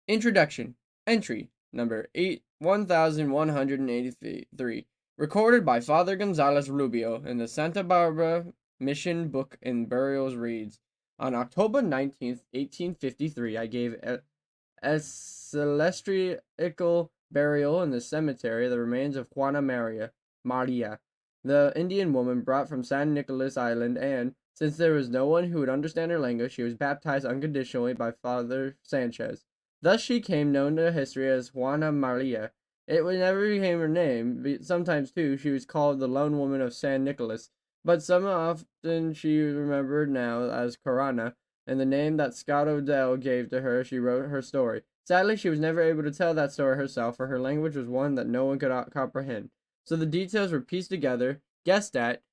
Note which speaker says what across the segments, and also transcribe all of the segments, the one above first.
Speaker 1: Introduction. Entry number 1183. Recorded by Father Gonzalez Rubio in the Santa Barbara Mission Book and Burials reads. On October 19th, 1853, I gave a celestial burial in the cemetery the remains of Juana Maria, the Indian woman brought from San Nicolas Island, and, since there was no one who would understand her language, she was baptized unconditionally by Father Sanchez. Thus she came known to history as Juana Maria. It never became her name, but sometimes, too, she was called the Lone Woman of San Nicolas, but some often she remembered now as Corona, and the name that Scott Odell gave to her. She wrote her story. Sadly, she was never able to tell that story herself, for her language was one that no one could comprehend. So the details were pieced together, guessed at,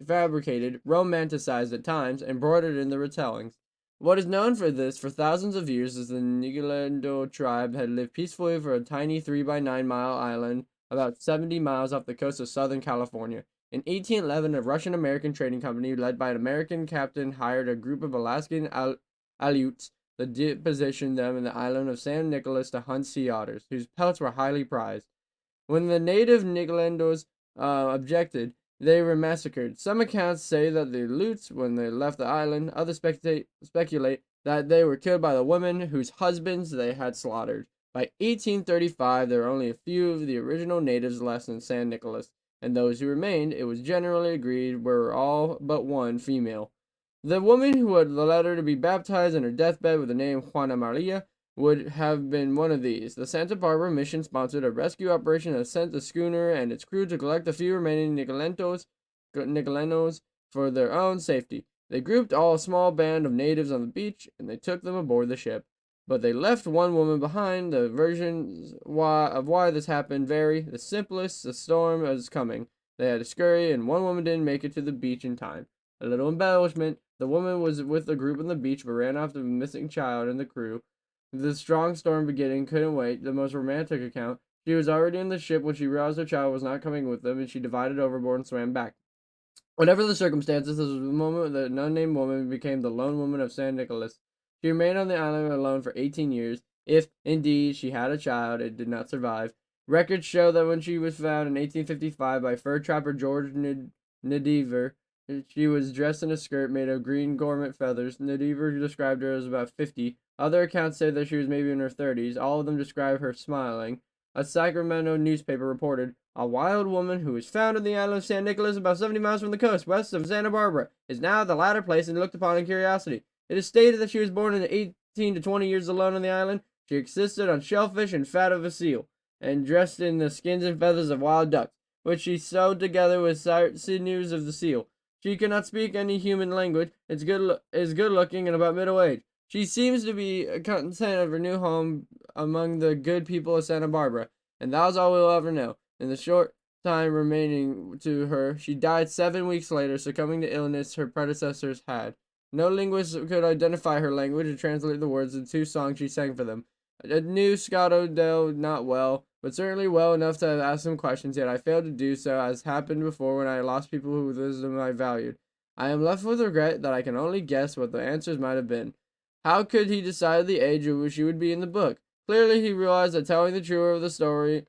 Speaker 1: fabricated, romanticized at times, and embroidered in the retellings. What is known for this for thousands of years is the Nigalendo tribe had lived peacefully for a tiny 3 by 9 mile island about 70 miles off the coast of Southern California. In 1811, a Russian-American trading company led by an American captain hired a group of Alaskan Aleuts to deposition them in the island of San Nicolas to hunt sea otters, whose pelts were highly prized. When the native Nigalendos objected, they were massacred. Some accounts say that the Aleuts, when they left the island, others speculate that they were killed by the women whose husbands they had slaughtered. By 1835, there were only a few of the original natives left in San Nicolas, and those who remained, it was generally agreed, were all but one female. The woman who had led her to be baptized in her deathbed with the name Juana Maria would have been one of these. The Santa Barbara mission sponsored a rescue operation that sent the schooner and its crew to collect the few remaining Nicolanos for their own safety. They grouped all a small band of natives on the beach, and they took them aboard the ship. But they left one woman behind. The versions of why this happened vary. The simplest, the storm was coming. They had to scurry, and one woman didn't make it to the beach in time. A little embellishment. The woman was with the group on the beach, but ran off the missing child and the crew. The strong storm beginning couldn't wait. The most romantic account. She was already in the ship when she realized her child was not coming with them, and she divided overboard and swam back. Whatever the circumstances, this was the moment that an unnamed woman became the lone woman of San Nicolas. She remained on the island alone for 18 years. If, indeed, she had a child, it did not survive. Records show that when she was found in 1855 by fur trapper George Nadiver, she was dressed in a skirt made of green garment feathers. Nadiver described her as about 50. Other accounts say that she was maybe in her 30s. All of them describe her smiling. A Sacramento newspaper reported, a wild woman who was found in the island of San Nicolas about 70 miles from the coast, west of Santa Barbara, is now at the latter place and looked upon in curiosity. It is stated that she was born in 18 to 20 years alone on the island. She existed on shellfish and fat of a seal, and dressed in the skins and feathers of wild ducks, which she sewed together with sinews of the seal. She cannot speak any human language, is good looking, and about middle age. She seems to be content of her new home among the good people of Santa Barbara, and that is all we'll ever know. In the short time remaining to her, she died 7 weeks later, succumbing to illness her predecessors had. No linguist could identify her language and translate the words of the 2 songs she sang for them. I knew Scott Odell not well, but certainly well enough to ask him questions, yet I failed to do so, as happened before when I lost people whose wisdom I valued. I am left with regret that I can only guess what the answers might have been. How could he decide the age at which she would be in the book? Clearly, he realized that telling the truth of the story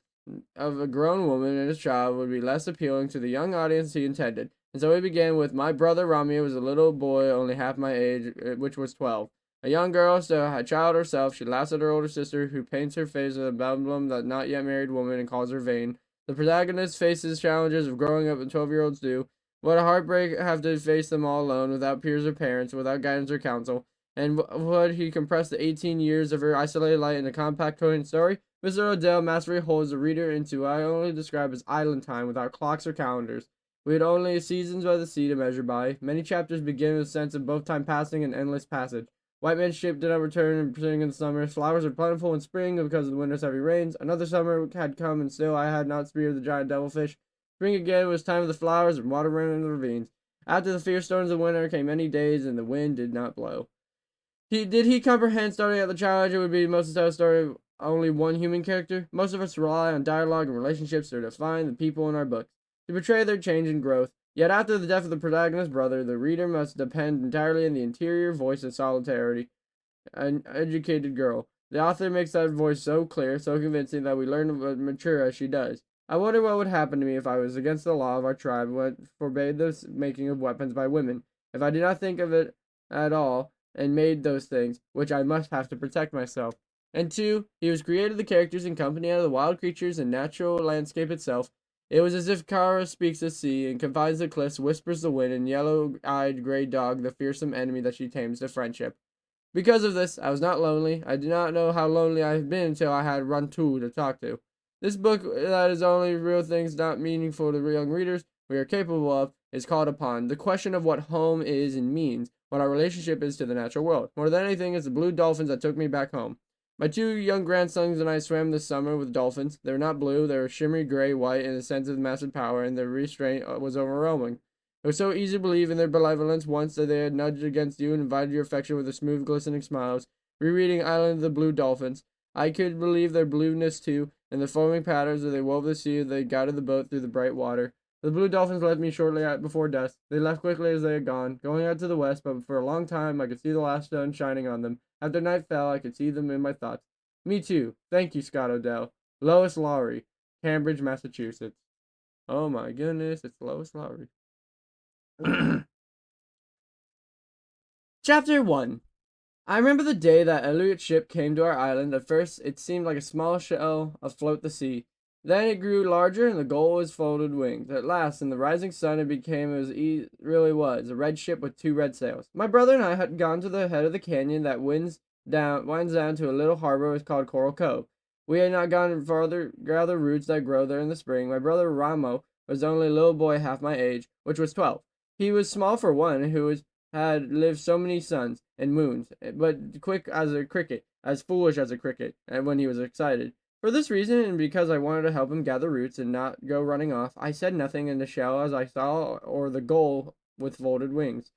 Speaker 1: of a grown woman and his child would be less appealing to the young audience he intended, and so he began with, my brother Romeo was a little boy only half my age, which was 12. A young girl, so a child herself, she laughs at her older sister, who paints her face with a emblem that not yet married woman and calls her vain. The protagonist faces challenges of growing up as 12-year-olds do. What a heartbreak have to face them all alone, without peers or parents, without guidance or counsel. And would he compress the 18 years of her isolated life in a compact, coherent story? Mr. Odell masterfully holds the reader into what I only describe as island time, without clocks or calendars. We had only seasons by the sea to measure by. Many chapters begin with a sense of both time passing and endless passage. White man's ship did not return and spring in the summer. Flowers were plentiful in spring because of the winter's heavy rains. Another summer had come, and still I had not speared the giant devilfish. Spring again was time of the flowers, and water ran in the ravines. After the fierce storms of winter came many days, and the wind did not blow. Did he comprehend, starting at the child, it would be most to tell a story of only one human character? Most of us rely on dialogue and relationships to define the people in our books, to portray their change and growth. Yet after the death of the protagonist's brother, the reader must depend entirely on the interior voice of solidarity, an educated girl. The author makes that voice so clear, so convincing that we learn to mature as she does. I wonder what would happen to me if I was against the law of our tribe, what forbade the making of weapons by women, if I did not think of it at all and made those things, which I must have to protect myself. And two, he was created the characters and company out of the wild creatures and natural landscape itself. It was as if Kara speaks the sea and confides the cliffs, whispers the wind, and yellow-eyed gray dog, the fearsome enemy that she tames to friendship. Because of this, I was not lonely. I did not know how lonely I had been until I had Runtu to talk to. This book that is only real things not meaningful to young readers we are capable of is called upon. The question of what home is and means, what our relationship is to the natural world. More than anything, it's the blue dolphins that took me back home. My two young grandsons and I swam this summer with dolphins. They were not blue, they were shimmery gray, white, in a sense of massive power, and their restraint was overwhelming. It was so easy to believe in their benevolence once that they had nudged against you and invited your affection with their smooth, glistening smiles. Rereading Island of the Blue Dolphins, I could believe their blueness too, and the foaming patterns as they wove the sea as they guided the boat through the bright water. The blue dolphins left me shortly before dusk. They left quickly as they had gone, going out to the west, but for a long time I could see the last sun shining on them. After night fell, I could see them in my thoughts. Me too. Thank you, Scott Odell. Lois Lowry, Cambridge, Massachusetts. Oh my goodness, it's Lois Lowry. Chapter 1. I remember the day that Elliot's ship came to our island. At first, it seemed like a small shell afloat the sea. Then it grew larger, and the gull was folded wings. At last, in the rising sun, it became as it really was, a red ship with two red sails. My brother and I had gone to the head of the canyon that winds down to a little harbor called Coral Cove. We had not gone farther to gather roots that grow there in the spring. My brother Ramo was only a little boy half my age, which was 12. He was small for one who had lived so many suns and moons, but quick as a cricket, as foolish as a cricket, and when he was excited. For this reason, and because I wanted to help him gather roots and not go running off, I said nothing in the shell as I saw or the gull with folded wings.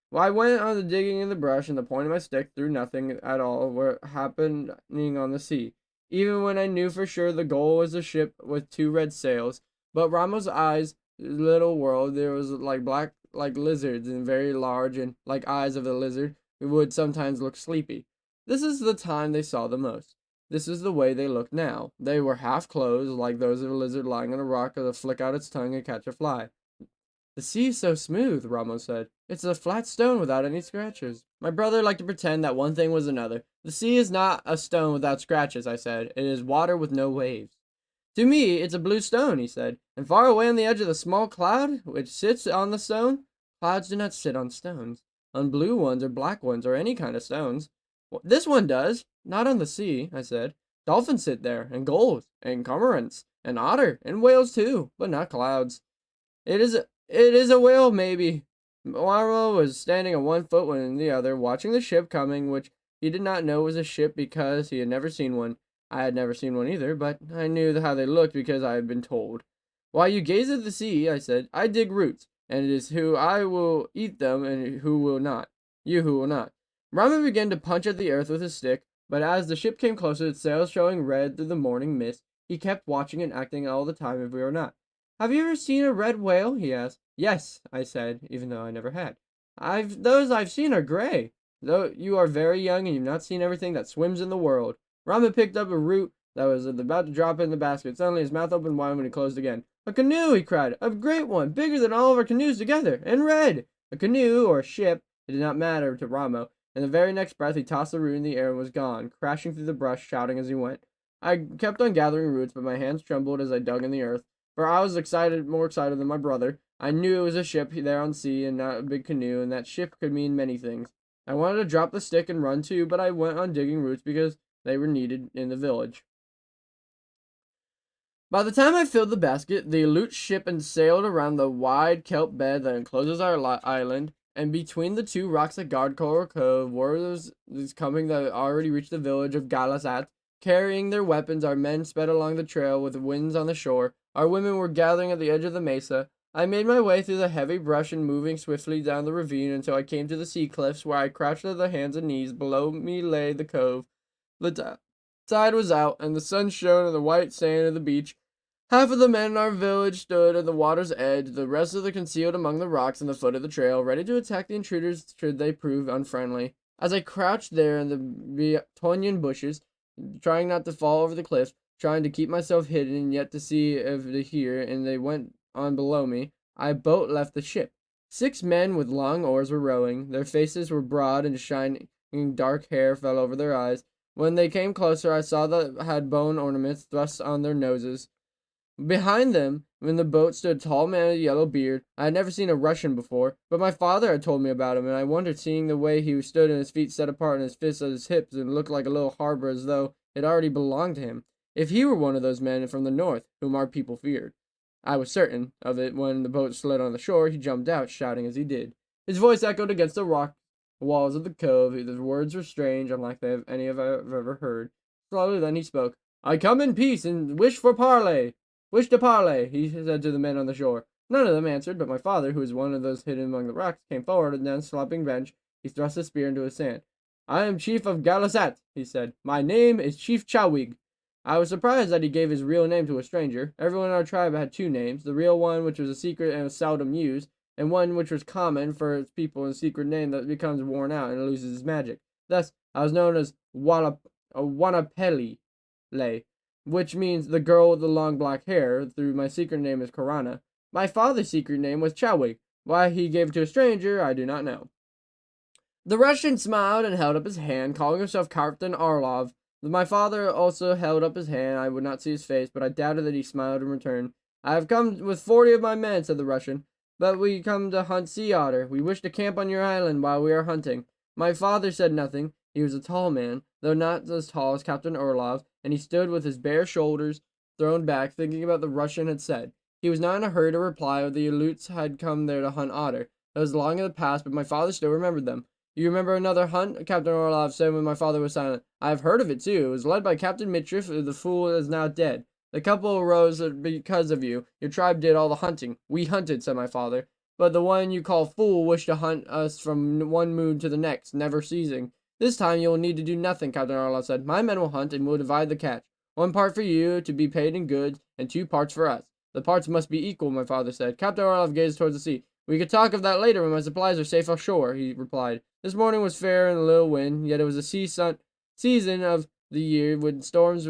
Speaker 1: Well, I went on the digging in the brush, and the point of my stick threw nothing at all were happening on the sea, even when I knew for sure the gull was a ship with two red sails. But Ramo's eyes, little world, there was like lizards, and very large, and like eyes of the lizard, would sometimes look sleepy. This is the time they saw the most. This is the way they looked now. They were half closed, like those of a lizard lying on a rock to flick out its tongue and catch a fly. The sea is so smooth, Ramos said. It's a flat stone without any scratches. My brother liked to pretend that one thing was another. The sea is not a stone without scratches, I said. It is water with no waves. To me, it's a blue stone, he said, and far away on the edge of the small cloud, which sits on the stone, clouds do not sit on stones, on blue ones or black ones or any kind of stones. This one does, not on the sea, I said. Dolphins sit there, and gulls, and cormorants, and otter, and whales too, but not clouds. It is a whale, maybe. Marmo was standing on one foot and the other, watching the ship coming, which he did not know was a ship because he had never seen one. I had never seen one either, but I knew how they looked because I had been told. While you gaze at the sea, I said, I dig roots, and it is who I will eat them and who will not. You who will not. Ramen began to punch at the earth with his stick, but as the ship came closer, its sails showing red through the morning mist, he kept watching and acting all the time if we were not. Have you ever seen a red whale? He asked. Yes, I said, even though I never had. Those I've seen are gray. Though you are very young and you've not seen everything that swims in the world. Ramen picked up a root that was about to drop in the basket. Suddenly his mouth opened wide when he closed again. A canoe, he cried. A great one, bigger than all of our canoes together, and red. A canoe, or a ship, it did not matter to Ramo. In the very next breath he tossed the root in the air and was gone, crashing through the brush, shouting as he went. I kept on gathering roots, but my hands trembled as I dug in the earth, for I was more excited than my brother. I knew it was a ship there on sea and not a big canoe, and that ship could mean many things. I wanted to drop the stick and run too, but I went on digging roots because they were needed in the village. By the time I filled the basket, the Aleut ship had sailed around the wide kelp bed that encloses our island, and between the two rocks that guard Coral Cove, word was coming that had already reached the village of Galasat. Carrying their weapons, our men sped along the trail with the winds on the shore. Our women were gathering at the edge of the mesa. I made my way through the heavy brush and moving swiftly down the ravine until I came to the sea cliffs, where I crouched at the hands and knees. Below me lay the cove. The tide was out, and the sun shone on the white sand of the beach. Half of the men in our village stood at the water's edge, the rest of them concealed among the rocks in the foot of the trail, ready to attack the intruders should they prove unfriendly. As I crouched there in the betonyan bushes, trying not to fall over the cliff, trying to keep myself hidden, and yet to see if they hear, and they went on below me. A boat left the ship. 6 men with long oars were rowing. Their faces were broad and shining, dark hair fell over their eyes. When they came closer, I saw that had bone ornaments thrust on their noses. Behind them, in the boat, stood a tall man with a yellow beard. I had never seen a Russian before, but my father had told me about him, and I wondered, seeing the way he stood and his feet set apart and his fists at his hips and looked like a little harbor as though it already belonged to him, if he were one of those men from the north whom our people feared. I was certain of it when the boat slid on the shore. He jumped out, shouting as he did. His voice echoed against the rock walls of the cove. His words were strange, unlike any I've ever heard. Slowly then he spoke. I come in peace and wish for parley. Wish to parley, he said to the men on the shore. None of them answered, but my father, who was one of those hidden among the rocks, came forward, and down the sloping bench he thrust his spear into his sand. I am chief of Galasat, he said. My name is Chief Chawig. I was surprised that he gave his real name to a stranger. Everyone in our tribe had 2 names, the real one, which was a secret and was seldom used, and one which was common for its people, a secret name that becomes worn out and loses its magic. Thus, I was known as Wanapeli, which means the girl with the long black hair, through my secret name is Korana. My father's secret name was Chawig. Why he gave it to a stranger, I do not know. The Russian smiled and held up his hand, calling himself Captain Orlov. My father also held up his hand. I would not see his face, but I doubted that he smiled in return. I have come with 40 of my men, said the Russian, but we come to hunt sea otter. We wish to camp on your island while we are hunting. My father said nothing. He was a tall man, though not as tall as Captain Orlov, and he stood with his bare shoulders thrown back, thinking about the Russian had said. He was not in a hurry to reply, or the Aleuts had come there to hunt otter. It was long in the past, but my father still remembered them. You remember another hunt? Captain Orlov said when my father was silent. I have heard of it, too. It was led by Captain Mitrif, the fool is now dead. The couple arose because of you. Your tribe did all the hunting. We hunted, said my father. But the one you call fool wished to hunt us from one moon to the next, never ceasing. This time you will need to do nothing, Captain Orlov said. My men will hunt, and we'll divide the catch. 1 part for you, to be paid in goods, and 2 parts for us. The parts must be equal, my father said. Captain Orlov gazed towards the sea. We could talk of that later when my supplies are safe ashore, he replied. This morning was fair and a little wind, yet it was a season of the year when storms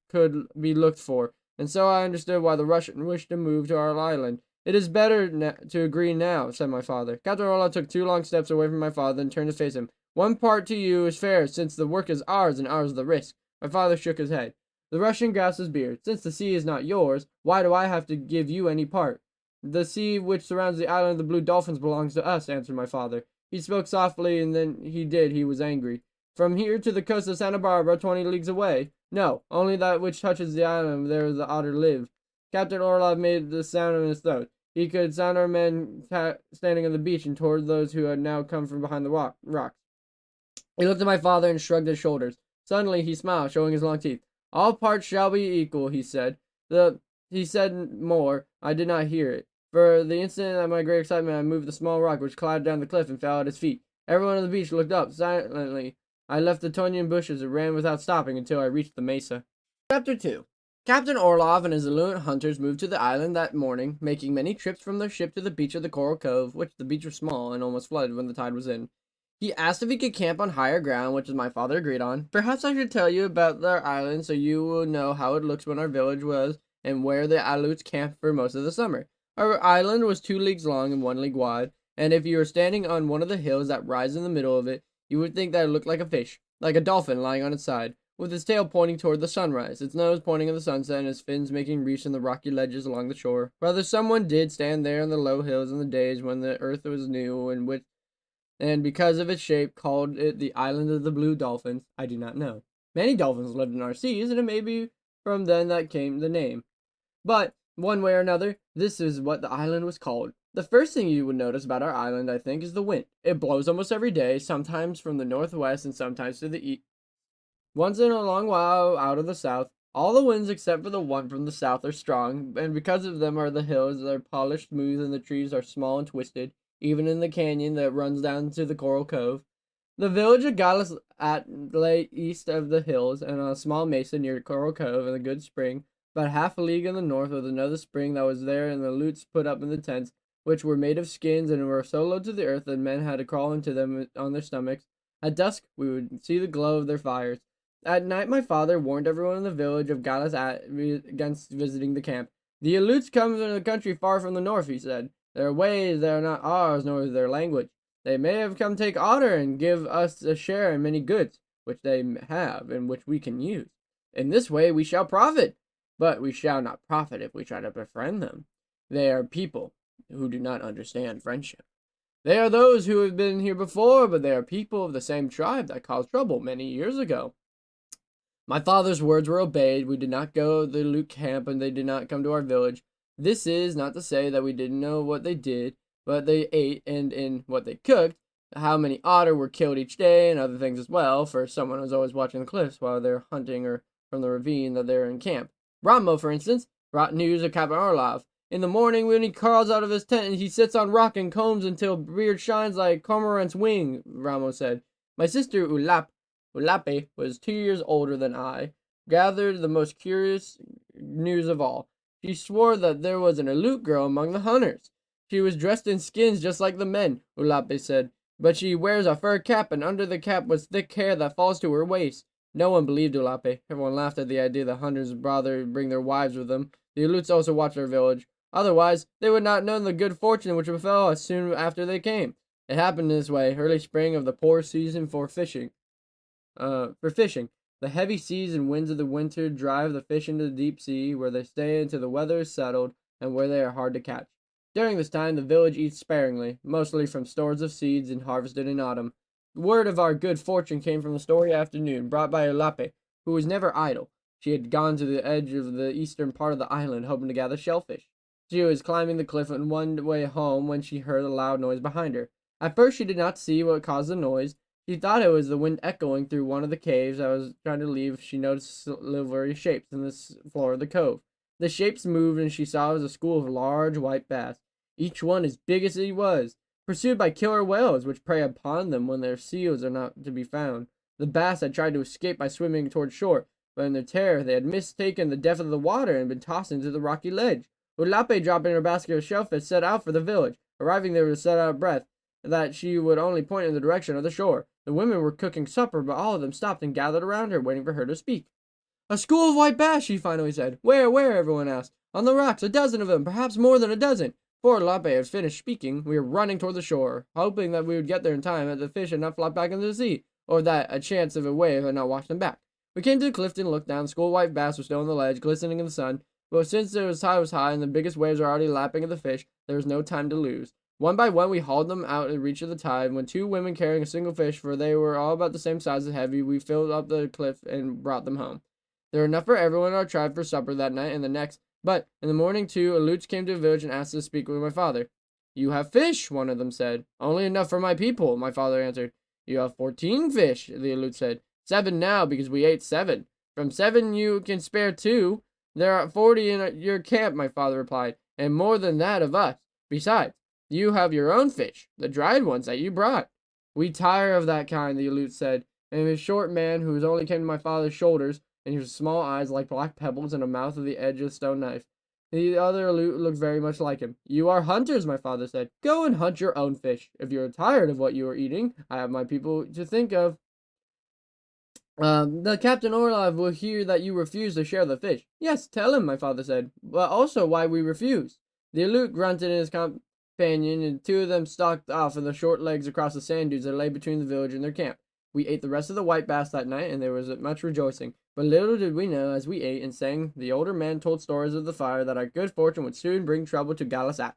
Speaker 1: could be looked for, and so I understood why the Russian wished to move to our island. It is better to agree now, said my father. Captain Orlov took 2 long steps away from my father and turned to face him. 1 part to you is fair, since the work is ours and ours the risk. My father shook his head. The Russian grasped his beard. Since the sea is not yours, why do I have to give you any part? The sea which surrounds the island of the blue dolphins belongs to us, answered my father. He spoke softly, and then he was angry. From here to the coast of Santa Barbara, 20 leagues away? No, only that which touches the island, there the otter live. Captain Orlov made the sound in his throat. He could sound our men standing on the beach and toward those who had now come from behind the rocks. He looked at my father and shrugged his shoulders. Suddenly he smiled, showing his long teeth. All parts shall be equal, he said. He said more. I did not hear it. For the instant of my great excitement, I moved the small rock which clattered down the cliff and fell at his feet. Everyone on the beach looked up silently. I left the tonyan bushes and ran without stopping until I reached the mesa. Chapter 2. Captain Orlov and his Aleut hunters moved to the island that morning, making many trips from their ship to the beach of the Coral Cove, which the beach was small and almost flooded when the tide was in. He asked if he could camp on higher ground, which my father agreed on. Perhaps I should tell you about our island so you will know how it looks when our village was and where the Aleuts camped for most of the summer. Our island was 2 leagues long and 1 league wide, and if you were standing on one of the hills that rise in the middle of it, you would think that it looked like a fish, like a dolphin lying on its side, with its tail pointing toward the sunrise, its nose pointing at the sunset, and its fins making reefs in the rocky ledges along the shore. Whether someone did stand there on the low hills in the days when the earth was new and because of its shape called it the island of the blue dolphins, I do not know. Many dolphins lived in our seas, and it may be from then that came the name. But, one way or another, this is what the island was called. The first thing you would notice about our island, I think, is the wind. It blows almost every day, sometimes from the northwest and sometimes to the east. Once in a long while out of the south. All the winds except for the one from the south are strong, and because of them are the hills that are polished smooth and the trees are small and twisted, even in the canyon that runs down to the Coral Cove. The village of Galas lay east of the hills, and on a small mesa near Coral Cove and a good spring, about half a league in the north was another spring that was there, and the Aleuts put up in the tents, which were made of skins and were so low to the earth that men had to crawl into them on their stomachs. At dusk we would see the glow of their fires. At night, my father warned everyone in the village of Gallus against visiting the camp. The Aleuts come from the country far from the north, he said. Their ways are not ours, nor is their language. They may have come take honor and give us a share in many goods, which they have, and which we can use. In this way we shall profit, but we shall not profit if we try to befriend them. They are people who do not understand friendship. They are those who have been here before, but they are people of the same tribe that caused trouble many years ago. My father's words were obeyed. We did not go to the Aleut camp, and they did not come to our village. This is not to say that we didn't know what they did, but they ate, and in what they cooked, how many otter were killed each day, and other things as well, for someone was always watching the cliffs while they're hunting or from the ravine that they're in camp. Ramo, for instance, brought news of Captain Orlov. In the morning, when he crawls out of his tent, he sits on rock and combs until beard shines like cormorant's wing, Ramo said. My sister Ulape was 2 years older than I, gathered the most curious news of all. She swore that there was an Aleut girl among the hunters. She was dressed in skins just like the men, Ulape said, but she wears a fur cap, and under the cap was thick hair that falls to her waist. No one believed Ulape. Everyone laughed at the idea that hunters bother bring their wives with them. The Aleuts also watched our village. Otherwise, they would not know the good fortune which befell us soon after they came. It happened this way, early spring of the poor season for fishing. The heavy seas and winds of the winter drive the fish into the deep sea, where they stay until the weather is settled, and where they are hard to catch. During this time, the village eats sparingly, mostly from stores of seeds and harvested in autumn. Word of our good fortune came from the stormy afternoon, brought by Ulape, who was never idle. She had gone to the edge of the eastern part of the island, hoping to gather shellfish. She was climbing the cliff on one way home when she heard a loud noise behind her. At first she did not see what caused the noise. She thought it was the wind echoing through one of the caves I was trying to leave. She noticed silvery shapes in the floor of the cove. The shapes moved, and she saw it was a school of large white bass, each one as big as he was, pursued by killer whales, which prey upon them when their seals are not to be found. The bass had tried to escape by swimming toward shore, but in their terror they had mistaken the depth of the water and been tossed into the rocky ledge. Ulape, dropping her basket of shellfish, set out for the village. Arriving there, was set out of breath, that she would only point in the direction of the shore. The women were cooking supper, but all of them stopped and gathered around her, waiting for her to speak. A school of white bass, she finally said. Where? Everyone asked. On the rocks, a dozen of them, perhaps more than a dozen. Before Lape had finished speaking, we were running toward the shore, hoping that we would get there in time, that the fish had not flopped back into the sea, or that a chance of a wave had not washed them back. We came to the cliff and looked down. The school of white bass were still on the ledge, glistening in the sun, but since the tide was high and the biggest waves were already lapping at the fish, there was no time to lose. One by one we hauled them out in reach of the tide. When 2 women carrying a single fish, for they were all about the same size and heavy, we filled up the cliff and brought them home. There were enough for everyone in our tribe for supper that night and the next, but in the morning 2 Aleuts came to the village and asked to speak with my father. You have fish, one of them said. Only enough for my people, my father answered. You have 14 fish, the Aleut said. 7 now, because we ate 7. From 7 you can spare 2. There are 40 in your camp, my father replied, and more than that of us. Besides, you have your own fish, the dried ones that you brought. We tire of that kind, the Aleut said, and a short man who only came to my father's shoulders, and his small eyes like black pebbles and a mouth of the edge of a stone knife. The other Aleut looked very much like him. You are hunters, my father said. Go and hunt your own fish. If you are tired of what you are eating, I have my people to think of. The Captain Orlov will hear that you refuse to share the fish. Yes, tell him, my father said, but also why we refuse. The Aleut grunted in his companion, and 2 of them stalked off on the short legs across the sand dunes that lay between the village and their camp. We ate the rest of the white bass that night, and there was much rejoicing. But little did we know, as we ate and sang, the older men told stories of the fire, that our good fortune would soon bring trouble to Galasat.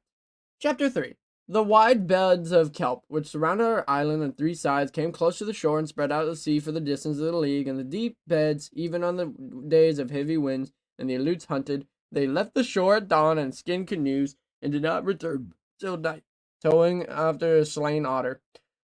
Speaker 1: Chapter 3. The wide beds of kelp, which surrounded our island on 3 sides, came close to the shore and spread out to sea for the distance of the league, and the deep beds, even on the days of heavy winds, and the Aleuts hunted. They left the shore at dawn and skinned canoes, and did not return till night, towing after a slain otter.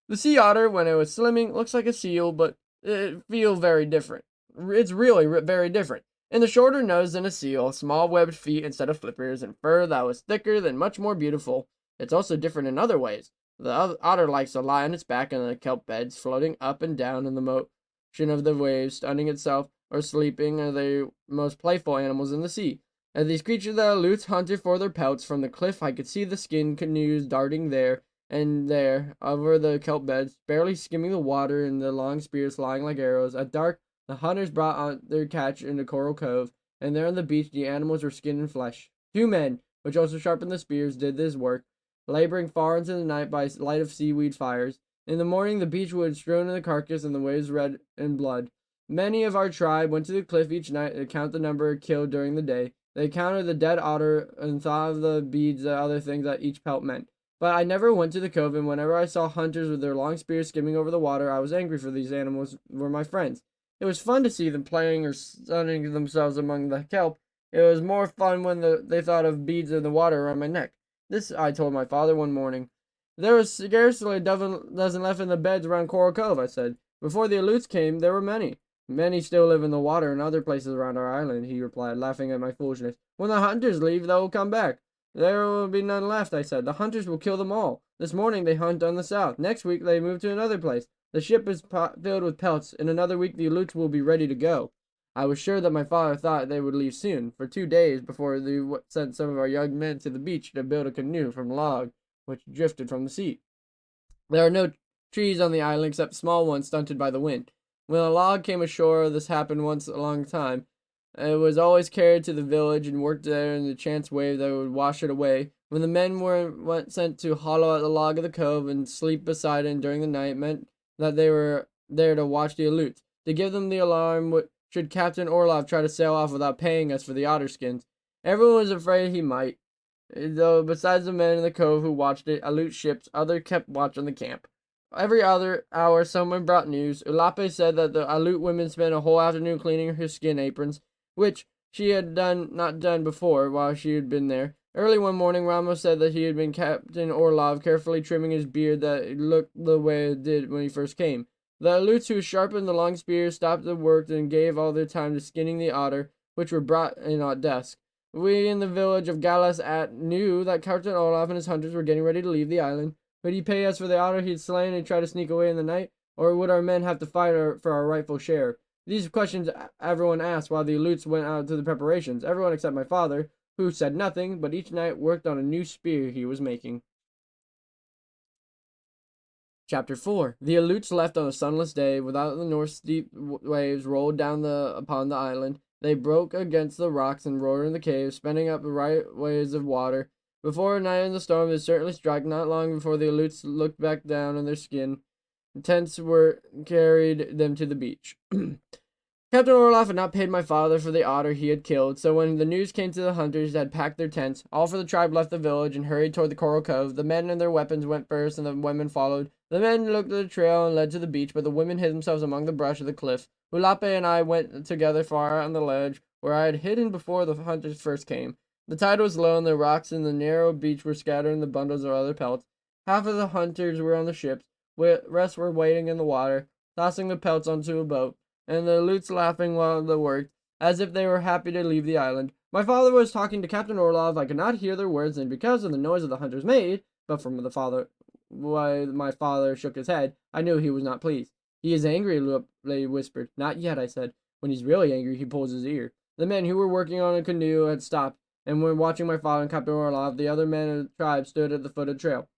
Speaker 1: The sea otter, when it was swimming, looks like a seal, but it feels very different. It's really very different. In the shorter nose than a seal, small webbed feet instead of flippers, and fur that was thicker and much more beautiful. It's also different in other ways. The otter likes to lie on its back on the kelp beds, floating up and down in the motion of the waves, stunning itself, or sleeping, are the most playful animals in the sea. As these creatures the Aleuts hunted for their pelts, from the cliff I could see the skin canoes darting there and there over the kelp beds, barely skimming the water, and the long spears flying like arrows. A dark, The hunters brought on their catch into Coral Cove, and there on the beach the animals were skin and flesh. 2 men, which also sharpened the spears, did this work, laboring far into the night by light of seaweed fires. In the morning the beach wood strewn in the carcass and the waves red in blood. Many of our tribe went to the cliff each night to count the number killed during the day. They counted the dead otter and thought of the beads and other things that each pelt meant. But I never went to the cove, and whenever I saw hunters with their long spears skimming over the water, I was angry, for these animals were my friends. It was fun to see them playing or sunning themselves among the kelp. It was more fun when they thought of beads in the water around my neck. This I told my father one morning. There was scarcely a dozen left in the beds around Coral Cove, I said. Before the Aleuts came, there were many. Many still live in the water in other places around our island, he replied, laughing at my foolishness. When the hunters leave, they will come back. There will be none left, I said. The hunters will kill them all. This morning they hunt on the south. Next week they move to another place. The ship is filled with pelts. In another week the Aleuts will be ready to go. I was sure that my father thought they would leave soon. For 2 days before they sent some of our young men to the beach to build a canoe from log which drifted from the sea. There are no trees on the island except small ones stunted by the wind. When a log came ashore, this happened once a long time. It was always carried to the village and worked there in the chance wave that would wash it away. When the men were sent to hollow out the log of the cove and sleep beside it during the night, meant that they were there to watch the Aleuts, to give them the alarm should Captain Orlov try to sail off without paying us for the otter skins. Everyone was afraid he might, though besides the men in the cove who watched it, Aleut ships, others kept watch on the camp. Every other hour someone brought news. Ulape said that the Aleut women spent a whole afternoon cleaning her skin aprons, which she had not done before while she had been there. Early one morning Ramos said that he had been Captain Orlov carefully trimming his beard that it looked the way it did when he first came. The Aleuts who sharpened the long spears stopped the work and gave all their time to skinning the otter, which were brought in at dusk. We in the village of Galas knew that Captain Orlov and his hunters were getting ready to leave the island. Would he pay us for the otter he'd slain and try to sneak away in the night, or would our men have to fight for our rightful share? These questions everyone asked while the Aleuts went out to the preparations, everyone except my father, who said nothing, but each night worked on a new spear he was making. Chapter 4. The Aleuts left on a sunless day, without the north steep waves rolled down upon the island. They broke against the rocks and roared in the caves, spending up the right waves of water. Before night and the storm had certainly struck, not long before the Aleuts looked back down on their skin. Tents were carried them to the beach. Captain Orlov had not paid my father for the otter he had killed, so when the news came to the hunters had packed their tents, all for the tribe left the village and hurried toward the Coral Cove. The men and their weapons went first, and the women followed. The men looked at the trail and led to the beach, but the women hid themselves among the brush of the cliff. Ulape and I went together far on the ledge, where I had hidden before the hunters first came. The tide was low, and the rocks in the narrow beach were scattered in the bundles of other pelts. Half of the hunters were on the ships, rest were waiting in the water, tossing the pelts onto a boat, and the Aleuts laughing while they worked, as if they were happy to leave the island. My father was talking to Captain Orlov. I could not hear their words, and because of the noise the hunters made, but from why my father shook his head, I knew he was not pleased. He is angry, they whispered. Not yet, I said. When he's really angry, he pulls his ear. The men who were working on a canoe had stopped, and were watching my father and Captain Orlov. The other men of the tribe stood at the foot of the trail.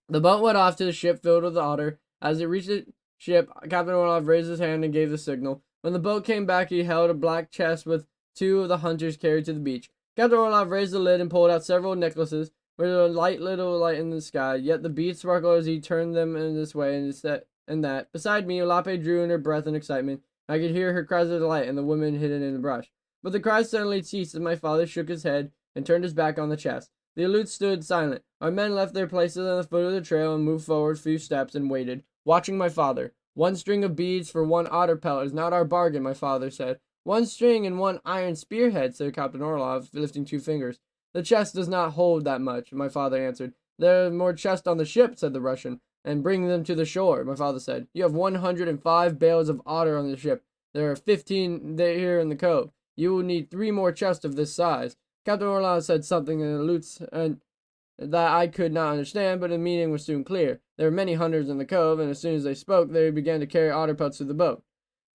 Speaker 1: The boat went off to the ship filled with the otter. As it reached the ship, Captain Orlov raised his hand and gave the signal. When the boat came back, he held a black chest with 2 of the hunters carried to the beach. Captain Orlov raised the lid and pulled out several necklaces, with a little light in the sky. Yet the beads sparkled as he turned them in this way and that. Beside me, Ulape drew in her breath in excitement. I could hear her cries of delight and the women hidden in the brush. But the cries suddenly ceased as my father shook his head and turned his back on the chest. The Aleuts stood silent. Our men left their places on the foot of the trail and moved forward a few steps and waited, watching my father. 1 string of beads for 1 otter pelt is not our bargain, my father said. 1 string and 1 iron spearhead, said Captain Orlov, lifting 2 fingers. The chest does not hold that much, my father answered. There are more chests on the ship, said the Russian, and bring them to the shore, my father said. You have 105 bales of otter on the ship. There are 15 here in the cove. You will need 3 more chests of this size. Captain Orlov said something in Aleuts and that I could not understand, but the meaning was soon clear. There were many hunters in the cove, and as soon as they spoke, they began to carry otter pelts to the boat.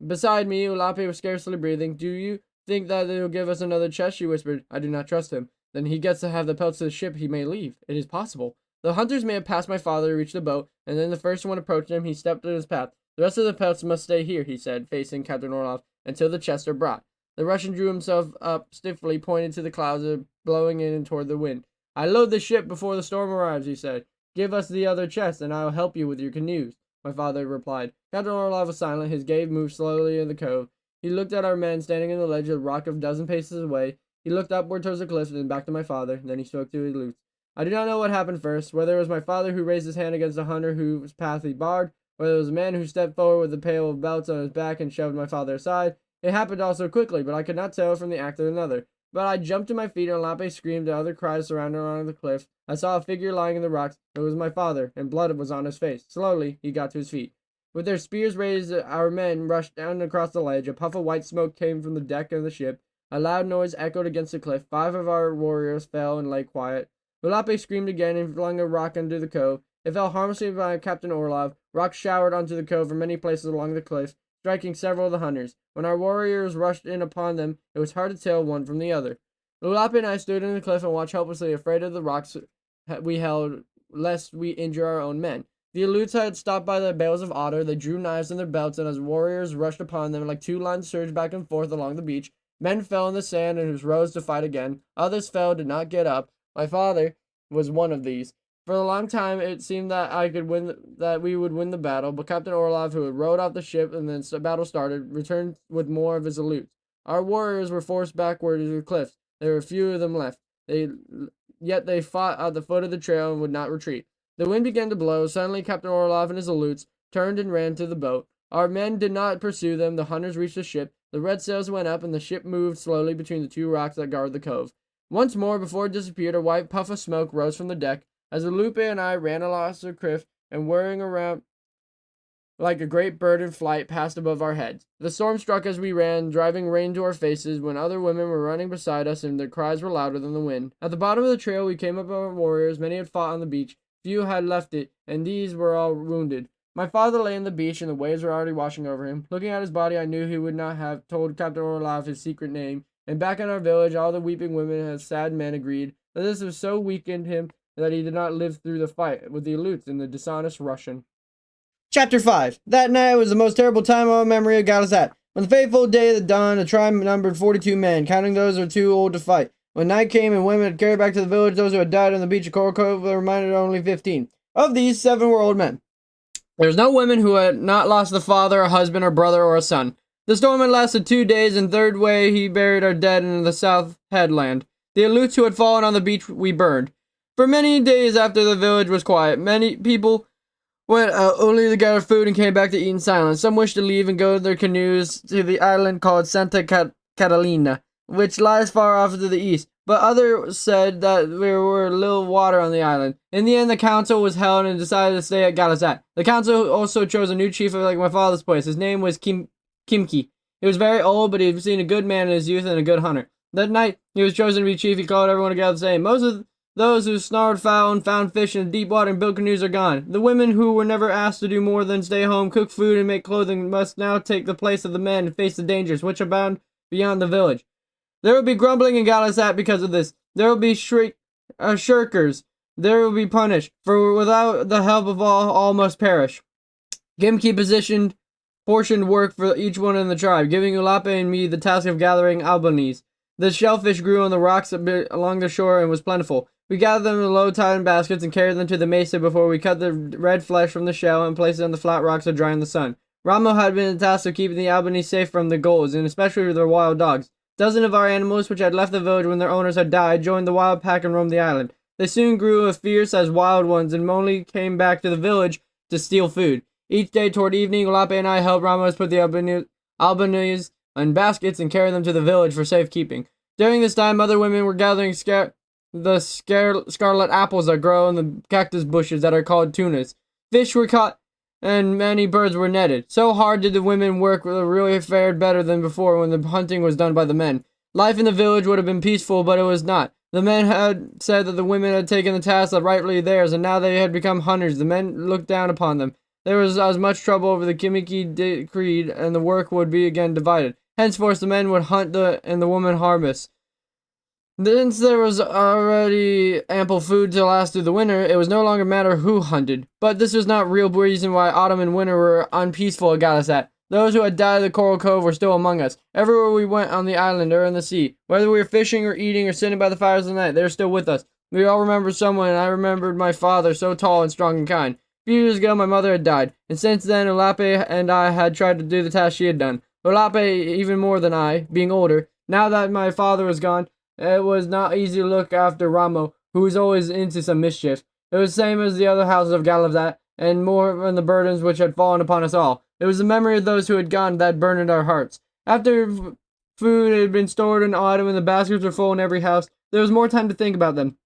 Speaker 1: Beside me, Ulape was scarcely breathing. Do you think that they will give us another chest? She whispered. I do not trust him. Then he gets to have the pelts to the ship. He may leave. It is possible. The hunters may have passed my father to reach the boat, and then the first one approached him. He stepped in his path. The rest of the pelts must stay here, he said, facing Captain Orlov, until the chests are brought. The Russian drew himself up stiffly, pointed to the clouds blowing in and toward the wind. I load the ship before the storm arrives, he said. Give us the other chests, and I will help you with your canoes, my father replied. Captain Orlov was silent. His gaze moved slowly in the cove. He looked at our men standing in the ledge of rock a dozen paces away. He looked upward towards the cliff, then back to my father. Then he spoke to his lute. I do not know what happened first, whether it was my father who raised his hand against a hunter whose path he barred, whether it was a man who stepped forward with a pail of belts on his back and shoved my father aside. It happened all so quickly, but I could not tell from the act of another. But I jumped to my feet, and Lape screamed, and other cries surrounded along the cliff. I saw a figure lying in the rocks. It was my father, and blood was on his face. Slowly, he got to his feet. With their spears raised, our men rushed down across the ledge. A puff of white smoke came from the deck of the ship. A loud noise echoed against the cliff. 5 of our warriors fell and lay quiet. Ulape screamed again and flung a rock into the cove. It fell harmlessly by Captain Orlov. Rocks showered onto the cove from many places along the cliff, striking several of the hunters. When our warriors rushed in upon them, it was hard to tell one from the other. Ulape and I stood in the cliff and watched helplessly, afraid of the rocks we held, lest we injure our own men. The Aleuts had stopped by the bales of otter. They drew knives in their belts, and as warriors rushed upon them, like 2 lines surged back and forth along the beach. Men fell in the sand and rose to fight again. Others fell, did not get up. My father was one of these. For a long time, it seemed that we would win the battle, but Captain Orlov, who had rowed off the ship and then the battle started, returned with more of his Aleuts. Our warriors were forced backward to the cliffs. There were few of them left. Yet they fought at the foot of the trail and would not retreat. The wind began to blow. Suddenly Captain Orlov and his Aleuts turned and ran to the boat. Our men did not pursue them. The hunters reached the ship. The red sails went up, and the ship moved slowly between the 2 rocks that guard the cove. Once more, before it disappeared, a white puff of smoke rose from the deck. As Lupe and I ran along the cliff and whirring around like a great bird in flight passed above our heads. The storm struck as we ran, driving rain to our faces, when other women were running beside us, and their cries were louder than the wind. At the bottom of the trail we came upon our warriors. Many had fought on the beach. Few had left it, and these were all wounded. My father lay on the beach, and the waves were already washing over him. Looking at his body, I knew he would not have told Captain Orlov his secret name. And back in our village, all the weeping women and sad men agreed that this was so weakened him that he did not live through the fight with the Aleuts and the dishonest Russian. Chapter 5. That night was the most terrible time of memory of Galizat. On the fateful day of the dawn, the tribe numbered 42 men, counting those who were too old to fight. When night came and women had carried back to the village those who had died on the beach of Coral Cove, they reminded only 15. Of these, 7 were old men. There was no women who had not lost a father, a husband, or brother, or a son. The storm had lasted 2 days, and third way he buried our dead in the south headland. The Aleuts who had fallen on the beach we burned. For many days after the village was quiet, many people went out only to gather food and came back to eat in silence. Some wished to leave and go to their canoes to the island called Santa Catalina, which lies far off to the east, but others said that there were little water on the island. In the end, the council was held and decided to stay at Galizat. The council also chose a new chief like my father's place. His name was Kimki. He was very old, but he had seen a good man in his youth and a good hunter. That night, he was chosen to be chief. He called everyone together, saying, "Most of those who snared fowl and found fish in deep water and built canoes are gone. The women who were never asked to do more than stay home, cook food, and make clothing must now take the place of the men and face the dangers which abound beyond the village. There will be grumbling in Galizat because of this. There will be shirkers. There will be punished, for without the help of all must perish." Gimki portioned work for each one in the tribe, giving Ulape and me the task of gathering albanese. The shellfish grew on the rocks along the shore and was plentiful. We gathered them in low tide baskets and carried them to the mesa before we cut the red flesh from the shell and placed it on the flat rocks to dry in the sun. Ramo had been tasked of keeping the albanese safe from the gulls, and especially their wild dogs. Dozens of our animals, which had left the village when their owners had died, joined the wild pack and roamed the island. They soon grew as fierce as wild ones and only came back to the village to steal food. Each day toward evening, Ulape and I helped Ramos put the albanese in baskets and carry them to the village for safekeeping. During this time, other women were gathering the scarlet apples that grow in the cactus bushes that are called tunas. Fish were caught and many birds were netted. So hard did the women work, they really fared better than before when the hunting was done by the men. Life in the village would have been peaceful, but it was not. The men had said that the women had taken the task that rightfully theirs, and now they had become hunters. The men looked down upon them. There was as much trouble over the Kimiki decreed, and the work would be again divided. Henceforth the men would hunt and the women harvest. Since there was already ample food to last through the winter, it was no longer a matter who hunted. But this was not real reason why autumn and winter were unpeaceful at Galasat. Those who had died at the Coral Cove were still among us. Everywhere we went on the island or in the sea, whether we were fishing or eating or sitting by the fires of the night, they were still with us. We all remembered someone, and I remembered my father, so tall and strong and kind. A few years ago, my mother had died, and since then, Ulape and I had tried to do the task she had done. Ulape even more than I, being older. Now that my father was gone, it was not easy to look after Ramo, who was always into some mischief. It was the same as the other houses of Galavzat, and more than the burdens which had fallen upon us all. It was the memory of those who had gone that burned our hearts. After food had been stored in autumn and the baskets were full in every house, there was more time to think about them.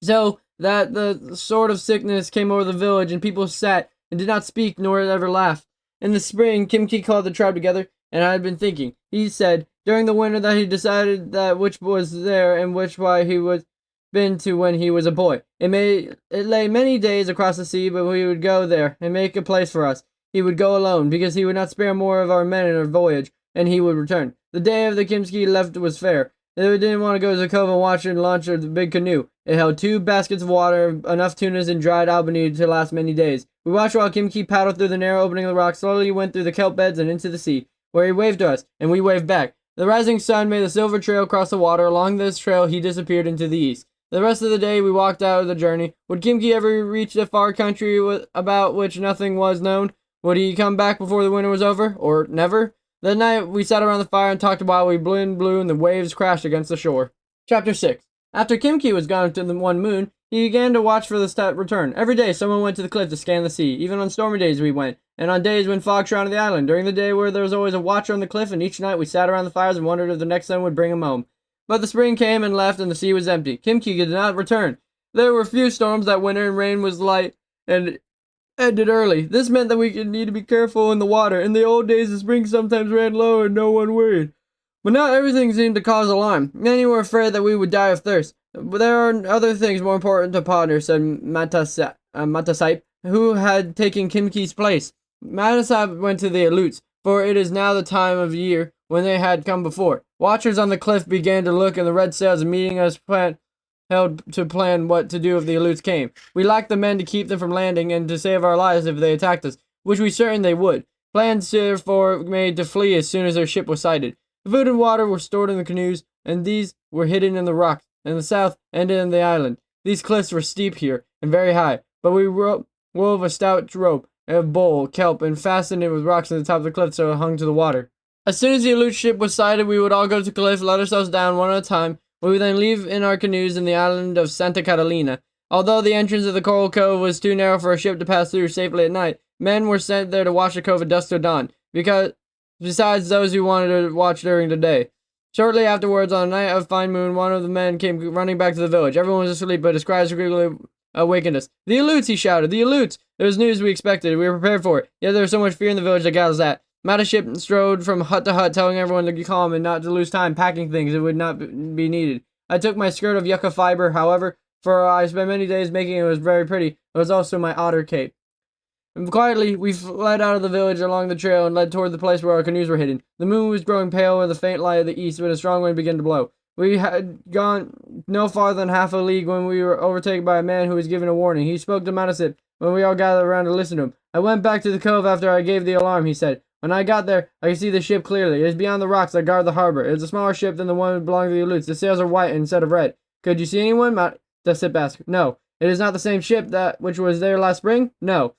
Speaker 1: So that the sort of sickness came over the village, and people sat and did not speak nor ever laugh. In the spring, Kimki called the tribe together, and I had been thinking. He said, during the winter that he decided that which was there and which why he was been to when he was a boy. It lay many days across the sea, but we would go there and make a place for us. He would go alone, because he would not spare more of our men in our voyage, and he would return. The day of the Kimski left was fair. They didn't want to go to the cove and watch and launch the big canoe. It held 2 baskets of water, enough tunas and dried albany to last many days. We watched while Kimki paddled through the narrow opening of the rock, slowly went through the kelp beds and into the sea, where he waved to us, and we waved back. The rising sun made a silver trail across the water. Along this trail he disappeared into the east. The rest of the day we walked out of the journey. Would Kimki ever reach the far country about which nothing was known? Would he come back before the winter was over, or never? That night we sat around the fire and talked while we blew and the waves crashed against the shore. Chapter 6. After Kimki was gone to the one moon, he began to watch for the return. Every day someone went to the cliff to scan the sea. Even on stormy days we went, and on days when fog shrouded the island. During the day where there was always a watcher on the cliff, and each night we sat around the fires and wondered if the next sun would bring him home. But the spring came and left, and the sea was empty. Kimki did not return. There were few storms that winter, and rain was light and ended early. This meant that we need to be careful in the water. In the old days, the spring sometimes ran low and no one worried. But now everything seemed to cause alarm. Many were afraid that we would die of thirst. But there are other things more important to ponder, said Matasaip, who had taken Kimki's place. Matasaip went to the Aleuts, for it is now the time of year when they had come before. Watchers on the cliff began to look, and the red sails meeting us held to plan what to do if the Aleuts came. We lacked the men to keep them from landing and to save our lives if they attacked us, which we certain they would. Plans therefore made to flee as soon as their ship was sighted. The food and water were stored in the canoes, and these were hidden in the rocks, and the south ended in the island. These cliffs were steep here, and very high, but we wove a stout rope of bole, kelp, and fastened it with rocks on the top of the cliff so it hung to the water. As soon as the Aleut ship was sighted, we would all go to the cliff, let ourselves down one at a time. We would then leave in our canoes in the island of Santa Catalina. Although the entrance of the Coral Cove was too narrow for a ship to pass through safely at night, men were sent there to watch the cove at dusk till dawn, besides those who wanted to watch during the day. Shortly afterwards, on a night of fine moon, one of the men came running back to the village. Everyone was asleep, but his cries quickly awakened us. "The Aleuts!" he shouted. "The Aleuts!" It was news we expected. We were prepared for it. Yet there was so much fear in the village that Galazat. Mataship strode from hut to hut, telling everyone to be calm and not to lose time packing things that would not be needed. I took my skirt of yucca fiber, however, for I spent many days making it. It was very pretty. It was also my otter cape. And quietly, we fled out of the village along the trail and led toward the place where our canoes were hidden. The moon was growing pale in the faint light of the east when a strong wind began to blow. We had gone no farther than half a league when we were overtaken by a man who was giving a warning. He spoke to Manasip when we all gathered around to listen to him. "I went back to the cove after I gave the alarm," he said. "When I got there, I could see the ship clearly. It is beyond the rocks that guard the harbor. It is a smaller ship than the one belonging to the Aleuts. The sails are white instead of red." "Could you see anyone?" Manasip asked. "No." "It is not the same ship that which was there last spring?" "No."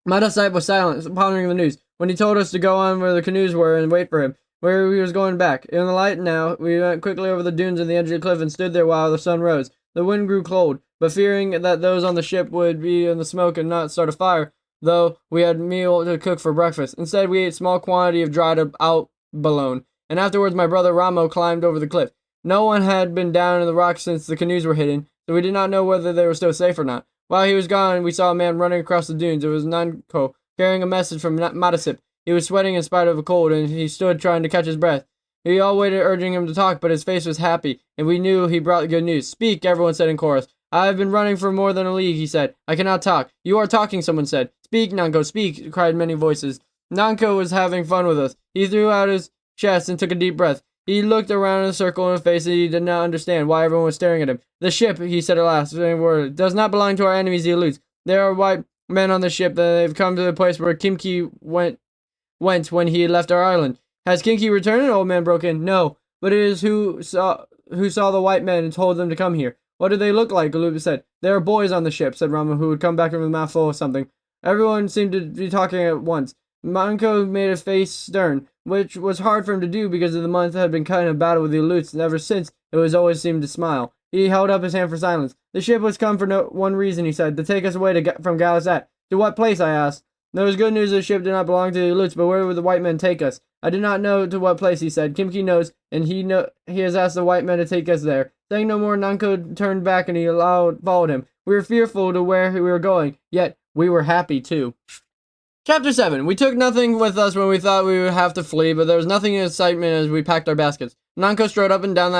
Speaker 1: Madasite was silent, pondering the news, when he told us to go on where the canoes were and wait for him, where he was going back. In the light now, we went quickly over the dunes and the edge of the cliff and stood there while the sun rose. The wind grew cold, but fearing that those on the ship would be in the smoke and not start a fire, though we had meal to cook for breakfast. Instead, we ate a small quantity of dried out bologna, and afterwards my brother Ramo climbed over the cliff. No one had been down in the rocks since the canoes were hidden, so we did not know whether they were still safe or not. While he was gone, we saw a man running across the dunes. It was Nanko, carrying a message from Madasip. He was sweating in spite of a cold, and he stood trying to catch his breath. We all waited, urging him to talk, but his face was happy, and we knew he brought good news. "Speak," everyone said in chorus. "I have been running for more than a league," he said. "I cannot talk." "You are talking," someone said. "Speak, Nanko, speak," cried many voices. Nanko was having fun with us. He threw out his chest and took a deep breath. He looked around in a circle in a face that he did not understand why everyone was staring at him. The ship, he said at last, does not belong to our enemies, the Aleuts. There are white men on the ship, that they've come to the place where Kimki went when he left our island. Has Kinky returned? An old man broke in. No, but it is who saw the white men and told them to come here. What do they look like? Galuba said. There are boys on the ship, said Rama, who had come back with a mouthful of something. Everyone seemed to be talking at once. Manco made a face stern, which was hard for him to do because of the month had been cut in a battle with the Aleuts, and ever since it was always seemed to smile. He held up his hand for silence. The ship was come for one reason, he said, to take us away from Galasat. To what place? I asked. There was good news the ship did not belong to the Aleuts, but where would the white men take us? I do not know to what place, he said. Kimki knows, and he has asked the white men to take us there. Saying no more, Nanko turned back and he followed him. We were fearful to where we were going, yet we were happy too. Chapter 7. We took nothing with us when we thought we would have to flee, but there was nothing in excitement as we packed our baskets. Nanko strode up and down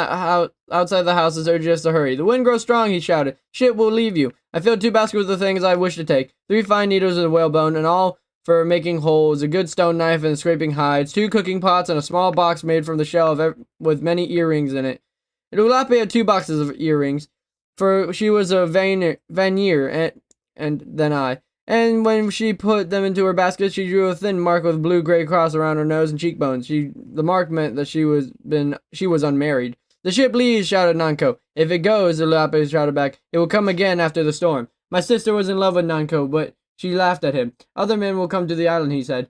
Speaker 1: outside the house as urged us to hurry. The wind grows strong, he shouted. Shit will leave you. I filled 2 baskets with the things I wished to take. 3 fine needles and a whalebone, and all for making holes, a good stone knife and scraping hides, 2 cooking pots, and a small box made from the shell with many earrings in it. Ulape had 2 boxes of earrings, for she was a Vanir, and then I. And when she put them into her basket, she drew a thin mark with a blue-gray cross around her nose and cheekbones. The mark meant that she was unmarried. The ship leaves, shouted Nanko. If it goes, Ulape shouted back, it will come again after the storm. My sister was in love with Nanko, but she laughed at him. Other men will come to the island, he said.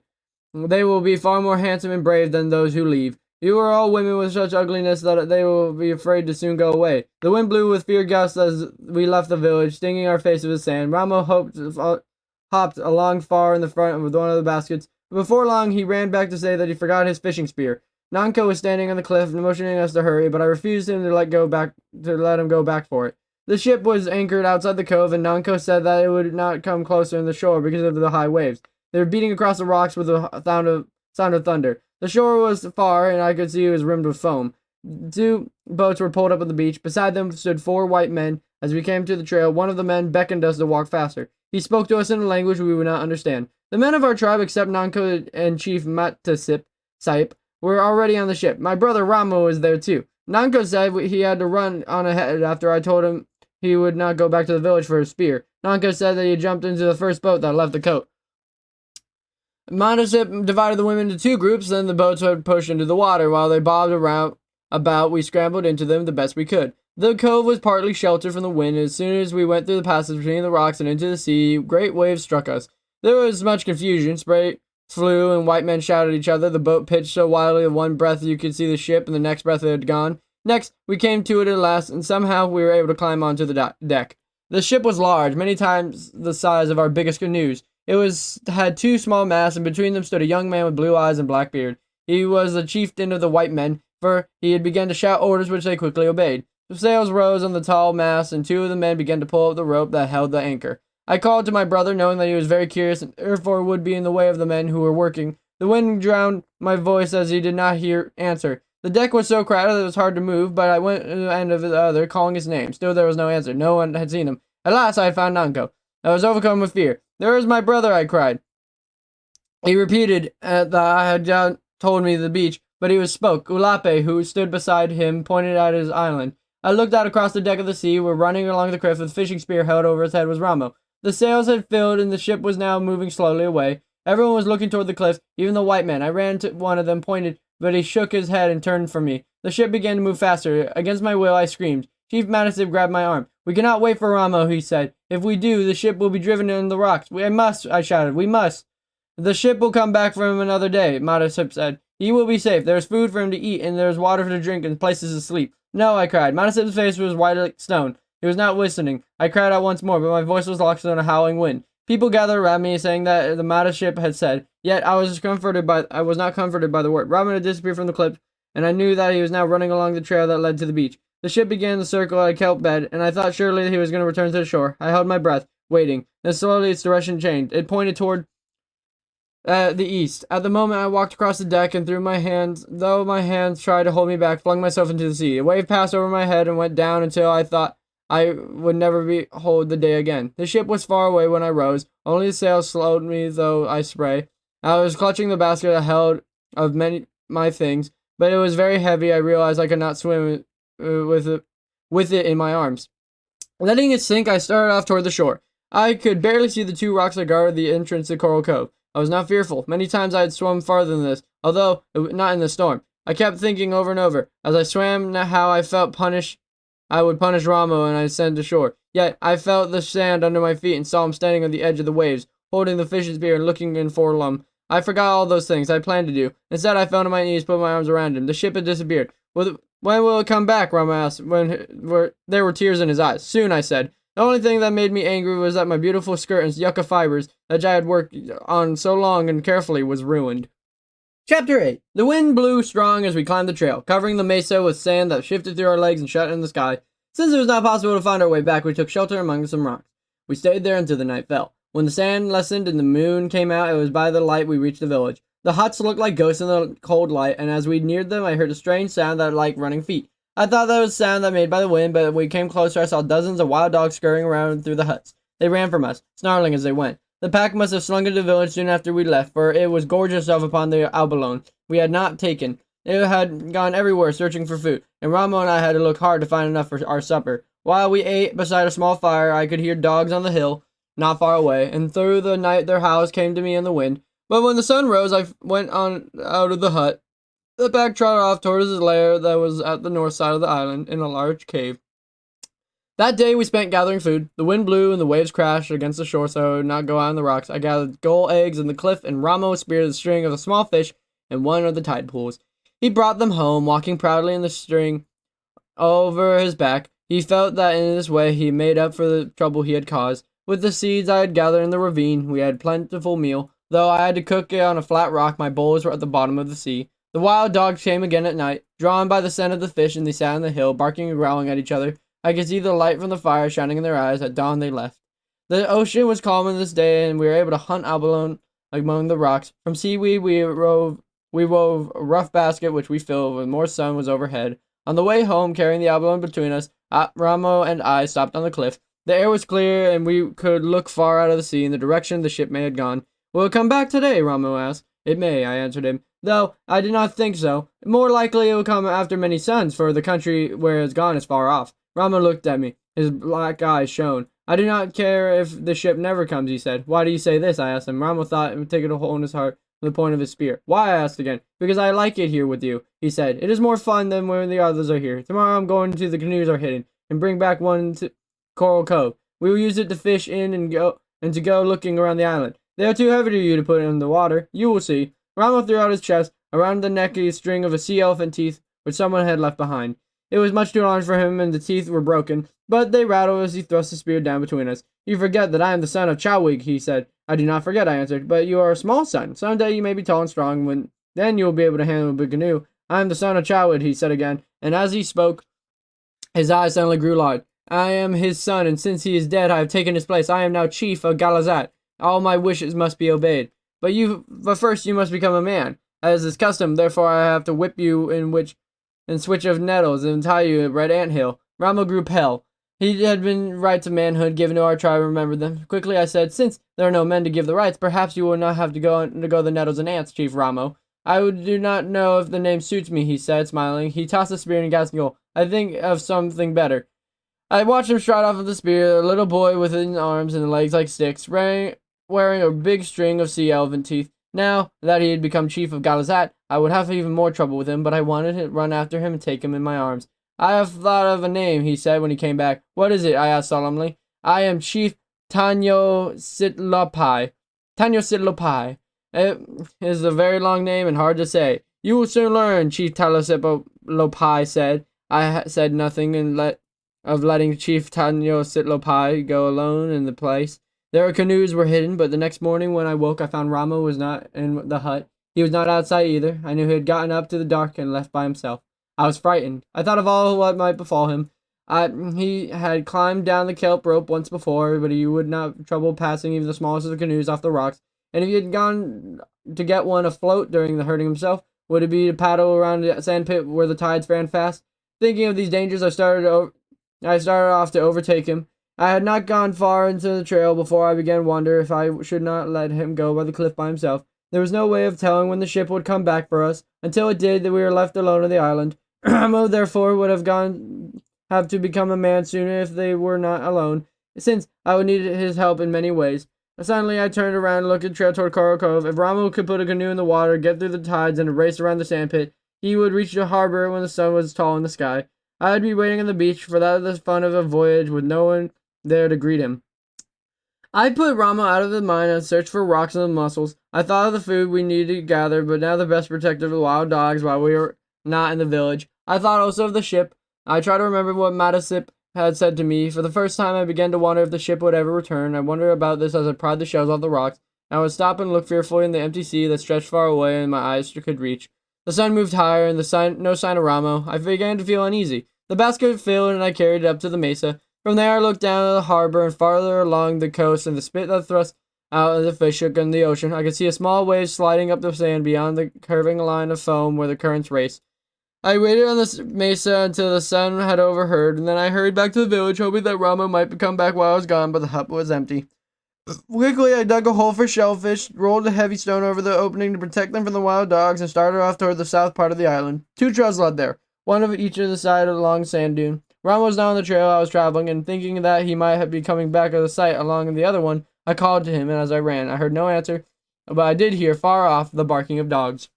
Speaker 1: They will be far more handsome and brave than those who leave. You are all women with such ugliness that they will be afraid to soon go away. The wind blew with fierce gusts as we left the village, stinging our faces with sand. Ramo hopped along far in the front with one of the baskets. Before long, he ran back to say that he forgot his fishing spear. Nanko was standing on the cliff, motioning us to hurry, but I refused him to let him go back for it. The ship was anchored outside the cove, and Nanko said that it would not come closer in the shore because of the high waves. They were beating across the rocks with a sound of thunder. The shore was far, and I could see it was rimmed with foam. 2 boats were pulled up on the beach. Beside them stood 4 white men. As we came to the trail, one of the men beckoned us to walk faster. He spoke to us in a language we would not understand. The men of our tribe, except Nanko and Chief Matasip, were already on the ship. My brother Ramo was there too. Nanko said he had to run on ahead after I told him he would not go back to the village for his spear. Nanko said that he jumped into the first boat that left the coast. Matasip divided the women into 2 groups, then the boats were pushed into the water. While they bobbed around we scrambled into them the best we could. The cove was partly sheltered from the wind, and as soon as we went through the passage between the rocks and into the sea, great waves struck us. There was much confusion. Spray flew, and white men shouted at each other. The boat pitched so wildly that one breath you could see the ship, and the next breath it had gone. Next, we came to it at last, and somehow we were able to climb onto the deck. The ship was large, many times the size of our biggest canoes. It had 2 small masts, and between them stood a young man with blue eyes and black beard. He was the chieftain of the white men, for he had begun to shout orders which they quickly obeyed. The sails rose on the tall mast, and 2 of the men began to pull up the rope that held the anchor. I called to my brother, knowing that he was very curious, and therefore would be in the way of the men who were working. The wind drowned my voice as he did not answer. The deck was so crowded that it was hard to move, but I went to the end of the other, calling his name. Still there was no answer. No one had seen him. At last I had found Nanko. I was overcome with fear. There is my brother, I cried. He repeated that I had told me the beach, but he spoke. Ulape, who stood beside him, pointed at his island. I looked out across the deck of the sea. Where running along the cliff with a fishing spear held over his head was Ramo. The sails had filled, and the ship was now moving slowly away. Everyone was looking toward the cliff, even the white men. I ran to one of them, pointed, but he shook his head and turned from me. The ship began to move faster. Against my will, I screamed. Chief Matasip grabbed my arm. We cannot wait for Ramo, he said. If we do, the ship will be driven into the rocks. We must, I shouted. We must. The ship will come back for him another day, Matasip said. He will be safe. There is food for him to eat, and there is water to drink, and places to sleep. No, I cried. Matasip's face was white like stone. He was not listening. I cried out once more, but my voice was lost in a howling wind. People gathered around me, saying that the Matasip had said. Yet I was not comforted by the word. Robin had disappeared from the cliff, and I knew that he was now running along the trail that led to the beach. The ship began to circle at a kelp bed, and I thought surely that he was going to return to the shore. I held my breath, waiting. Then slowly its direction changed. It pointed toward the east. At the moment I walked across the deck, and though my hands tried to hold me back, flung myself into the sea. A wave passed over my head and went down until I thought I would never behold the day again. The ship was far away when I rose. Only the sails slowed me, though I spray. I was clutching the basket I held of my things, but it was very heavy. I realized I could not swim with it in my arms. Letting it sink, I started off toward the shore. I could barely see the two rocks that guarded the entrance to Coral Cove. I was not fearful. Many times I had swum farther than this, although not in the storm. I kept thinking over and over, as I swam, how I would punish Ramo when I ascended ashore. Yet I felt the sand under my feet and saw him standing on the edge of the waves, holding the fish's spear and looking in forlorn. I forgot all those things I planned to do. Instead, I fell to my knees, put my arms around him. The ship had disappeared. When will it come back? Ramo asked, there were tears in his eyes. Soon, I said. The only thing that made me angry was that my beautiful skirt and yucca fibers that I had worked on so long and carefully was ruined. Chapter 8. The wind blew strong as we climbed the trail, covering the mesa with sand that shifted through our legs and shut in the sky. Since it was not possible to find our way back, we took shelter among some rocks. We stayed there until the night fell. When the sand lessened and the moon came out, it was by the light we reached the village. The huts looked like ghosts in the cold light, and as we neared them, I heard a strange sound that like running feet. I thought that was a sound that made by the wind, but when we came closer, I saw dozens of wild dogs scurrying around through the huts. They ran from us, snarling as they went. The pack must have slunk into the village soon after we left, for it was gorged itself upon the abalone we had not taken. It had gone everywhere searching for food, and Ramo and I had to look hard to find enough for our supper. While we ate beside a small fire, I could hear dogs on the hill, not far away, and through the night their howls came to me in the wind. But when the sun rose, I went on out of the hut. The pack trotted off towards his lair that was at the north side of the island, in a large cave. That day we spent gathering food. The wind blew and the waves crashed against the shore so I would not go out on the rocks. I gathered gull eggs in the cliff, and Ramo speared the string of a small fish in one of the tide pools. He brought them home, walking proudly in the string over his back. He felt that in this way he made up for the trouble he had caused. With the seeds I had gathered in the ravine, we had plentiful meal. Though I had to cook it on a flat rock, my bowls were at the bottom of the sea. The wild dogs came again at night, drawn by the scent of the fish, and they sat on the hill, barking and growling at each other. I could see the light from the fire shining in their eyes. At dawn they left. The ocean was calm on this day, and we were able to hunt abalone among the rocks. From seaweed we wove a rough basket, which we filled when more sun was overhead. On the way home, carrying the abalone between us, Ramo and I stopped on the cliff. The air was clear, and we could look far out of the sea in the direction the ship may have gone. Will it come back today? Ramo asked. It may, I answered him, though I did not think so. More likely it will come after many suns, for the country where it has gone is far off. Ramo looked at me. His black eyes shone. I do not care if the ship never comes, he said. Why do you say this? I asked him. Ramo thought it would take a hole in his heart with the point of his spear. Why? I asked again. Because I like it here with you, he said. It is more fun than when the others are here. Tomorrow I'm going to the canoes are hidden, and bring back one to Coral Cove. We will use it to fish in and to go looking around the island. They are too heavy for you to put in the water. You will see. Ramo threw out his chest. Around the neck a string of a sea elephant teeth, which someone had left behind. It was much too large for him, and the teeth were broken, but they rattled as he thrust the spear down between us. You forget that I am the son of Chowig, he said. I do not forget, I answered, but you are a small son. Someday you may be tall and strong, then you will be able to handle a big canoe. I am the son of Chowig, he said again, and as he spoke, his eyes suddenly grew large. I am his son, and since he is dead, I have taken his place. I am now chief of Galazat. All my wishes must be obeyed. But first you must become a man, as is custom. Therefore I have to whip you in switch of nettles and tie you at red anthill. Ramo grew pale. He had been rights of manhood given to our tribe, remembered them. Quickly I said, since there are no men to give the rights, perhaps you will not have to go the nettles and ants, Chief Ramo. I do not know if the name suits me, he said, smiling. He tossed the spear and gasped, I think of something better. I watched him stride off with the spear, a little boy with his arms and legs like sticks, wearing a big string of sea elephant teeth. Now that he had become chief of Galazat, I would have even more trouble with him, but I wanted to run after him and take him in my arms. I have thought of a name, he said when he came back. What is it? I asked solemnly. I am Chief Tanyo Sitlopai. Tanyo Sitlopai. It is a very long name and hard to say. You will soon learn, Chief Tanyo Sitlopai said. I said nothing of letting Chief Tanyo Sitlopai go alone in the place. Their canoes were hidden, but the next morning when I woke, I found Ramo was not in the hut. He was not outside either. I knew he had gotten up to the dark and left by himself. I was frightened. I thought of all what might befall him. He had climbed down the kelp rope once before, but he would not have trouble passing even the smallest of the canoes off the rocks. And if he had gone to get one afloat during the hurting himself, would it be to paddle around the sand pit where the tides ran fast? Thinking of these dangers, I started off to overtake him. I had not gone far into the trail before I began to wonder if I should not let him go by the cliff by himself. There was no way of telling when the ship would come back for us. Until it did, that we were left alone on the island. Ramo, therefore, would have to become a man sooner if they were not alone, since I would need his help in many ways. Suddenly, I turned around and looked at trail toward Coral Cove. If Ramo could put a canoe in the water, get through the tides, and race around the sandpit, he would reach the harbor when the sun was tall in the sky. I would be waiting on the beach, for that was the fun of a voyage with no one there to greet him. I put Ramo out of the mine and searched for rocks and mussels. I thought of the food we needed to gather, but now the best protector of the wild dogs while we were not in the village. I thought also of the ship. I tried to remember what Madasip had said to me. For the first time, I began to wonder if the ship would ever return. I wondered about this as I pried the shells off the rocks. I would stop and look fearfully in the empty sea that stretched far away and my eyes could reach. The sun moved higher, and no sign of Ramo. I began to feel uneasy. The basket filled, and I carried it up to the mesa. From there, I looked down at the harbor and farther along the coast, and the spit that thrust out of the fish shook in the ocean. I could see a small wave sliding up the sand beyond the curving line of foam where the currents raced. I waited on the mesa until the sun had overheard, and then I hurried back to the village, hoping that Ramo might come back while I was gone, but the hut was empty. Quickly, I dug a hole for shellfish, rolled a heavy stone over the opening to protect them from the wild dogs, and started off toward the south part of the island. 2 trails led there, one of each of the side of the long sand dune. Ramo was now on the trail I was traveling, and thinking that he might be coming back out of sight along the other one, I called to him, and as I ran, I heard no answer, but I did hear, far off, the barking of dogs.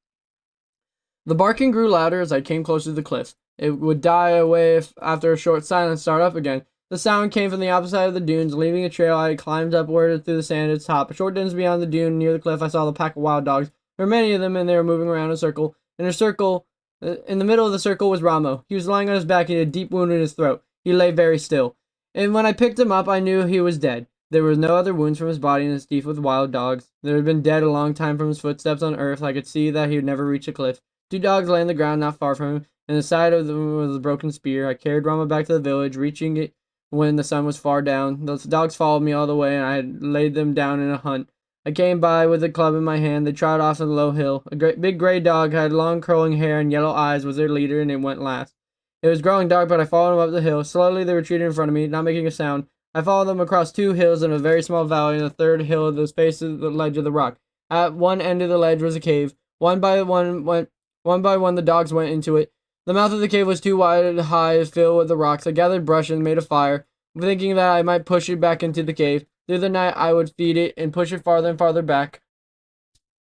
Speaker 1: The barking grew louder as I came closer to the cliff. It would die away after a short silence, start up again. The sound came from the opposite side of the dunes, leaving a trail I climbed upward through the sand at its top. A short distance beyond the dune, near the cliff, I saw the pack of wild dogs. There were many of them, and they were moving around in a circle. In the middle of the circle was Ramo. He was lying on his back, and he had a deep wound in his throat. He lay very still. And when I picked him up, I knew he was dead. There were no other wounds from his body, and his teeth with wild dogs. There had been dead a long time from his footsteps on earth. I could see that he would never reach the cliff. 2 dogs lay on the ground not far from him, and the side of them was a broken spear. I carried Ramo back to the village, reaching it when the sun was far down. Those dogs followed me all the way, and I had laid them down in a hunt. I came by with a club in my hand. They trotted off on the low hill. A big gray dog had long curling hair and yellow eyes, was their leader, and it went last. It was growing dark, but I followed them up the hill. Slowly they retreated in front of me, not making a sound. I followed them across 2 hills and a very small valley, and the third hill that faces the ledge of the rock. At one end of the ledge was a cave. One by one the dogs went into it. The mouth of the cave was too wide and high, filled with the rocks. I gathered brush and made a fire, thinking that I might push it back into the cave. Through the night I would feed it and push it farther and farther back.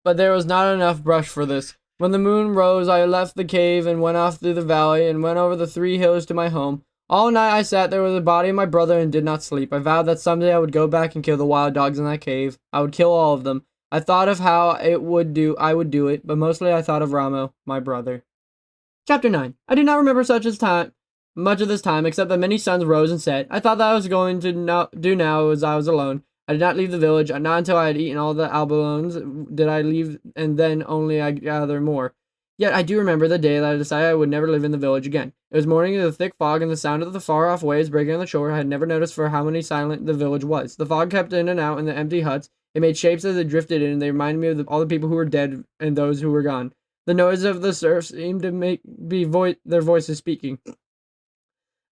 Speaker 1: But there was not enough brush for this. When the moon rose, I left the cave and went off through the valley and went over the 3 hills to my home. All night I sat there with the body of my brother and did not sleep. I vowed that someday I would go back and kill the wild dogs in that cave. I would kill all of them. I thought of how I would do it, but mostly I thought of Ramo, my brother. Chapter 9. I do not remember much of this time, except that many suns rose and set. I thought that I was going to do now as I was alone. I did not leave the village. Not until I had eaten all the abalones did I leave, and then only I gather more. Yet I do remember the day that I decided I would never live in the village again. It was morning with a thick fog and the sound of the far-off waves breaking on the shore. I had never noticed for how many silent the village was. The fog kept in and out in the empty huts. It made shapes as it drifted in, and they reminded me of all the people who were dead and those who were gone. The noise of the surf seemed to their voices speaking.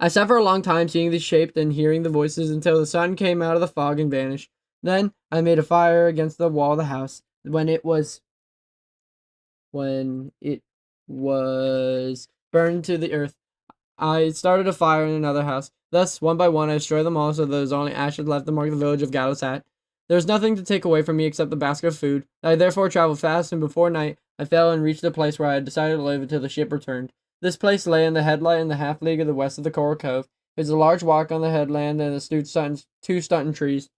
Speaker 1: I sat for a long time seeing these shapes and hearing the voices until the sun came out of the fog and vanished. Then I made a fire against the wall of the house. When it was burned to the earth, I started a fire in another house. Thus, one by one, I destroyed them all so there was only ashes left to mark the village of Galosat. There was nothing to take away from me except the basket of food. I therefore traveled fast, and before night, I fell and reached the place where I had decided to live until the ship returned. This place lay in the headlight in the half-league of the west of the Coral Cove. It was a large walk on the headland and two stunted trees.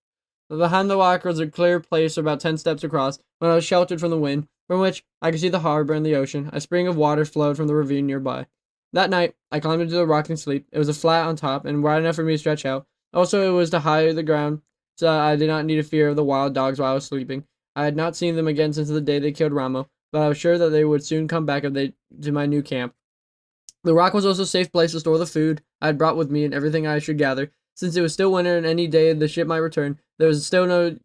Speaker 1: Behind the walk was a clear place about 10 steps across, when I was sheltered from the wind, from which I could see the harbor and the ocean. A spring of water flowed from the ravine nearby. That night, I climbed into the rock and sleep. It was a flat on top and wide enough for me to stretch out. Also, it was to high the ground, so I did not need to fear of the wild dogs while I was sleeping. I had not seen them again since the day they killed Ramo, but I was sure that they would soon come back to my new camp. The rock was also a safe place to store the food I had brought with me and everything I should gather. Since it was still winter and any day the ship might return, there was still no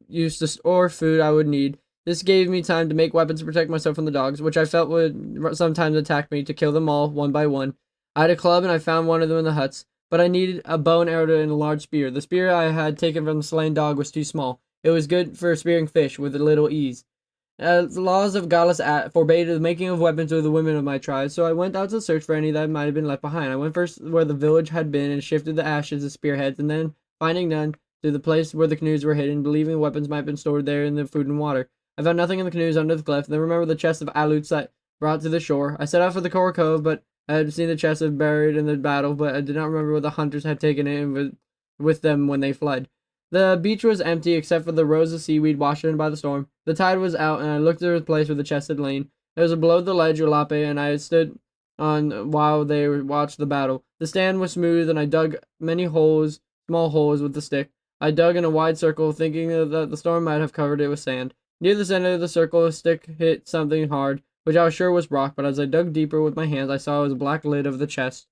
Speaker 1: use to store food I would need. This gave me time to make weapons to protect myself from the dogs, which I felt would sometimes attack me, to kill them all one by one. I had a club and I found one of them in the huts, but I needed a bow and arrow and a large spear. The spear I had taken from the slain dog was too small. It was good for spearing fish with a little ease. The laws of Gallus forbade the making of weapons with the women of my tribe, so I went out to search for any that might have been left behind. I went first where the village had been and shifted the ashes as spearheads, and then, finding none, to the place where the canoes were hidden, believing the weapons might have been stored there in the food and water. I found nothing in the canoes under the cliff, then remembered the chest of alutes I brought to the shore. I set out for the Coral Cove, but I had seen the chest buried in the battle, but I did not remember where the hunters had taken it and with them when they fled. The beach was empty except for the rows of seaweed washed in by the storm. The tide was out, and I looked at the place where the chest had lain. It was below the ledge or lape, and I had stood on while they watched the battle. The stand was smooth, and I dug many holes, small holes, with the stick. I dug in a wide circle, thinking that the storm might have covered it with sand. Near the center of the circle, a stick hit something hard, which I was sure was rock, but as I dug deeper with my hands, I saw it was a black lid of the chest.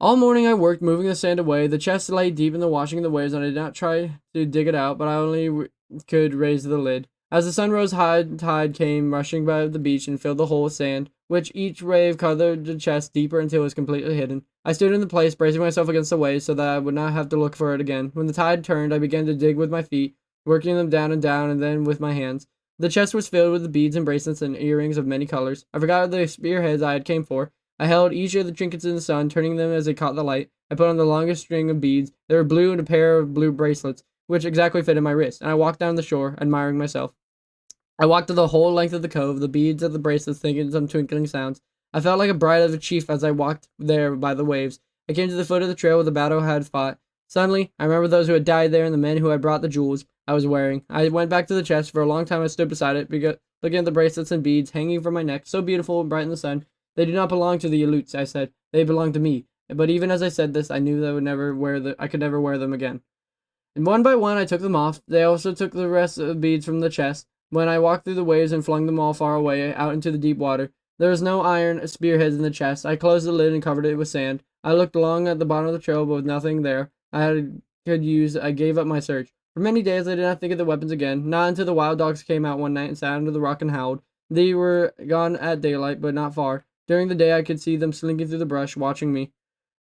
Speaker 1: All morning I worked, moving the sand away. The chest lay deep in the washing of the waves, and I did not try to dig it out, but I only could raise the lid. As the sun rose high, tide came rushing by the beach and filled the hole with sand, which each wave covered the chest deeper until it was completely hidden. I stood in the place, bracing myself against the waves so that I would not have to look for it again. When the tide turned, I began to dig with my feet, working them down, and then with my hands. The chest was filled with the beads and bracelets and earrings of many colors. I forgot the spearheads I had came for. I held each of the trinkets in the sun, turning them as they caught the light. I put on the longest string of beads. They were blue and a pair of blue bracelets, which exactly fitted my wrist, and I walked down the shore, admiring myself. I walked the whole length of the cove, the beads of the bracelets making some twinkling sounds. I felt like a bride of a chief as I walked there by the waves. I came to the foot of the trail where the battle had fought. Suddenly, I remembered those who had died there and the men who had brought the jewels I was wearing. I went back to the chest. For a long time I stood beside it, looking at the bracelets and beads hanging from my neck, so beautiful and bright in the sun. They do not belong to the Aleuts, I said. They belong to me. But even as I said this, I knew that I could never wear them again. And one by one I took them off. They also took the rest of the beads from the chest. When I walked through the waves and flung them all far away, out into the deep water, there was no iron spearheads in the chest. I closed the lid and covered it with sand. I looked long at the bottom of the trail, but with nothing there could use, I gave up my search. For many days I did not think of the weapons again, not until the wild dogs came out one night and sat under the rock and howled. They were gone at daylight, but not far. During the day I could see them slinking through the brush, watching me.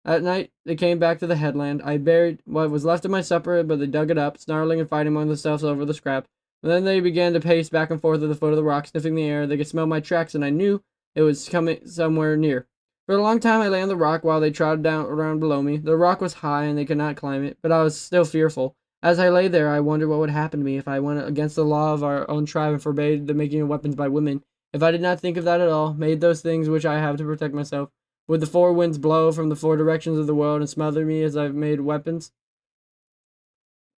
Speaker 1: At night they came back to the headland. I buried what was left of my supper, but they dug it up, snarling and fighting among themselves over the scrap. And then they began to pace back and forth at the foot of the rock, sniffing the air. They could smell my tracks, and I knew it was coming somewhere near. For a long time I lay on the rock while they trotted down around below me. The rock was high, and they could not climb it, but I was still fearful. As I lay there, I wondered what would happen to me if I went against the law of our own tribe and forbade the making of weapons by women. If I did not think of that at all, made those things which I have to protect myself, would the four winds blow from the four directions of the world and smother me as I made weapons?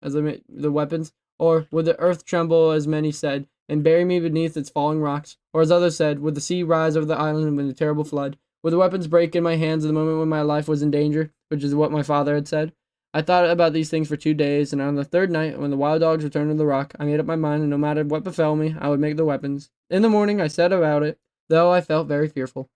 Speaker 1: As I made the weapons? Or would the earth tremble, as many said, and bury me beneath its falling rocks? Or as others said, would the sea rise over the island in a terrible flood? Would the weapons break in my hands at the moment when my life was in danger, which is what my father had said? I thought about these things for 2 days, and on the third night, when the wild dogs returned to the rock, I made up my mind, and no matter what befell me, I would make the weapons. In the morning, I set about it, though I felt very fearful.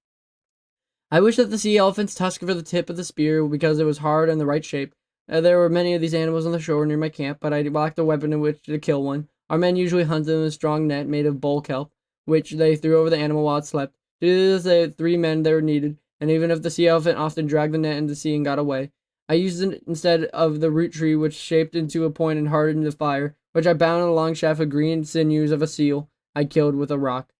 Speaker 1: I wished that the sea elephant's tusk for the tip of the spear, because it was hard and the right shape. There were many of these animals on the shore near my camp, but I lacked a weapon in which to kill one. Our men usually hunted in a strong net made of bull kelp, which they threw over the animal while it slept. To do this, they had 3 men that were needed, and even if the sea elephant often dragged the net into the sea and got away, I used it instead of the root tree, which shaped into a point and hardened into fire, which I bound in a long shaft of green sinews of a seal I killed with a rock.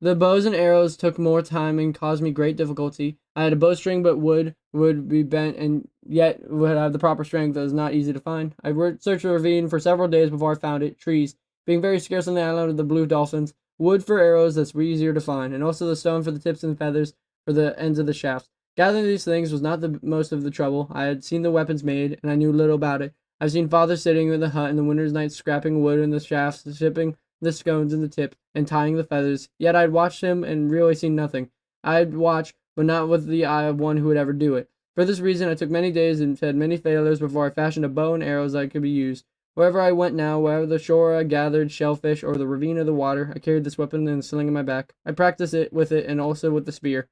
Speaker 1: The bows and arrows took more time and caused me great difficulty. I had a bowstring, but wood would be bent and yet would have the proper strength that was not easy to find. I searched the ravine for several days before I found it. Trees, being very scarce on the island of the blue dolphins, wood for arrows that's easier to find, and also the stone for the tips and feathers for the ends of the shafts. Gathering these things was not the most of the trouble. I had seen the weapons made, and I knew little about it. I've seen father sitting in the hut in the winter's nights scrapping wood in the shafts, shipping the scones in the tip, and tying the feathers. Yet I'd watched him and really seen nothing. I'd watch, but not with the eye of one who would ever do it. For this reason, I took many days and had many failures before I fashioned a bow and arrows that could be used. Wherever I went now, wherever the shore I gathered shellfish or the ravine or the water, I carried this weapon in a sling in my back. I practiced it with it and also with the spear.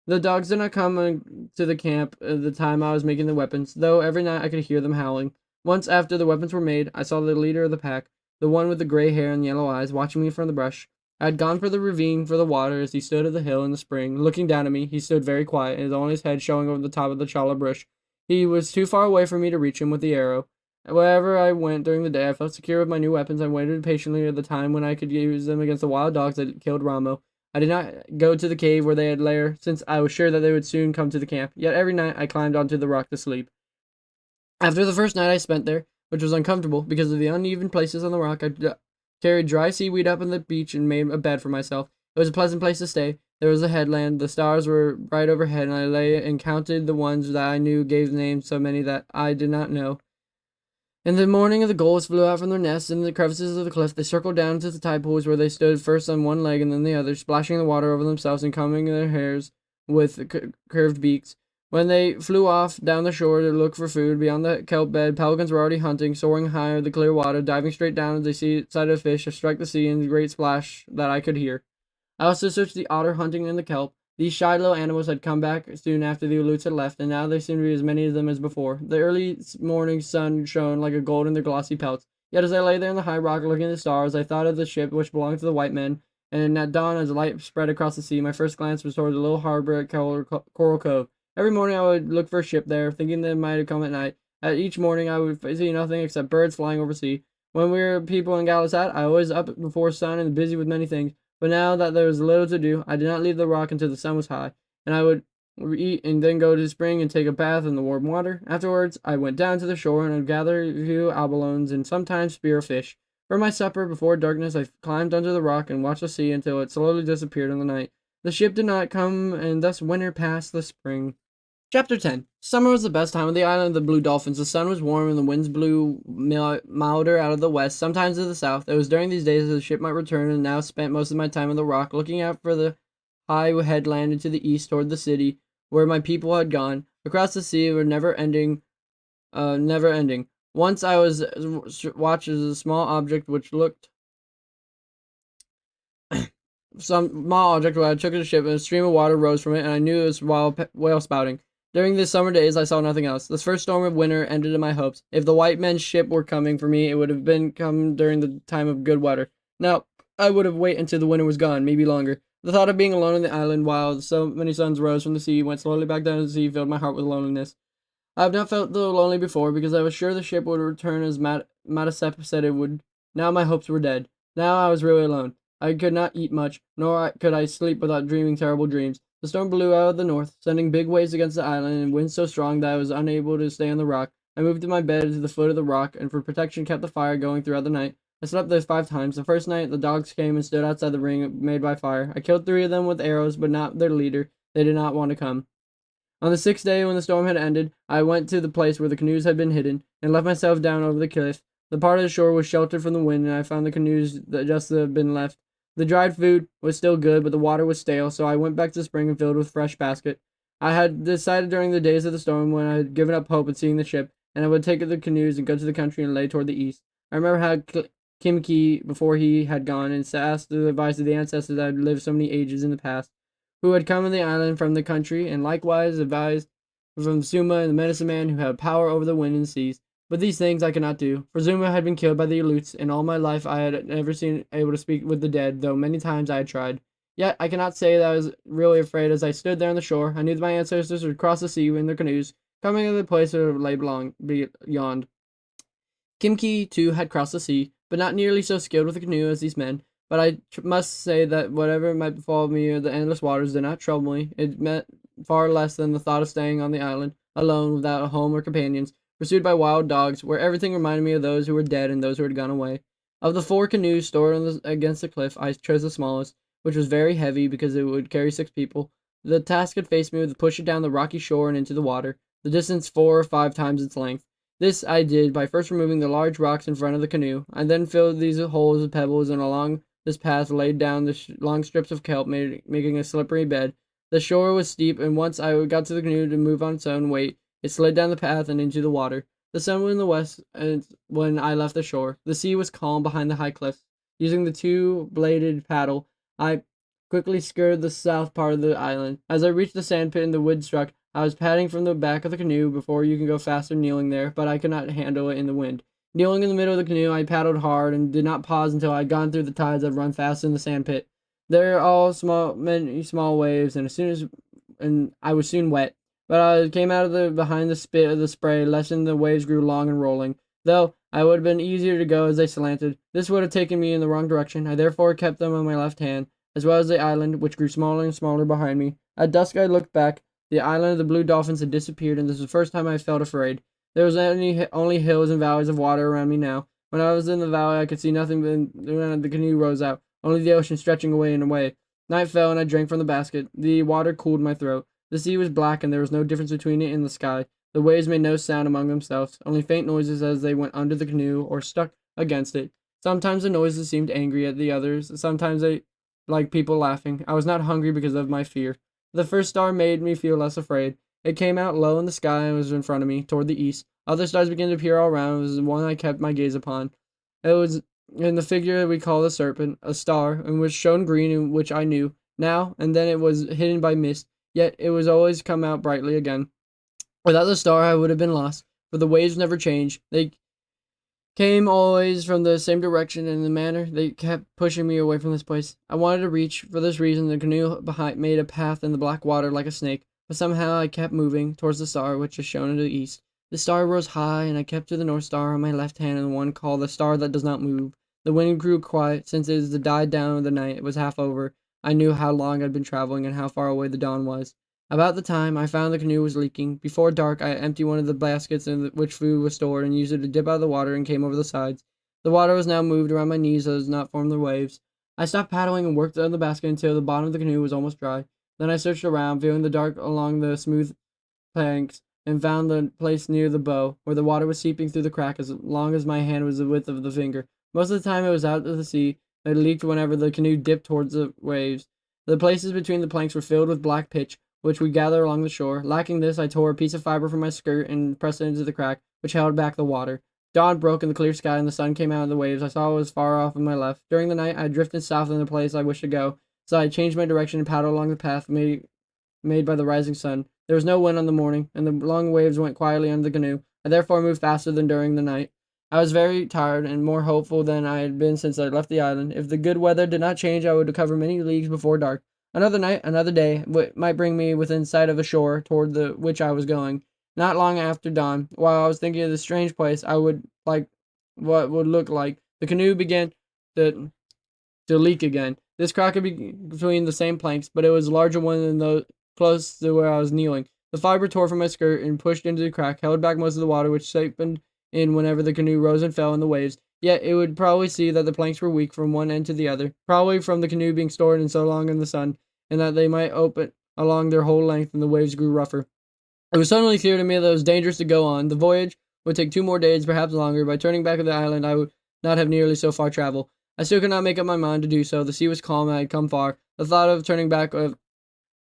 Speaker 1: The dogs did not come to the camp at the time I was making the weapons, though every night I could hear them howling. Once after the weapons were made, I saw the leader of the pack, the one with the gray hair and yellow eyes, watching me from the brush. I had gone for the ravine for the water as he stood at the hill in the spring, looking down at me. He stood very quiet, only his head showing over the top of the chala bush. He was too far away for me to reach him with the arrow. Wherever I went during the day, I felt secure with my new weapons. I waited patiently at the time when I could use them against the wild dogs that killed Ramo. I did not go to the cave where they had lair, since I was sure that they would soon come to the camp. Yet every night I climbed onto the rock to sleep. After the first night I spent there, which was uncomfortable because of the uneven places on the rock, carried dry seaweed up on the beach and made a bed for myself. It was a pleasant place to stay. There was a headland, the stars were bright overhead, and I lay and counted the ones that I knew gave names so many that I did not know. In the morning, the gulls flew out from their nests in the crevices of the cliff. They circled down to the tide pools where they stood first on one leg and then the other, splashing the water over themselves and combing their hairs with curved beaks. When they flew off down the shore to look for food beyond the kelp bed, pelicans were already hunting, soaring high over the clear water, diving straight down as they sighted a fish, strike the sea in a great splash that I could hear. I also searched the otter hunting in the kelp. These shy little animals had come back soon after the Aleuts had left, and now there seemed to be as many of them as before. The early morning sun shone like a gold in their glossy pelts. Yet as I lay there on the high rock looking at the stars, I thought of the ship which belonged to the white men, and at dawn, as the light spread across the sea, my first glance was toward the little harbor at Coral Cove. Every morning I would look for a ship there, thinking that it might have come at night. At each morning I would see nothing except birds flying over sea. When we were people in Gallasat, I was up before sun and busy with many things. But now that there was little to do, I did not leave the rock until the sun was high, and I would eat and then go to the spring and take a bath in the warm water. Afterwards, I went down to the shore and would gather a few abalones and sometimes spear a fish. For my supper, before darkness, I climbed under the rock and watched the sea until it slowly disappeared in the night. The ship did not come, and thus winter passed the spring. Chapter 10. Summer was the best time on the island of the blue dolphins. The sun was warm and the winds blew milder out of the west, sometimes to the south. It was during these days that the ship might return, and now spent most of my time on the rock, looking out for the high headland into the east toward the city, where my people had gone. Across the sea were never ending. Once I was watched as a small object which looked some small object when I took the ship, and a stream of water rose from it, and I knew it was whale spouting. During the summer days, I saw nothing else. This first storm of winter ended in my hopes. If the white men's ship were coming for me, it would have been come during the time of good weather. Now, I would have waited until the winter was gone, maybe longer. The thought of being alone on the island while so many suns rose from the sea, went slowly back down to the sea, filled my heart with loneliness. I have not felt so lonely before, because I was sure the ship would return as Matasep said it would. Now my hopes were dead. Now I was really alone. I could not eat much, nor could I sleep without dreaming terrible dreams. The storm blew out of the north, sending big waves against the island and winds so strong that I was unable to stay on the rock. I moved to my bed to the foot of the rock, and for protection kept the fire going throughout the night. I slept there 5 times. The first night, the dogs came and stood outside the ring made by fire. I killed 3 of them with arrows, but not their leader. They did not want to come. On the 6th day, when the storm had ended, I went to the place where the canoes had been hidden, and let myself down over the cliff. The part of the shore was sheltered from the wind, and I found the canoes that just had been left. The dried food was still good, but the water was stale, so I went back to the spring and filled with fresh basket. I had decided during the days of the storm, when I had given up hope of seeing the ship, and I would take the canoes and go to the country and lay toward the east. I remember how Kimki, before he had gone, and asked the advice of the ancestors that had lived so many ages in the past, who had come on the island from the country, and likewise advised from Suma and the medicine man who had power over the wind and seas. But these things I could not do, for Zuma had been killed by the Aleuts, and all my life I had never seen able to speak with the dead, though many times I had tried. Yet I cannot say that I was really afraid as I stood there on the shore. I knew that my ancestors would cross the sea in their canoes, coming to the place where it lay beyond. Kimki, too, had crossed the sea, but not nearly so skilled with a canoe as these men. But I must say that whatever might befall me or the endless waters did not trouble me. It meant far less than the thought of staying on the island, alone, without a home or companions, pursued by wild dogs, where everything reminded me of those who were dead and those who had gone away. Of the 4 canoes stored against the cliff, I chose the smallest, which was very heavy because it would carry 6 people. The task had faced me to push it down the rocky shore and into the water, the distance 4 or 5 times its length. This I did by first removing the large rocks in front of the canoe. I then filled these holes with pebbles, and along this path laid down the long strips of kelp, making a slippery bed. The shore was steep, and once I got to the canoe to move on its own weight, it slid down the path and into the water. The sun was in the west when I left the shore. The sea was calm behind the high cliffs. Using the 2-bladed paddle, I quickly skirted the south part of the island. As I reached the sandpit and the wood struck, I was paddling from the back of the canoe before you can go faster kneeling there, but I could not handle it in the wind. Kneeling in the middle of the canoe, I paddled hard and did not pause until I had gone through the tides that run fast in the sandpit. There are many small waves, and I was soon wet. But I came out of behind the spit of the spray, lest the waves grew long and rolling. though I would have been easier to go as they slanted. This would have taken me in the wrong direction. I therefore kept them on my left hand, as well as the island, which grew smaller and smaller behind me. At dusk I looked back. The island of the blue dolphins had disappeared, and this was the first time I felt afraid. There was only hills and valleys of water around me now. When I was in the valley, I could see nothing but when the canoe rose out, only the ocean stretching away and away. Night fell, and I drank from the basket. The water cooled my throat. The sea was black, and there was no difference between it and the sky. The waves made no sound among themselves, only faint noises as they went under the canoe or stuck against it. Sometimes the noises seemed angry at the others, sometimes they like people laughing. I was not hungry because of my fear. The first star made me feel less afraid. It came out low in the sky and was in front of me, toward the east. Other stars began to appear all around. It was the one I kept my gaze upon. It was in the figure we call the serpent, a star, in which shone green, in which I knew. Now and then it was hidden by mist, yet it was always come out brightly again. Without the star, I would have been lost, for the waves never change. They came always from the same direction, and in the manner they kept pushing me away from this place. I wanted to reach. For this reason, the canoe behind made a path in the black water like a snake, but somehow I kept moving towards the star, which is shown in the east. The star rose high, and I kept to the North Star on my left hand, and the one called the star that does not move. The wind grew quiet, since it is the died down of the night. It was half over. I knew how long I'd been traveling, and how far away the dawn was. About the time I found the canoe was leaking. Before dark, I emptied one of the baskets in which food was stored and used it to dip out of the water and came over the sides. The water was now moved around my knees so as not form the waves. I stopped paddling and worked on the basket until the bottom of the canoe was almost dry. Then I searched around, feeling the dark along the smooth planks, and found the place near the bow, where the water was seeping through the crack as long as my hand was the width of the finger. Most of the time it was out of the sea. It leaked whenever the canoe dipped towards the waves. The places between the planks were filled with black pitch, which we gathered along the shore. Lacking this, I tore a piece of fiber from my skirt and pressed it into the crack, which held back the water. Dawn broke in the clear sky, and the sun came out of the waves. I saw it was far off on my left. During the night, I drifted south in the place I wished to go, so I changed my direction and paddled along the path made by the rising sun. There was no wind on the morning, and the long waves went quietly under the canoe. I therefore moved faster than during the night. I was very tired and more hopeful than I had been since I left the island. If the good weather did not change, I would cover many leagues before dark. Another night, another day, might bring me within sight of a shore toward the which I was going. Not long after dawn, while I was thinking of this strange place, I would like what would look like. The canoe began to leak again. This crack could be between the same planks, but it was a larger one than those close to where I was kneeling. The fiber tore from my skirt and pushed into the crack, held back most of the water, which siphoned in whenever the canoe rose and fell in the waves. Yet it would probably see that the planks were weak from one end to the other, probably from the canoe being stored in so long in the sun, and that they might open along their whole length, and the waves grew rougher. It was suddenly clear to me that it was dangerous to go on. The voyage would take 2 more days, perhaps longer. By turning back to the island, I would not have nearly so far travel. I still could not make up my mind to do so. The sea was calm, and I had come far. The thought of turning back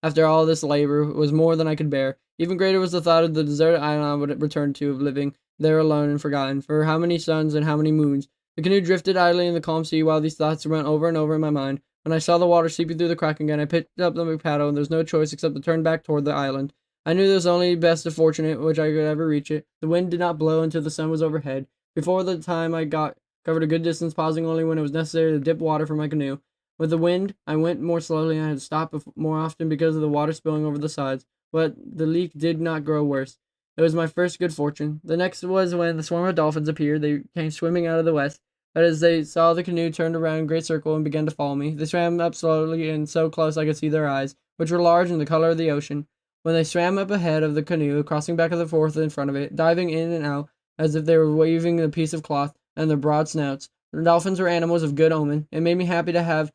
Speaker 1: after all this labor was more than I could bear. Even greater was the thought of the deserted island I would return to, of living there alone and forgotten. For how many suns and how many moons? The canoe drifted idly in the calm sea while these thoughts went over and over in my mind. When I saw the water seeping through the crack again, I picked up the paddle, and there was no choice except to turn back toward the island. I knew this was only best if fortunate which I could ever reach it. The wind did not blow until the sun was overhead. Before the time I covered a good distance, pausing only when it was necessary to dip water from my canoe. With the wind, I went more slowly, and I had to stop more often because of the water spilling over the sides. But the leak did not grow worse. It was my first good fortune. The next was when the swarm of dolphins appeared. They came swimming out of the west. But as they saw the canoe turned around in a great circle and began to follow me, they swam up slowly and so close I could see their eyes, which were large and the color of the ocean. When they swam up ahead of the canoe, crossing back and forth in front of it, diving in and out as if they were waving a piece of cloth, and their broad snouts. The dolphins were animals of good omen. It made me happy to have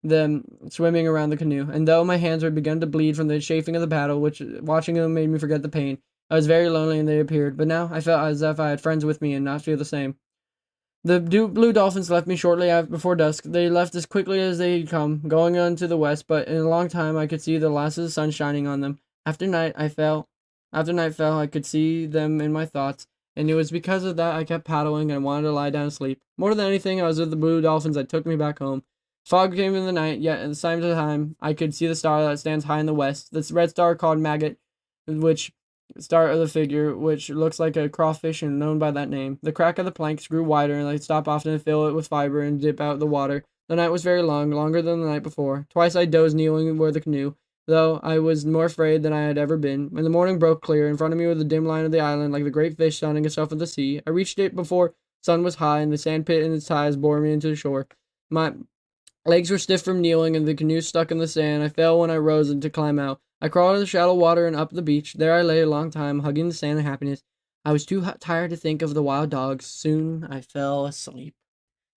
Speaker 1: them swimming around the canoe, and though my hands had begun to bleed from the chafing of the paddle, which watching them made me forget the pain, I was very lonely and they appeared, but now I felt as if I had friends with me and not feel the same. The blue dolphins left me shortly before dusk. They left as quickly as they had come, going on to the west, but in a long time I could see the last of the sun shining on them. After night fell, I could see them in my thoughts, and it was because of that I kept paddling and wanted to lie down and sleep. More than anything, I was with the blue dolphins that took me back home. Fog came in the night, yet at the same time I could see the star that stands high in the west, this red star called Maggot, which star of the figure, which looks like a crawfish and known by that name. The crack of the planks grew wider, and I'd stop often to fill it with fiber and dip out the water. The night was very long, longer than the night before. Twice I dozed kneeling where the canoe, though I was more afraid than I had ever been. When the morning broke clear, in front of me was the dim line of the island, like the great fish sunning itself in the sea. I reached it before sun was high, and the sand pit and its tides bore me into the shore. My legs were stiff from kneeling, and the canoe stuck in the sand. I fell when I rose and to climb out. I crawled in the shallow water and up the beach. There I lay a long time, hugging the sand and happiness. I was too tired to think of the wild dogs. Soon I fell asleep.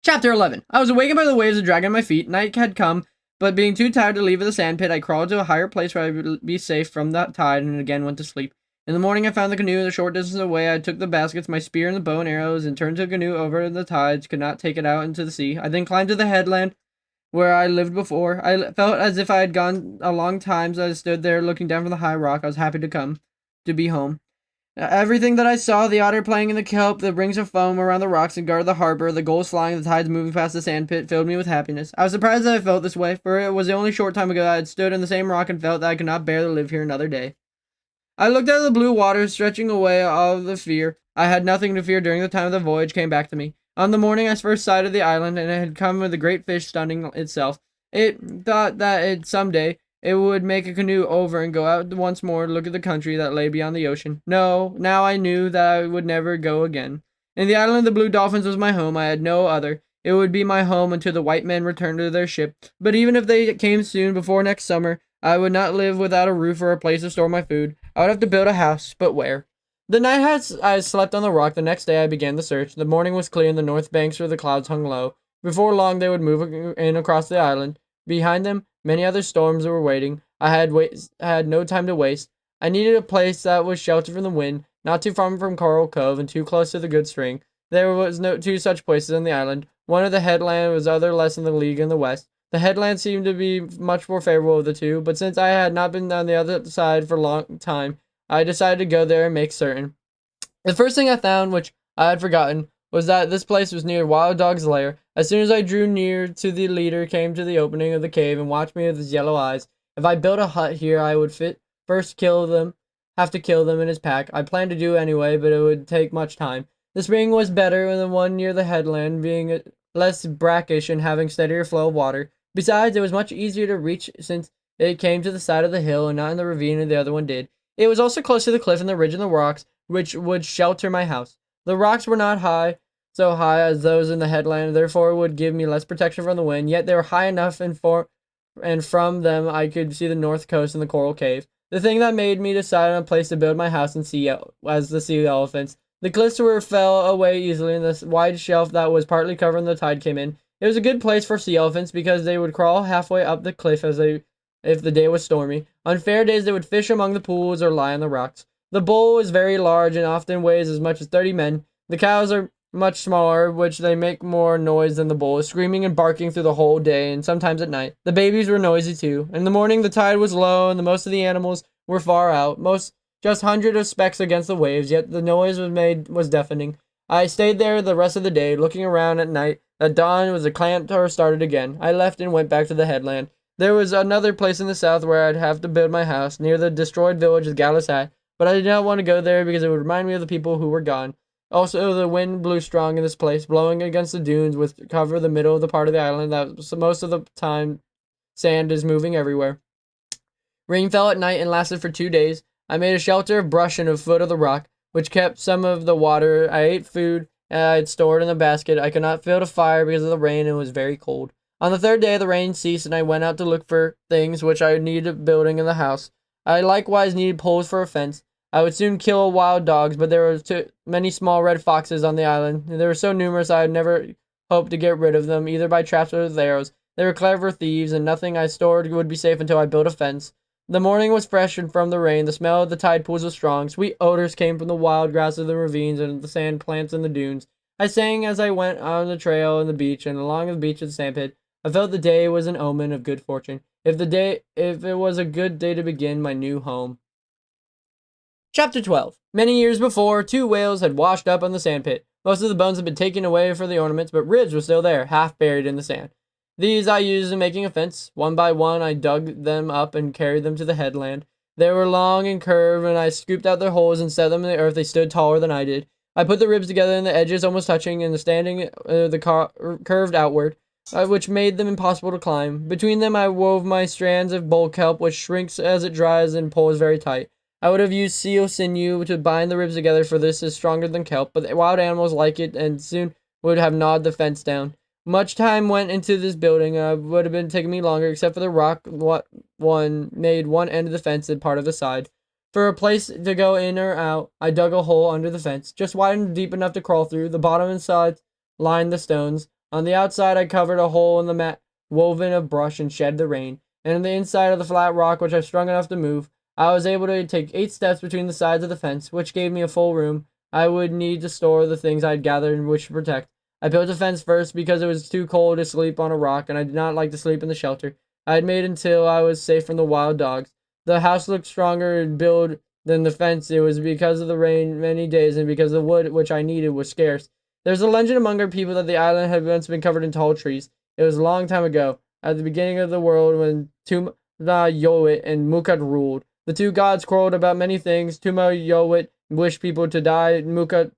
Speaker 1: Chapter 11. I was awakened by the waves dragging my feet. Night had come, but being too tired to leave the sand pit, I crawled to a higher place where I would be safe from the tide and again went to sleep. In the morning, I found the canoe a short distance away. I took the baskets, my spear, and the bow and arrows, and turned the canoe over the tides. Could not take it out into the sea. I then climbed to the headland where I lived before. I felt as if I had gone a long time as I stood there looking down from the high rock. I was happy to be home. Everything that I saw, the otter playing in the kelp, the rings of foam around the rocks and guard the harbor, the gulls flying, the tides moving past the sand pit, filled me with happiness. I was surprised that I felt this way, for it was the only short time ago that I had stood on the same rock and felt that I could not bear to live here another day. I looked at the blue waters stretching away all the fear. I had nothing to fear during the time of the voyage came back to me. On the morning I first sighted the island, and it had come with the great fish stunning itself. It thought that someday it would make a canoe over and go out once more to look at the country that lay beyond the ocean. No, now I knew that I would never go again. In the island of the blue dolphins was my home. I had no other. It would be my home until the white men returned to their ship. But even if they came soon, before next summer, I would not live without a roof or a place to store my food. I would have to build a house, but where? The night I slept on the rock. The next day I began the search. The morning was clear and the north banks where the clouds hung low. Before long they would move in across the island. Behind them, many other storms were waiting. I had no time to waste. I needed a place that was sheltered from the wind, not too far from Coral Cove and too close to the good spring. There was no two such places on the island. One of the headland was other less than the league in the west. The headland seemed to be much more favorable of the two, but since I had not been on the other side for a long time, I decided to go there and make certain. The first thing I found, which I had forgotten, was that this place was near Wild Dog's lair. As soon as I drew near to the leader came to the opening of the cave and watched me with his yellow eyes. If I built a hut here, I would have to kill them in his pack. I planned to do anyway, but it would take much time. The spring was better than the one near the headland, being less brackish and having steadier flow of water. Besides, it was much easier to reach since it came to the side of the hill and not in the ravine as the other one did. It was also close to the cliff and the ridge and the rocks, which would shelter my house. The rocks were not so high as those in the headland, therefore would give me less protection from the wind, yet they were high enough and from them I could see the north coast and the coral cave. The thing that made me decide on a place to build my house and was the sea elephants. The cliffs fell away easily, and the wide shelf that was partly covered when the tide came in. It was a good place for sea elephants because they would crawl halfway up the cliff if the day was stormy. On fair days they would fish among the pools or lie on the rocks. The bull is very large and often weighs as much as 30 men. The cows are much smaller, which they make more noise than the bull, screaming and barking through the whole day and sometimes at night. The babies were noisy too. In the morning the tide was low and most of the animals were far out, just hundreds of specks against the waves, yet the noise was deafening. I stayed there the rest of the day, looking around at night. At dawn was the clantor started again. I left and went back to the headland. There was another place in the south where I'd have to build my house, near the destroyed village of Gallows Hat, but I did not want to go there because it would remind me of the people who were gone. Also, the wind blew strong in this place, blowing against the dunes which cover the middle of the part of the island that most of the time sand is moving everywhere. Rain fell at night and lasted for 2 days. I made a shelter of brush in a foot of the rock, which kept some of the water. I ate food I had stored in a basket. I could not build a fire because of the rain and it was very cold. On the third day, the rain ceased, and I went out to look for things which I needed building in the house. I likewise needed poles for a fence. I would soon kill wild dogs, but there were too many small red foxes on the island. They were so numerous I had never hoped to get rid of them, either by traps or with arrows. They were clever thieves, and nothing I stored would be safe until I built a fence. The morning was fresh, and from the rain, the smell of the tide pools was strong. Sweet odors came from the wild grass of the ravines and the sand plants in the dunes. I sang as I went on the trail and the beach, and along the beach of the sandpit. I felt the day was an omen of good fortune. If it was a good day to begin my new home. Chapter 12. Many years before, 2 whales had washed up on the sandpit. Most of the bones had been taken away for the ornaments, but ribs were still there, half buried in the sand. These I used in making a fence. One by one, I dug them up and carried them to the headland. They were long and curved, and I scooped out their holes and set them in the earth. They stood taller than I did. I put the ribs together and the edges almost touching, and the curved outward. which made them impossible to climb. Between them, I wove my strands of bulk kelp, which shrinks as it dries and pulls very tight. I would have used seal sinew to bind the ribs together, for this is stronger than kelp, but the wild animals like it and soon would have gnawed the fence down. Much time went into this building. Would have been taking me longer, except for the rock. What one made one end of the fence and part of the side. For a place to go in or out, I dug a hole under the fence, just wide and deep enough to crawl through. The bottom and sides lined the stones. On the outside, I covered a hole in the mat, woven of brush, and shed the rain. And on the inside of the flat rock, which I strung enough to move, I was able to take 8 steps between the sides of the fence, which gave me a full room. I would need to store the things I had gathered and wished to protect. I built a fence first because it was too cold to sleep on a rock, and I did not like to sleep in the shelter I had made until I was safe from the wild dogs. The house looked stronger in build than the fence. It was because of the rain many days, and because the wood which I needed was scarce. There's a legend among our people that the island had once been covered in tall trees. It was a long time ago, at the beginning of the world, when Tuma Yowit and Mukat ruled. The two gods quarreled about many things. Tuma Yowit wished people to die. Mukat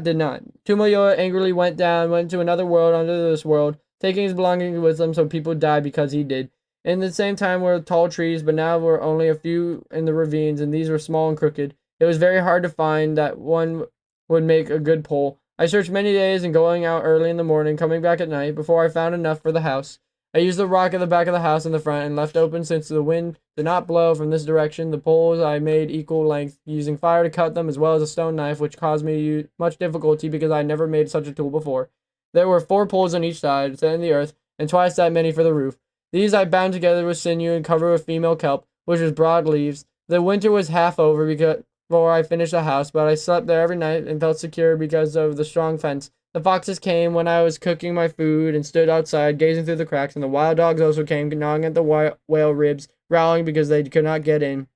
Speaker 1: did not. Tuma Yowit angrily went to another world under this world, taking his belongings with him, so people died because he did. In the same time were tall trees, but now were only a few in the ravines, and these were small and crooked. It was very hard to find that one would make a good pole. I searched many days, and going out early in the morning, coming back at night, before I found enough for the house. I used the rock at the back of the house in the front and left open, since the wind did not blow from this direction. The poles I made equal length, using fire to cut them, as well as a stone knife, which caused me much difficulty because I had never made such a tool before. There were 4 poles on each side, set in the earth, and twice that many for the roof. These I bound together with sinew and covered with female kelp, which was broad leaves. The winter was half over before I finished the house, but I slept there every night and felt secure because of the strong fence. The foxes came when I was cooking my food and stood outside, gazing through the cracks, and the wild dogs also came, gnawing at the whale ribs, growling because they could not get in.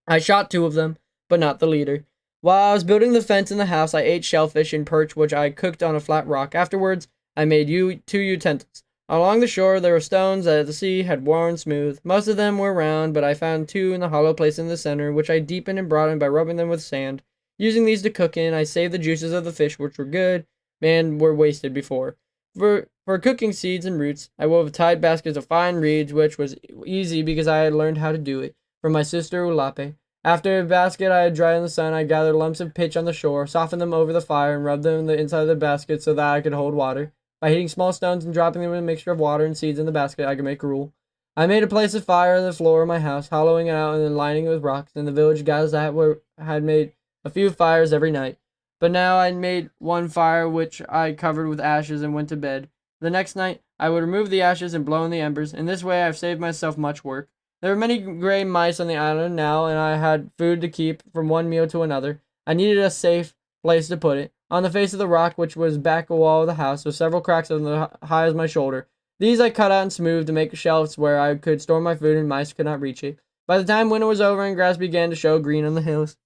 Speaker 1: I shot 2 of them, but not the leader. While I was building the fence in the house, I ate shellfish and perch, which I cooked on a flat rock. Afterwards, I made 2 utensils. Along the shore, there were stones that the sea had worn smooth. Most of them were round, but I found 2 in the hollow place in the center, which I deepened and broadened by rubbing them with sand. Using these to cook in, I saved the juices of the fish, which were good and were wasted before. For cooking seeds and roots, I wove tied baskets of fine reeds, which was easy because I had learned how to do it from my sister Ulape. After a basket I had dried in the sun, I gathered lumps of pitch on the shore, softened them over the fire, and rubbed them in the inside of the basket so that I could hold water. By heating small stones and dropping them in a mixture of water and seeds in the basket, I could make gruel. I made a place of fire on the floor of my house, hollowing it out and then lining it with rocks, and the village guys had made a few fires every night. But now I made one fire which I covered with ashes and went to bed. The next night I would remove the ashes and blow in the embers. In this way I've saved myself much work. There were many gray mice on the island now, and I had food to keep from one meal to another. I needed a safe place to put it. On the face of the rock, which was back a wall of the house, were several cracks as high as my shoulder. These I cut out and smoothed to make shelves where I could store my food and mice could not reach it. By the time winter was over and grass began to show green on the hills,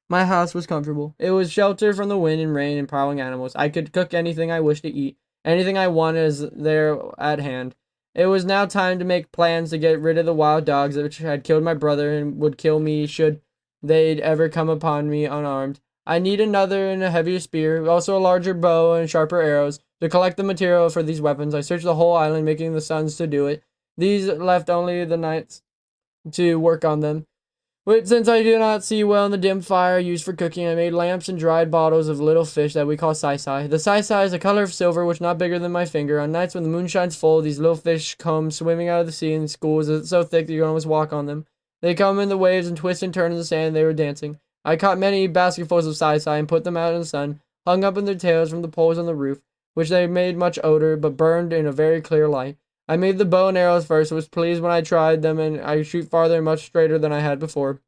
Speaker 1: my house was comfortable. It was shelter from the wind and rain and prowling animals. I could cook anything I wished to eat. Anything I wanted is there at hand. It was now time to make plans to get rid of the wild dogs which had killed my brother and would kill me should they'd ever come upon me unarmed. I need another and a heavier spear, also a larger bow and sharper arrows. To collect the material for these weapons, I searched the whole island, making the sons to do it. These left only the nights to work on them. But since I do not see well in the dim fire used for cooking, I made lamps and dried bottles of little fish that we call sai-sai. The sai-sai is a color of silver, which not bigger than my finger. On nights when the moon shines full, these little fish come swimming out of the sea in schools. It's so thick that you can almost walk on them. They come in the waves and twist and turn in the sand, and they were dancing. I caught many basketfuls of sai-sai and put them out in the sun, hung up in their tails from the poles on the roof, which they made much odor, but burned in a very clear light. I made the bow and arrows first, was pleased when I tried them, and I shoot farther and much straighter than I had before.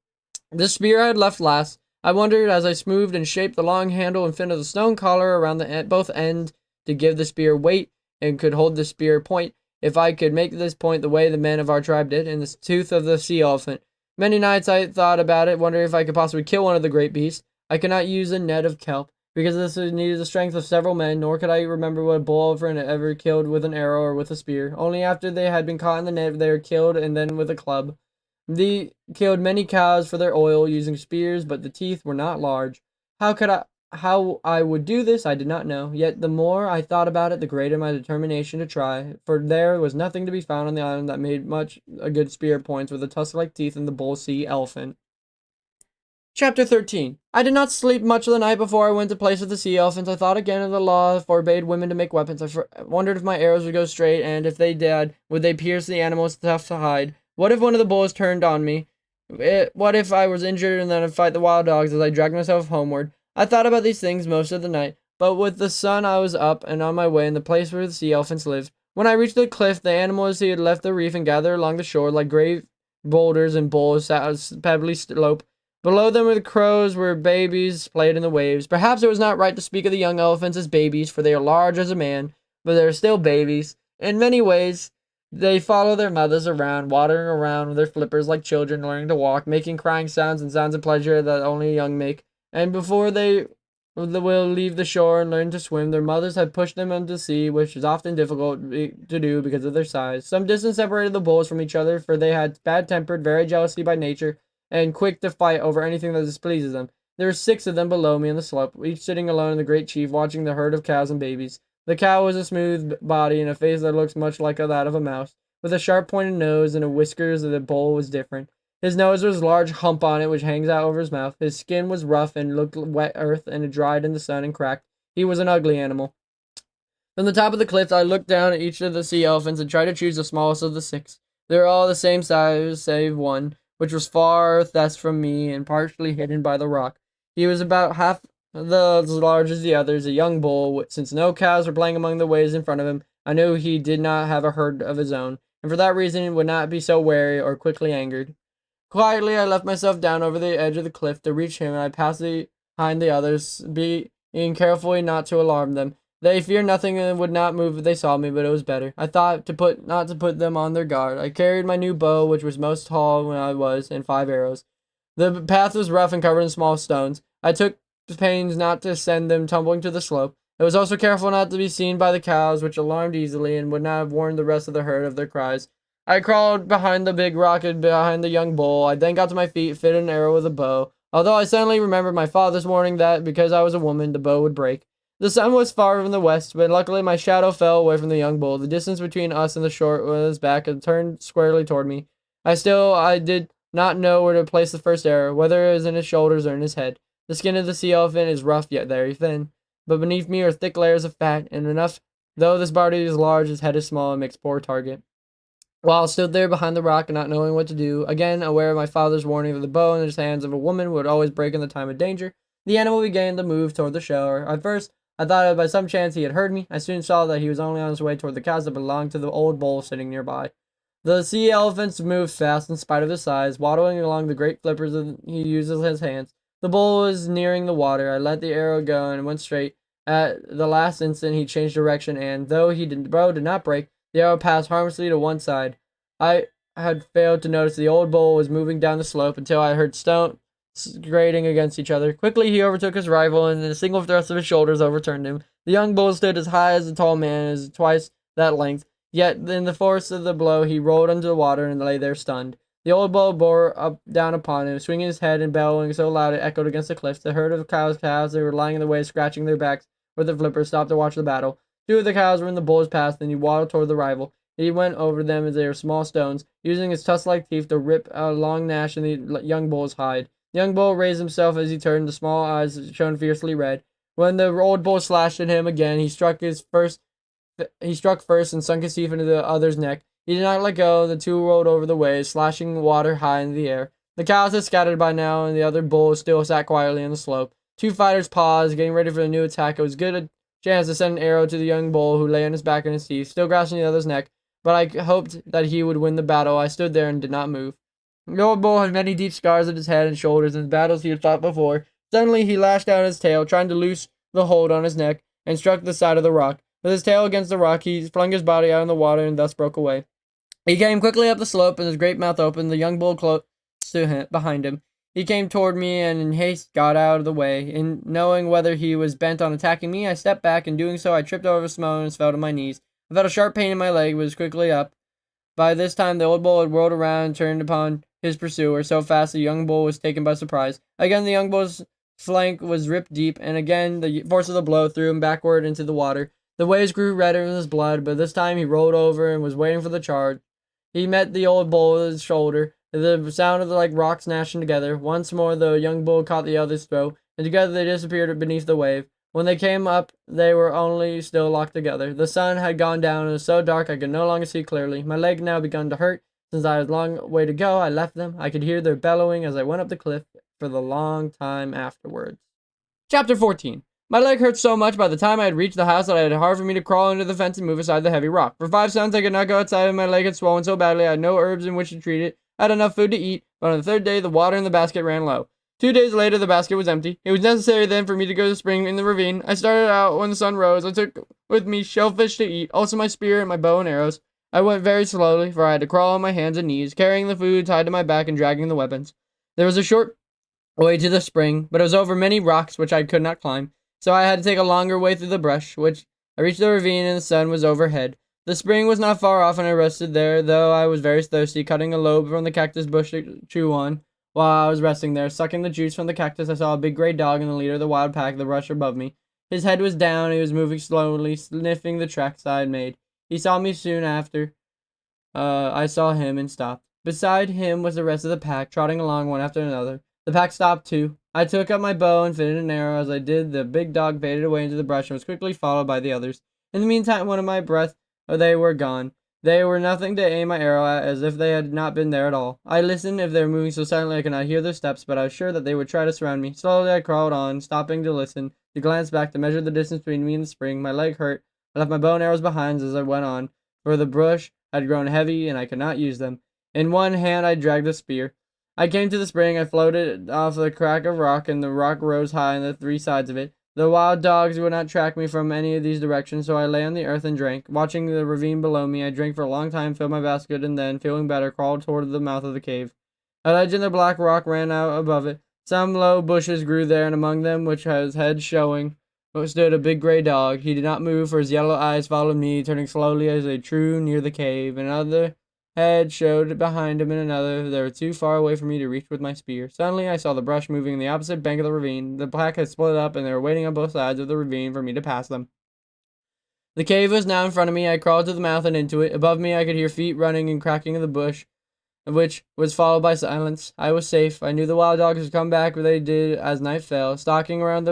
Speaker 1: The spear I had left last. I wondered as I smoothed and shaped the long handle and fitted the stone collar around both ends to give the spear weight and could hold the spear point, if I could make this point the way the men of our tribe did, in the tooth of the sea elephant. Many nights I thought about it, wondering if I could possibly kill one of the great beasts. I could not use a net of kelp, because this needed the strength of several men, nor could I remember what a bull elephant had ever killed with an arrow or with a spear. Only after they had been caught in the net they were killed, and then with a club. They killed many cows for their oil, using spears, but the teeth were not large. how I would do this, I did not know. Yet the more I thought about it, the greater my determination to try. For there was nothing to be found on the island that made much a good spear points with the tusk-like teeth and the bull sea elephant. Chapter 13. I did not sleep much the night before I went to place with the sea elephants. I thought again of the law that forbade women to make weapons. I wondered if my arrows would go straight, and if they did, would they pierce the animals tough to hide? What if one of the bulls turned on me? What if I was injured and then I'd fight the wild dogs as I dragged myself homeward? I thought about these things most of the night, but with the sun I was up and on my way in the place where the sea elephants lived. When I reached the cliff, the animals he had left the reef and gathered along the shore like great boulders and bulls sat on a pebbly slope. Below them were the crows where babies played in the waves. Perhaps it was not right to speak of the young elephants as babies, for they are large as a man, but they are still babies. In many ways, they follow their mothers around, wandering around with their flippers like children learning to walk, making crying sounds and sounds of pleasure that only young make. And before they will leave the shore and learn to swim, their mothers have pushed them into the sea, which is often difficult to do because of their size. Some distance separated the bulls from each other, for they had bad-tempered, very jealousy by nature, and quick to fight over anything that displeases them. There were 6 of them below me on the slope, each sitting alone in the great chief, watching the herd of cows and babies. The cow was a smooth body and a face that looks much like that of a mouse, with a sharp-pointed nose and a whiskers. The bull was different. His nose was a large hump on it, which hangs out over his mouth. His skin was rough and looked wet earth, and it dried in the sun and cracked. He was an ugly animal. From the top of the cliff, I looked down at each of the sea elephants and tried to choose the smallest of the 6. They were all the same size, save one, which was far thence from me and partially hidden by the rock. He was about half as large as the others, a young bull. Since no cows were playing among the waves in front of him, I knew he did not have a herd of his own, and for that reason would not be so wary or quickly angered. Quietly, I let myself down over the edge of the cliff to reach him, and I passed behind the others, being carefully not to alarm them. They feared nothing and would not move if they saw me, but it was better. I thought not to put them on their guard. I carried my new bow, which was most tall when I was, and 5 arrows. The path was rough and covered in small stones. I took pains not to send them tumbling to the slope. I was also careful not to be seen by the cows, which alarmed easily and would not have warned the rest of the herd of their cries. I crawled behind the big rock and behind the young bull. I then got to my feet, fitted an arrow with a bow, although I suddenly remembered my father's warning that, because I was a woman, the bow would break. The sun was far from the west, but luckily my shadow fell away from the young bull. The distance between us and the shore was back and turned squarely toward me. I did not know where to place the first arrow, whether it was in his shoulders or in his head. The skin of the sea elephant is rough yet very thin, but beneath me are thick layers of fat, and enough, though this body is large, his head is small and makes poor target. While I stood there behind the rock and not knowing what to do, again aware of my father's warning that the bow in the hands of a woman would always break in the time of danger, the animal began to move toward the shore. At first, I thought that by some chance he had heard me. I soon saw that he was only on his way toward the cows that belonged to the old bull sitting nearby. The sea elephants moved fast in spite of his size, waddling along the great flippers that he uses his hands. The bull was nearing the water. I let the arrow go and went straight. At the last instant, he changed direction, and though the bow did not break, the arrow passed harmlessly to one side. I had failed to notice the old bull was moving down the slope until I heard stones grating against each other. Quickly, he overtook his rival, and in a single thrust of his shoulders overturned him. The young bull stood as high as the tall man, as twice that length. Yet, in the force of the blow, he rolled into the water and lay there stunned. The old bull bore down upon him, swinging his head and bellowing so loud it echoed against the cliffs. The herd of calves, they were lying in the way, scratching their backs with their flippers, stopped to watch the battle. 2 of the cows were in the bull's path, and he waddled toward the rival. He went over them as they were small stones, using his tusk-like teeth to rip a long gash in the young bull's hide. The young bull raised himself as he turned, the small eyes shone fiercely red. When the old bull slashed at him again, he struck first and sunk his teeth into the other's neck. He did not let go, and the 2 rolled over the waves, slashing water high in the air. The cows had scattered by now, and the other bull still sat quietly on the slope. 2 fighters paused, getting ready for the new attack. It was good a chance to send an arrow to the young bull, who lay on his back and his teeth, still grasping the other's neck, but I hoped that he would win the battle. I stood there and did not move. The old bull had many deep scars on his head and shoulders in battles he had fought before. Suddenly he lashed out his tail, trying to loose the hold on his neck, and struck the side of the rock. With his tail against the rock, he flung his body out in the water and thus broke away. He came quickly up the slope, and his great mouth opened. The young bull close to him, behind him. He came toward me, and in haste got out of the way. In knowing whether he was bent on attacking me, I stepped back. In doing so, I tripped over a stone and fell to my knees. I felt a sharp pain in my leg, but was quickly up. By this time, the old bull had whirled around and turned upon his pursuer so fast the young bull was taken by surprise. Again, the young bull's flank was ripped deep, and again the force of the blow threw him backward into the water. The waves grew redder in his blood, but this time he rolled over and was waiting for the charge. He met the old bull with his shoulder. The sound of the rocks gnashing together. Once more the young bull caught the other's throat, and together they disappeared beneath the wave. When they came up, they were only still locked together. The sun had gone down, and it was so dark I could no longer see clearly. My leg now begun to hurt. Since I had a long way to go, I left them. I could hear their bellowing as I went up the cliff for the long time afterwards. Chapter 14. My leg hurt so much by the time I had reached the house that it had hard for me to crawl under the fence and move aside the heavy rock. For 5 cents I could not go outside, and my leg had swollen so badly I had no herbs in which to treat it. I had enough food to eat, but on the 3rd day the water in the basket ran low. 2 days later the basket was empty. It was necessary then for me to go to the spring in the ravine. I started out when the sun rose. I took with me shellfish to eat, also my spear and my bow and arrows. I went very slowly, for I had to crawl on my hands and knees, carrying the food tied to my back and dragging the weapons. There was a short way to the spring, but it was over many rocks which I could not climb, so I had to take a longer way through the brush, which I reached the ravine and the sun was overhead. The spring was not far off, and I rested there, though I was very thirsty, cutting a lobe from the cactus bush to chew on. While I was resting there, sucking the juice from the cactus, I saw a big gray dog in the leader of the wild pack, the brush above me. His head was down, and he was moving slowly, sniffing the tracks I had made. He saw me soon after. I saw him and stopped. Beside him was the rest of the pack, trotting along one after another. The pack stopped too. I took up my bow and fitted an arrow. As I did, the big dog faded away into the brush and was quickly followed by the others. In the meantime, one of my breath, they were gone. They were nothing to aim my arrow at, as if they had not been there at all. I listened. If they were moving so silently I could not hear their steps, but I was sure that they would try to surround me. Slowly I crawled on, stopping to listen, to glance back, to measure the distance between me and the spring. My leg hurt. I left my bow and arrows behind as I went on, for the brush had grown heavy and I could not use them. In one hand I dragged the spear. I came to the spring. I floated off the crack of rock, and the rock rose high on the 3 sides of it. The wild dogs would not track me from any of these directions, so I lay on the earth and drank. Watching the ravine below me, I drank for a long time, filled my basket, and then, feeling better, crawled toward the mouth of the cave. A ledge in the black rock ran out above it. Some low bushes grew there, and among them, which his head showing, stood a big gray dog. He did not move, for his yellow eyes followed me, turning slowly as they drew near the cave. Another head showed behind him, and another. They were too far away for me to reach with my spear. Suddenly I saw the brush moving in the opposite bank of the ravine. The pack had split up, and they were waiting on both sides of the ravine for me to pass them. The cave was now in front of me. I crawled to the mouth and into it. Above me I could hear feet running and cracking in the bush, which was followed by silence. I was safe. I knew the wild dogs would come back, but they did as night fell, stalking around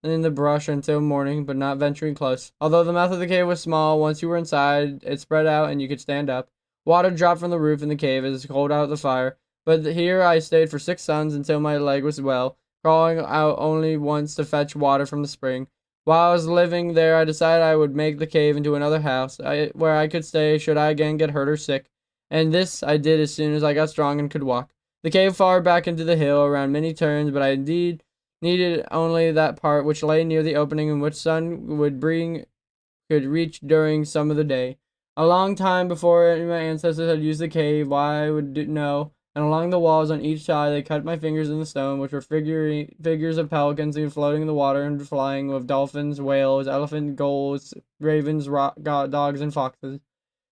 Speaker 1: in the brush until morning, but not venturing close. Although the mouth of the cave was small, once you were inside, it spread out and you could stand up. Water dropped from the roof in the cave as it cold out the fire, but here I stayed for 6 suns until my leg was well, crawling out only once to fetch water from the spring. While I was living there, I decided I would make the cave into another house, where I could stay should I again get hurt or sick, and this I did as soon as I got strong and could walk. The cave far back into the hill, around many turns, but I indeed needed only that part which lay near the opening in which sun could reach during some of the day. A long time before any of my ancestors had used the cave, why I would know, and along the walls on each side they cut my fingers in the stone, which were figures of pelicans floating in the water and flying, with dolphins, whales, elephant, gulls, ravens, dogs, and foxes.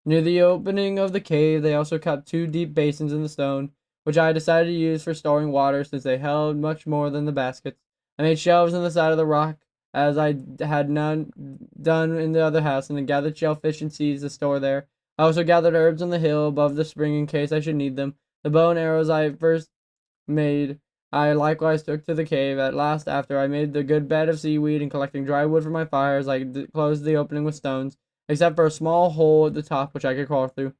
Speaker 1: Near the opening of the cave they also cut 2 deep basins in the stone, which I decided to use for storing water, since they held much more than the baskets. I made shelves in the side of the rock, as I had none done in the other house, and then gathered shellfish and seeds to store there. I also gathered herbs on the hill above the spring in case I should need them. The bow and arrows I first made, I likewise took to the cave. At last, after I made the good bed of seaweed and collecting dry wood for my fires, I closed the opening with stones, except for a small hole at the top which I could crawl through.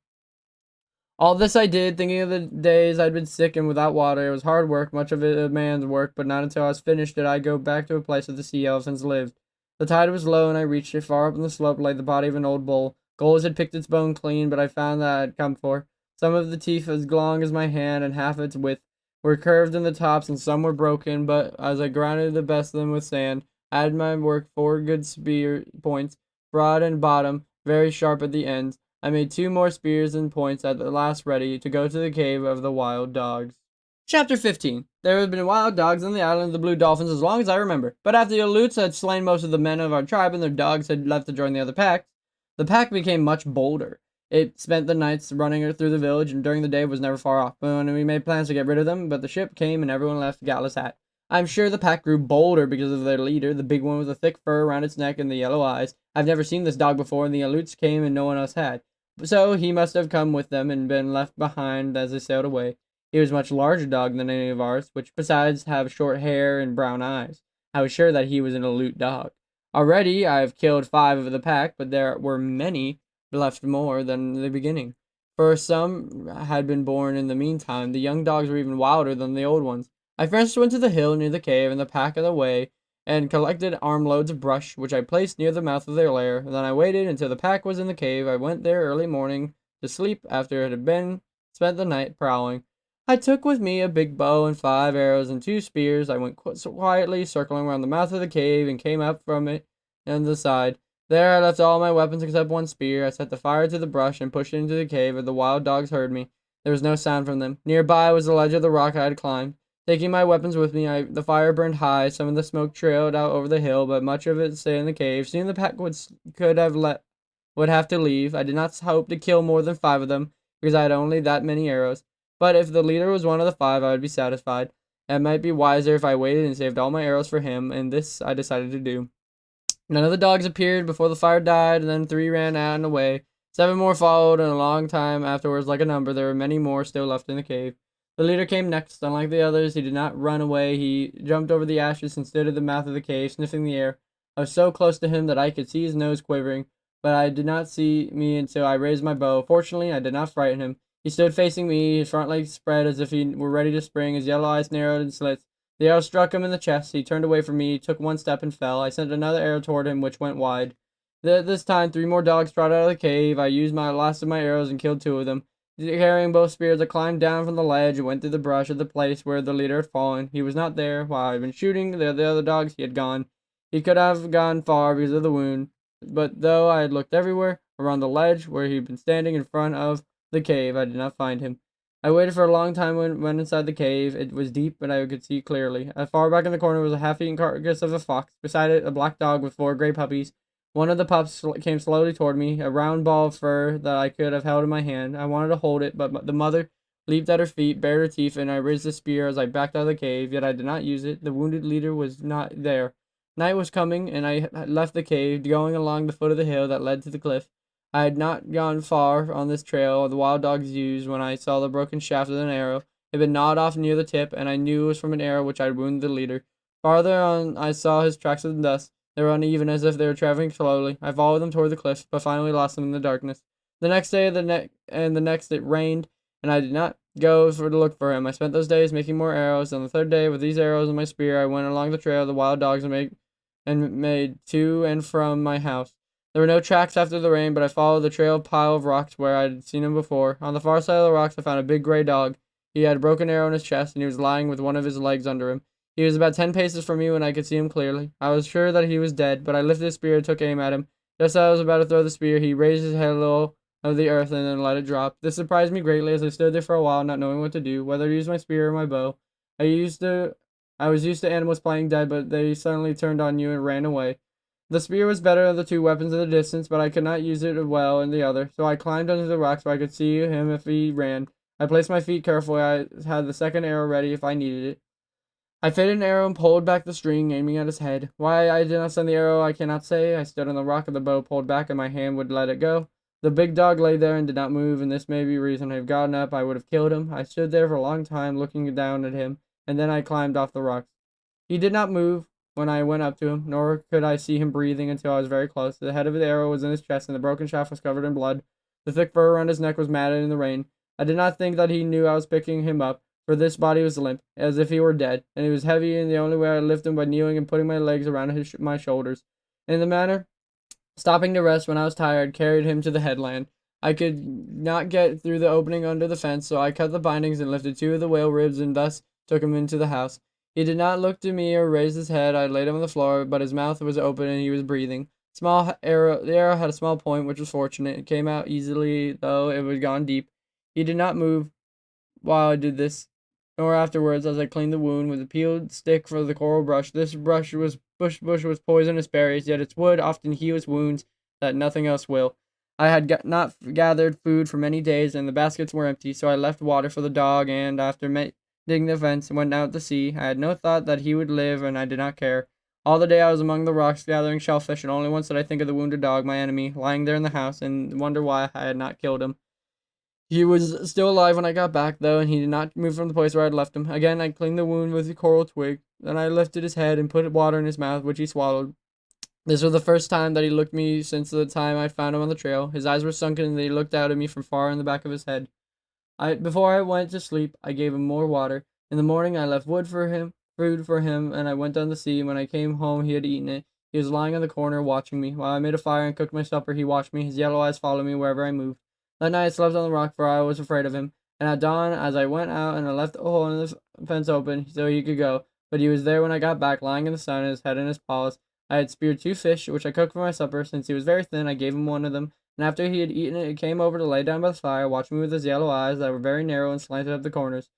Speaker 1: All this I did, thinking of the days I'd been sick and without water. It was hard work, much of it a man's work, but not until I was finished did I go back to a place where the sea elephants lived. The tide was low, and I reached it. Far up on the slope lay the body of an old bull. Gulls had picked its bone clean, but I found that I had come for. Some of the teeth, as long as my hand and half its width, were curved in the tops, and some were broken, but as I grounded the best of them with sand, I had my work 4 good spear points, broad and bottom, very sharp at the ends. I made 2 more spears and points at the last ready to go to the cave of the wild dogs. Chapter 15. There had been wild dogs on the island of the blue dolphins as long as I remember, but after the Aleuts had slain most of the men of our tribe and their dogs had left to join the other packs, the pack became much bolder. It spent the nights running through the village, and during the day was never far off. When we made plans to get rid of them, but the ship came and everyone left Gatlas Hat. I'm sure the pack grew bolder because of their leader, the big one with the thick fur around its neck and the yellow eyes. I've never seen this dog before, and the Aleuts came and no one else had. So he must have come with them and been left behind as they sailed away. He was a much larger dog than any of ours, which besides have short hair and brown eyes. I was sure that he was an Aleut dog. Already I have killed 5 of the pack, but there were many left more than the beginning. For some had been born in the meantime. The young dogs were even wilder than the old ones. I first went to the hill near the cave and the pack of the way, and collected armloads of brush, which I placed near the mouth of their lair. Then I waited until the pack was in the cave. I went there early morning to sleep after it had been spent the night prowling. I took with me a big bow and 5 arrows and 2 spears. I went quietly, circling around the mouth of the cave, and came up from it on the side. There I left all my weapons except 1 spear. I set the fire to the brush and pushed it into the cave, and the wild dogs heard me. There was no sound from them. Nearby was the ledge of the rock I had climbed. Taking my weapons with me, the fire burned high. Some of the smoke trailed out over the hill, but much of it stayed in the cave. Soon the pack would have to leave. I did not hope to kill more than 5 of them, because I had only that many arrows. But if the leader was one of the 5, I would be satisfied. It might be wiser if I waited and saved all my arrows for him, and this I decided to do. None of the dogs appeared before the fire died, and then 3 ran out and away. 7 more followed, and a long time afterwards, like a number, there were many more still left in the cave. The leader came next. Unlike the others, he did not run away. He jumped over the ashes and stood at the mouth of the cave, sniffing the air. I was so close to him that I could see his nose quivering, but I did not see me until I raised my bow. Fortunately, I did not frighten him. He stood facing me, his front legs spread as if he were ready to spring, his yellow eyes narrowed in slits. The arrow struck him in the chest. He turned away from me, took 1 step, and fell. I sent another arrow toward him, which went wide. This time, 3 more dogs trotted out of the cave. I used my last of my arrows and killed 2 of them. Carrying both spears, I climbed down from the ledge and went through the brush of the place where the leader had fallen. He was not there. While I had been shooting the other dogs, he had gone. He could have gone far because of the wound, but though I had looked everywhere, around the ledge where he had been standing in front of the cave, I did not find him. I waited for a long time when went inside the cave. It was deep, but I could see clearly. As far back in the corner was a half-eaten carcass of a fox. Beside it, a black dog with 4 gray puppies. One of the pups came slowly toward me, a round ball of fur that I could have held in my hand. I wanted to hold it, but the mother leaped at her feet, bared her teeth, and I raised the spear as I backed out of the cave, yet I did not use it. The wounded leader was not there. Night was coming, and I left the cave, going along the foot of the hill that led to the cliff. I had not gone far on this trail the wild dogs used when I saw the broken shaft of an arrow. It had been gnawed off near the tip, and I knew it was from an arrow which had wounded the leader. Farther on, I saw his tracks in the dust. They were uneven, as if they were traveling slowly. I followed them toward the cliff, but finally lost them in the darkness. The next day, the next, it rained, and I did not go to look for him. I spent those days making more arrows. On the 3rd day, with these arrows and my spear, I went along the trail of the wild dogs and made to and from my house. There were no tracks after the rain, but I followed the trail pile of rocks where I had seen him before. On the far side of the rocks, I found a big gray dog. He had a broken arrow in his chest, and he was lying with one of his legs under him. He was about 10 paces from me when I could see him clearly. I was sure that he was dead, but I lifted the spear and took aim at him. Just as I was about to throw the spear, he raised his head a little of the earth and then let it drop. This surprised me greatly as I stood there for a while, not knowing what to do, whether to use my spear or my bow. I was used to animals playing dead, but they suddenly turned on you and ran away. The spear was better of the 2 weapons in the distance, but I could not use it well in the other, so I climbed under the rocks where I could see him if he ran. I placed my feet carefully. I had the 2nd arrow ready if I needed it. I fitted an arrow and pulled back the string, aiming at his head. Why I did not send the arrow I cannot say. I stood on the rock of the bow pulled back, and my hand would let it go. The big dog lay there and did not move, and this may be reason I have gotten up. I would have killed him. I stood there for a long time, looking down at him, and then I climbed off the rocks. He did not move when I went up to him, nor could I see him breathing until I was very close. The head of the arrow was in his chest, and the broken shaft was covered in blood. The thick fur around his neck was matted in the rain. I did not think that he knew I was picking him up, for this body was limp, as if he were dead, and he was heavy, and the only way I lifted him by kneeling and putting my legs around my shoulders. In the manner, stopping to rest when I was tired, carried him to the headland. I could not get through the opening under the fence, so I cut the bindings and lifted 2 of the whale ribs and thus took him into the house. He did not look to me or raise his head. I laid him on the floor, but his mouth was open and he was breathing. The arrow had a small point, which was fortunate. It came out easily, though it had gone deep. He did not move while I did this, nor afterwards, as I cleaned the wound with a peeled stick for the coral brush. This bush was poisonous berries, yet its wood often heals wounds that nothing else will. I had not gathered food for many days, and the baskets were empty, so I left water for the dog, and after digging the fence, and went out to sea. I had no thought that he would live, and I did not care. All the day I was among the rocks gathering shellfish, and only once did I think of the wounded dog, my enemy, lying there in the house, and wonder why I had not killed him. He was still alive when I got back, though, and he did not move from the place where I had left him. Again, I cleaned the wound with a coral twig. Then I lifted his head and put water in his mouth, which he swallowed. This was the first time that he looked at me since the time I found him on the trail. His eyes were sunken, and he looked out at me from far in the back of his head. Before I went to sleep, I gave him more water. In the morning, I left food for him, and I went down to see. When I came home, he had eaten it. He was lying in the corner watching me. While I made a fire and cooked my supper, he watched me. His yellow eyes followed me wherever I moved. That night I slept on the rock, for I was afraid of him. And at dawn, as I went out and I left the hole in the fence open so he could go, but he was there when I got back, lying in the sun, his head in his paws. I had speared 2 fish, which I cooked for my supper. Since he was very thin, I gave him one of them, and after he had eaten it, he came over to lay down by the fire, watching me with his yellow eyes that were very narrow and slanted at the corners.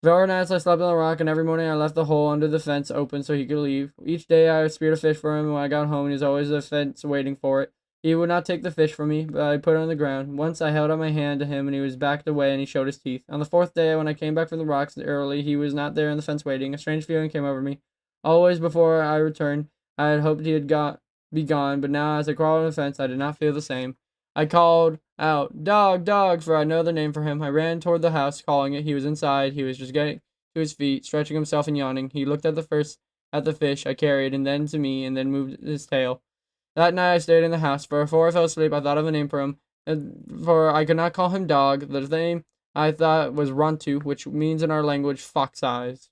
Speaker 1: For nights I slept on the rock, and every morning I left the hole under the fence open so he could leave. Each day I speared a fish for him, and when I got home, he was always at the fence waiting for it. He would not take the fish from me, but I put it on the ground. Once I held out my hand to him, and he was backed away, and he showed his teeth. On the 4th day, when I came back from the rocks early, he was not there in the fence waiting. A strange feeling came over me. Always before I returned, I had hoped he had be gone, but now as I crawled on the fence, I did not feel the same. I called out, "Dog, dog," for I know the name for him. I ran toward the house, calling it. He was inside. He was just getting to his feet, stretching himself and yawning. He looked at the fish I carried, and then to me, and then moved his tail. That night I stayed in the house, for before I fell asleep I thought of a name for him, for I could not call him Dog. The name I thought was Runtu, which means in our language fox eyes.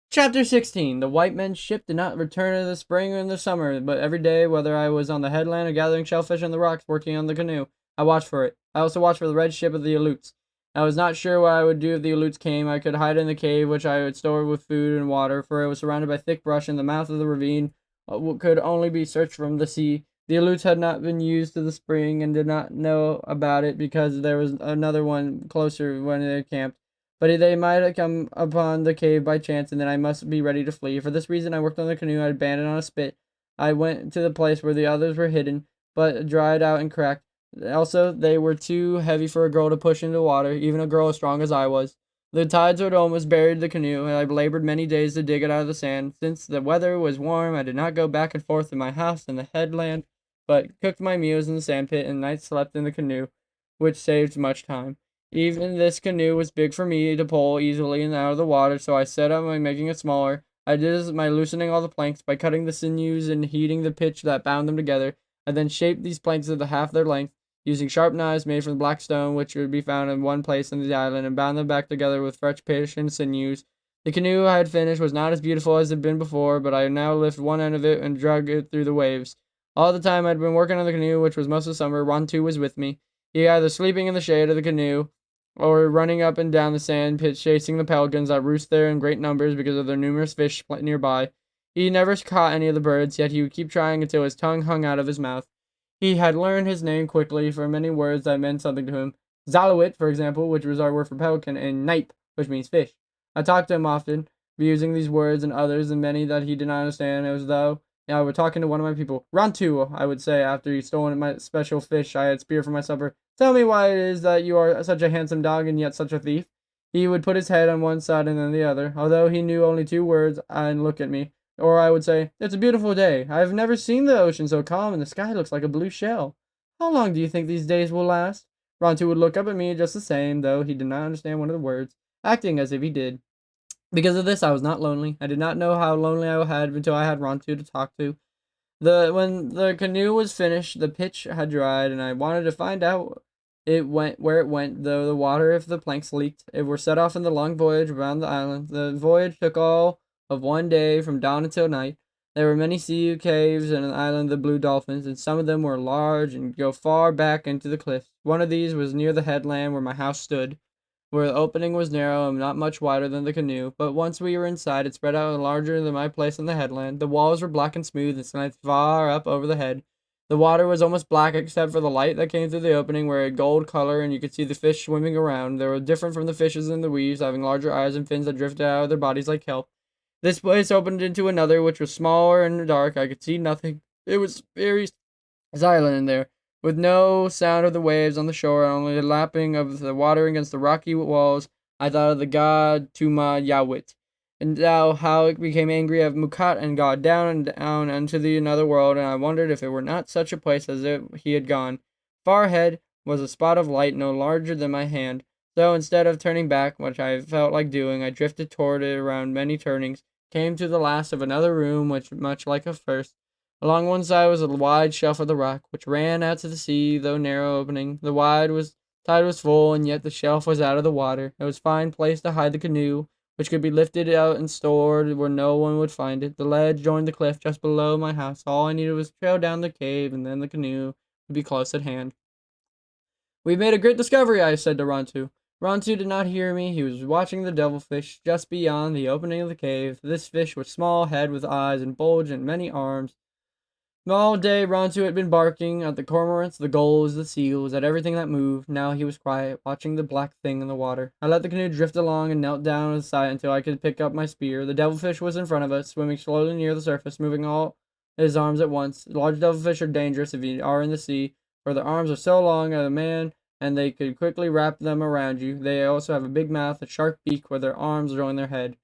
Speaker 1: Chapter 16. The white men's ship did not return in the spring or in the summer, but every day, whether I was on the headland or gathering shellfish on the rocks working on the canoe, I watched for it. I also watched for the red ship of the Aleuts. I was not sure what I would do if the Aleuts came. I could hide in the cave, which I would store with food and water, for it was surrounded by thick brush, and the mouth of the ravine could only be searched from the sea. The Aleuts had not been used to the spring and did not know about it because there was another one closer when they camped. But they might have come upon the cave by chance, and then I must be ready to flee. For this reason, I worked on the canoe I had abandoned on a spit. I went to the place where the others were hidden, but dried out and cracked. Also, they were too heavy for a girl to push into the water, even a girl as strong as I was. The tides had almost buried the canoe, and I labored many days to dig it out of the sand. Since the weather was warm, I did not go back and forth to my house in the headland, but cooked my meals in the sandpit, and nights slept in the canoe, which saved much time. Even this canoe was big for me to pull easily and out of the water, so I set out by making it smaller. I did this by loosening all the planks, by cutting the sinews and heating the pitch that bound them together. I then shaped these planks to the half their length, using sharp knives made from black stone, which would be found in one place on the island, and bound them back together with fresh pitch and sinews. The canoe I had finished was not as beautiful as it had been before, but I now lifted one end of it and dragged it through the waves. All the time I had been working on the canoe, which was most of the summer, Rontu was with me. He either sleeping in the shade of the canoe, or running up and down the sand pit chasing the pelicans that roost there in great numbers because of their numerous fish nearby. He never caught any of the birds, yet he would keep trying until his tongue hung out of his mouth. He had learned his name quickly for many words that meant something to him. Zalawit, for example, which was our word for pelican, and Nipe, which means fish. I talked to him often, using these words and others and many that he did not understand, as though I were talking to one of my people. Rantu, I would say, after he'd stolen my special fish I had speared for my supper. Tell me why it is that you are such a handsome dog and yet such a thief. He would put his head on one side and then the other, although he knew only 2 words, and look at me. Or I would say, "It's a beautiful day. I have never seen the ocean so calm, and the sky looks like a blue shell. How long do you think these days will last?" Rontu would look up at me just the same, though he did not understand one of the words, acting as if he did. Because of this, I was not lonely. I did not know how lonely I had until I had Rontu to talk to. When the canoe was finished, the pitch had dried, and I wanted to find out it went where it went, though the water if the planks leaked. It were set off in the long voyage around the island. The voyage took all of one day from dawn until night. There were many sea caves in the island of the blue dolphins, and some of them were large and go far back into the cliffs. One of these was near the headland where my house stood, where the opening was narrow and not much wider than the canoe, but once we were inside, it spread out larger than my place on the headland. The walls were black and smooth and slanted far up over the head. The water was almost black except for the light that came through the opening, where it had gold color, and you could see the fish swimming around. They were different from the fishes in the weaves, having larger eyes and fins that drifted out of their bodies like kelp. This place opened into another, which was smaller and dark. I could see nothing. It was very silent in there, with no sound of the waves on the shore, only the lapping of the water against the rocky walls I thought of the god Tuma Yawit, and now how it became angry at Mukat and got down and down into the another world, and I wondered if it were not such a place as if he had gone. Far ahead was a spot of light no larger than my hand, so instead of turning back, which I felt like doing, I drifted toward it around many turnings, came to the last of another room which much like a first. Along one side was a wide shelf of the rock, which ran out to the sea, though narrow opening. Tide was full, and yet the shelf was out of the water. It was a fine place to hide the canoe, which could be lifted out and stored where no one would find it. The ledge joined the cliff just below my house. All I needed was to trail down the cave, and then the canoe would be close at hand. "We've made a great discovery," I said to Rontu. Rontu did not hear me. He was watching the devilfish just beyond the opening of the cave. This fish was small head with eyes and bulge and many arms. All day Rontu had been barking at the cormorants, the gulls, the seals, at everything that moved. Now he was quiet, watching the black thing in the water. I let the canoe drift along and knelt down on the side until I could pick up my spear. The devilfish was in front of us, swimming slowly near the surface, moving all his arms at once. Large devilfish are dangerous if you are in the sea, for their arms are so long as a man, and they could quickly wrap them around you. They also have a big mouth, a sharp beak where their arms join their head.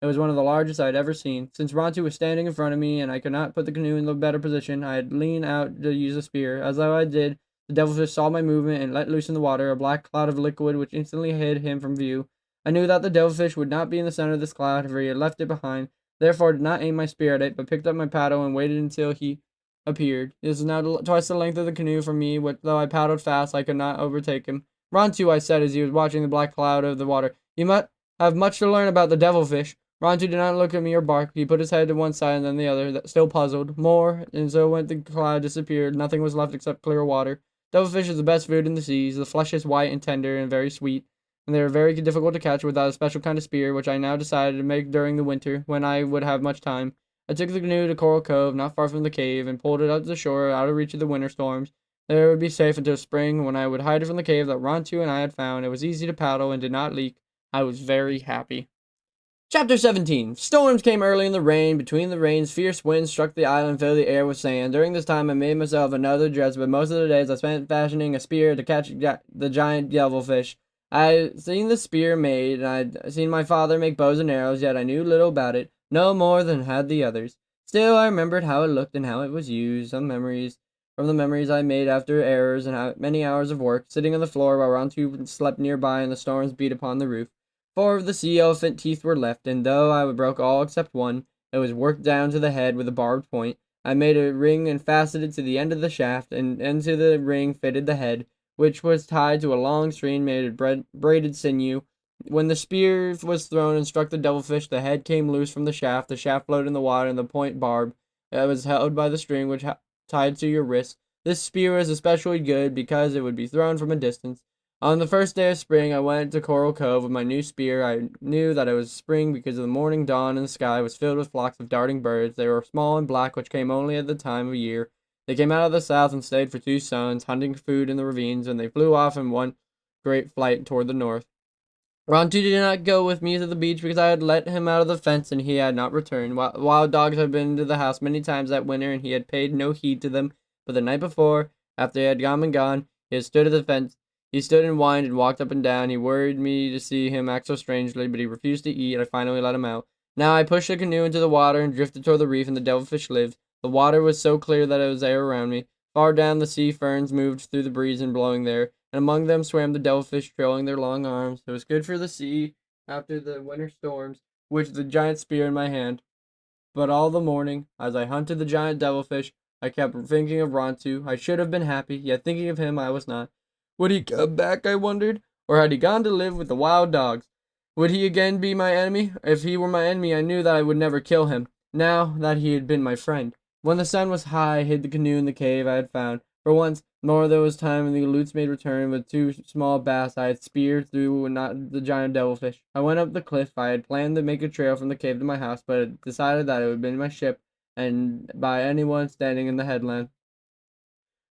Speaker 1: It was one of the largest I had ever seen. Since Rontu was standing in front of me and I could not put the canoe in a better position, I had leaned out to use the spear. As though I did, the devilfish saw my movement and let loose in the water a black cloud of liquid which instantly hid him from view. I knew that the devilfish would not be in the center of this cloud, for he had left it behind. Therefore, I did not aim my spear at it, but picked up my paddle and waited until he appeared. This was now twice the length of the canoe from me, which, though I paddled fast, I could not overtake him. "Rontu," I said as he was watching the black cloud of the water, "you must have much to learn about the devilfish." Rontu did not look at me or bark. He put his head to one side and then the other, still puzzled. More, and so when the cloud disappeared, nothing was left except clear water. Devilfish is the best food in the seas. The flesh is white and tender and very sweet, and they are very difficult to catch without a special kind of spear, which I now decided to make during the winter, when I would have much time. I took the canoe to Coral Cove, not far from the cave, and pulled it out to the shore, out of reach of the winter storms. There it would be safe until spring, when I would hide it from the cave that Rontu and I had found. It was easy to paddle and did not leak. I was very happy. Chapter 17. Storms came early in the rain. Between the rains, fierce winds struck the island and filled the air with sand. During this time, I made myself another dress, but most of the days I spent fashioning a spear to catch the giant devilfish. I had seen the spear made, and I had seen my father make bows and arrows, yet I knew little about it, no more than had the others. Still, I remembered how it looked and how it was used. From the memories I made after errors and many hours of work, sitting on the floor while Rontu slept nearby and the storms beat upon the roof. 4 of the sea elephant teeth were left, and though I broke all except one, it was worked down to the head with a barbed point. I made a ring and fastened it to the end of the shaft, and into the ring fitted the head, which was tied to a long string made of braided sinew. When the spear was thrown and struck the devilfish, the head came loose from the shaft floated in the water, and the point barbed. It was held by the string which tied to your wrist. This spear was especially good because it would be thrown from a distance. On the first day of spring, I went to Coral Cove with my new spear. I knew that it was spring because the morning dawn in the sky was filled with flocks of darting birds. They were small and black, which came only at the time of year. They came out of the south and stayed for 2 suns, hunting food in the ravines, and they flew off in one great flight toward the north. Rontu did not go with me to the beach because I had let him out of the fence and he had not returned. Wild dogs had been to the house many times that winter and he had paid no heed to them. But the night before, after they had gone, he had stood at the fence. He stood and whined and walked up and down. He worried me to see him act so strangely, but he refused to eat. I finally let him out. Now I pushed the canoe into the water and drifted toward the reef, and the devilfish lived. The water was so clear that it was air around me. Far down, the sea ferns moved through the breeze and blowing there, and among them swam the devilfish, trailing their long arms. It was good for the sea after the winter storms, with the giant spear in my hand. But all the morning, as I hunted the giant devilfish, I kept thinking of Rontu. I should have been happy, yet thinking of him I was not. Would he come back, I wondered? Or had he gone to live with the wild dogs? Would he again be my enemy? If he were my enemy, I knew that I would never kill him, now that he had been my friend. When the sun was high, I hid the canoe in the cave I had found. For once more there was time, and the Aleuts made return with 2 small bass I had speared through, not the giant devilfish. I went up the cliff. I had planned to make a trail from the cave to my house, but had decided that it would be my ship, and by anyone standing in the headland.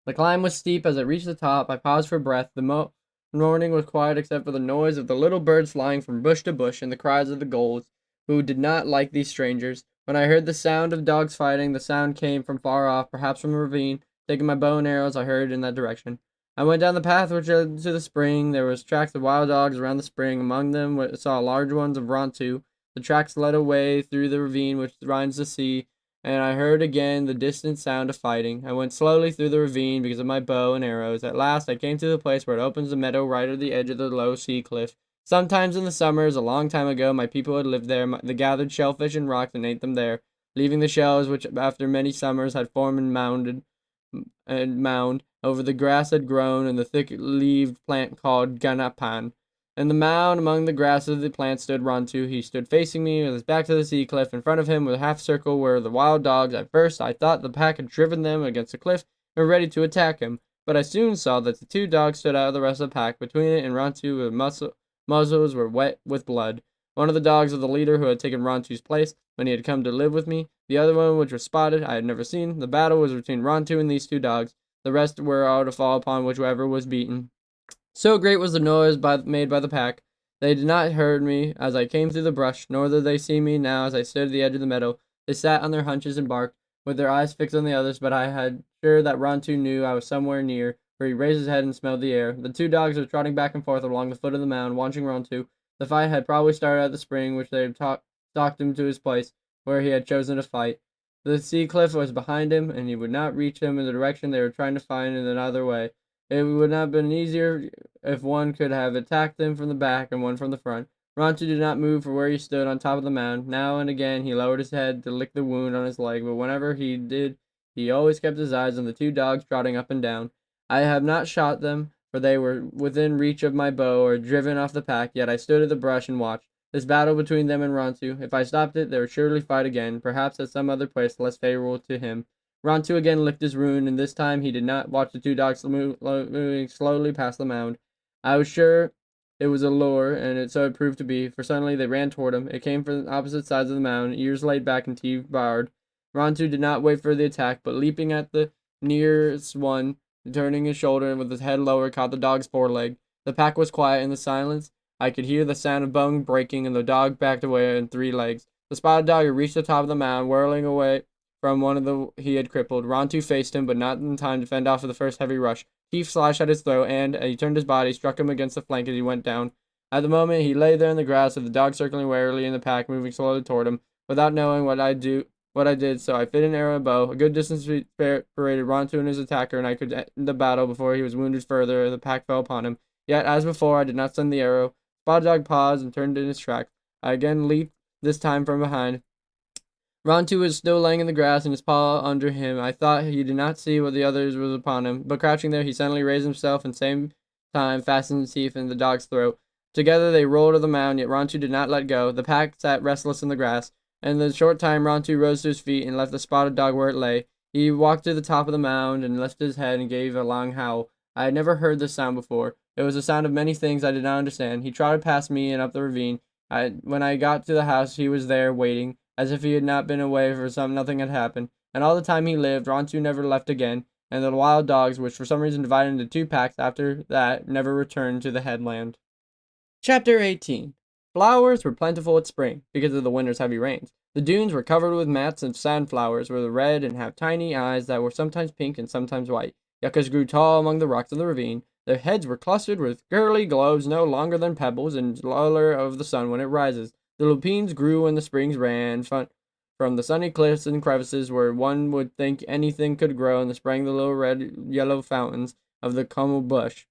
Speaker 1: The climb was steep. As I reached the top, I paused for breath. The morning was quiet except for the noise of the little birds flying from bush to bush and the cries of the gulls, who did not like these strangers. When I heard the sound of dogs fighting, the sound came from far off, perhaps from a ravine. Taking my bow and arrows, I hurried in that direction. I went down the path which led to the spring. There was tracks of wild dogs around the spring. Among them, I saw large ones of Rontu. The tracks led away through the ravine which winds the sea, and I heard again the distant sound of fighting. I went slowly through the ravine because of my bow and arrows. At last I came to the place where it opens the meadow right at the edge of the low sea cliff. Sometimes in the summers, a long time ago, my people had lived there. They gathered shellfish and rocks and ate them there, leaving the shells which after many summers had formed and mound over the grass had grown and the thick-leaved plant called ganapan. In the mound among the grasses of the plant stood Rontu. He stood facing me with his back to the sea cliff. In front of him, with a half circle, were the wild dogs. At first, I thought the pack had driven them against the cliff and were ready to attack him, but I soon saw that the two dogs stood out of the rest of the pack. Between it and Rontu, muzzles were wet with blood. One of the dogs was the leader who had taken Rontu's place when he had come to live with me. The other one, which was spotted, I had never seen. The battle was between Rontu and these two dogs. The rest were all to fall upon whichever was beaten. So great was the noise made by the pack. They did not hear me as I came through the brush, nor did they see me now as I stood at the edge of the meadow. They sat on their hunches and barked, with their eyes fixed on the others, but I had sure that Rontu knew I was somewhere near, for he raised his head and smelled the air. The two dogs were trotting back and forth along the foot of the mound, watching Rontu. The fight had probably started at the spring, which they had stalked him to his place, where he had chosen to fight. The sea cliff was behind him, and he would not reach him in the direction they were trying to find in another way. It would not have been easier if one could have attacked them from the back and one from the front. Rontu did not move from where he stood on top of the mound. Now and again he lowered his head to lick the wound on his leg, but whenever he did, he always kept his eyes on the two dogs trotting up and down. I have not shot them, for they were within reach of my bow or driven off the pack, yet I stood at the brush and watched this battle between them and Rontu. If I stopped it, they would surely fight again, perhaps at some other place less favorable to him. Rontu again licked his wound, and this time he did not watch the two dogs moving slowly past the mound. I was sure it was a lure, and so it proved to be, for suddenly they ran toward him. It came from opposite sides of the mound, ears laid back and teeth bared. Rontu did not wait for the attack, but leaping at the nearest one, turning his shoulder and with his head lower, caught the dog's foreleg. The pack was quiet in the silence. I could hear the sound of bone breaking, and the dog backed away on three legs. The spotted dog had reached the top of the mound, whirling away from one of the he had crippled. Rontu faced him, but not in time to fend off the first heavy rush. Teeth slashed at his throat, and, as he turned his body, struck him against the flank as he went down. At the moment, he lay there in the grass, with the dog circling warily in the pack, moving slowly toward him. Without knowing what I did, so I fit an arrow and bow. A good distance separated Rontu and his attacker, and I could end the battle before he was wounded further. The pack fell upon him. Yet, as before, I did not send the arrow. Spotted dog paused and turned in his tracks. I again leaped, this time from behind. Rontu was still lying in the grass, and his paw under him. I thought he did not see what the others was upon him, but crouching there, he suddenly raised himself, and same time fastened his teeth in the dog's throat. Together they rolled to the mound, yet Rontu did not let go. The pack sat restless in the grass. In a short time, Rontu rose to his feet and left the spotted dog where it lay. He walked to the top of the mound and lifted his head and gave a long howl. I had never heard this sound before. It was the sound of many things I did not understand. He trotted past me and up the ravine. When I got to the house, he was there, waiting, as if he had not been away for nothing had happened. And all the time he lived, Rontu never left again, and the wild dogs, which for some reason divided into two packs after that, never returned to the headland. Chapter 18. Flowers were plentiful at spring, because of the winter's heavy rains. The dunes were covered with mats of sandflowers, with red and have tiny eyes that were sometimes pink and sometimes white. Yuccas grew tall among the rocks of the ravine. Their heads were clustered with curly globes no longer than pebbles, and color of the sun when it rises. The lupines grew when the springs ran from the sunny cliffs and crevices where one would think anything could grow, and sprang the little red-yellow fountains of the kummel bush.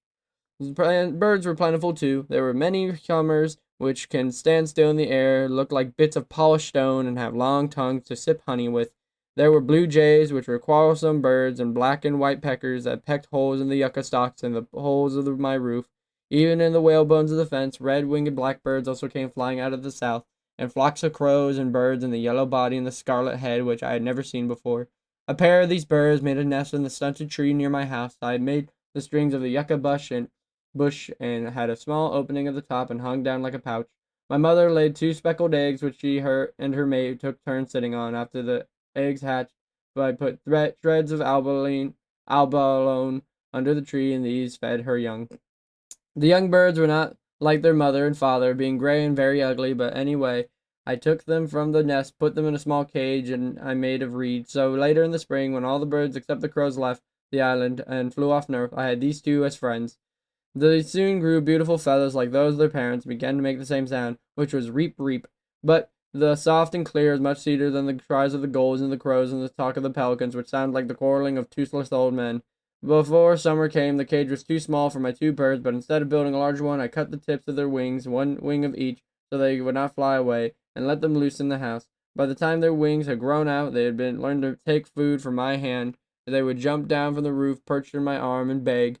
Speaker 1: Birds were plentiful too. There were many hummers, which can stand still in the air, look like bits of polished stone, and have long tongues to sip honey with. There were blue jays, which were quarrelsome birds, and black and white peckers that pecked holes in the yucca stalks and the holes of my roof. Even in the whalebones of the fence, red-winged blackbirds also came flying out of the south, and flocks of crows and birds in the yellow body and the scarlet head, which I had never seen before. A pair of these birds made a nest in the stunted tree near my house. I had made the strings of the yucca bush and had a small opening at the top and hung down like a pouch. My mother laid 2 speckled eggs, which and her mate took turns sitting on. After the eggs hatched, I put shreds of abalone under the tree, and these fed her young. The young birds were not like their mother and father, being gray and very ugly, but anyway, I took them from the nest, put them in a small cage, and I made of reed. So later in the spring, when all the birds except the crows left, the island and flew off north, I had these two as friends. They soon grew beautiful feathers like those of their parents, and began to make the same sound, which was reap reap. But the soft and clear is much sweeter than the cries of the gulls and the crows and the talk of the pelicans, which sound like the quarreling of toothless old men. Before summer came, the cage was too small for my two birds, but instead of building a large one, I cut the tips of their wings, one wing of each, so they would not fly away, and let them loose in the house. By the time their wings had grown out, they had been learned to take food from my hand. They would jump down from the roof, perched on my arm, and beg,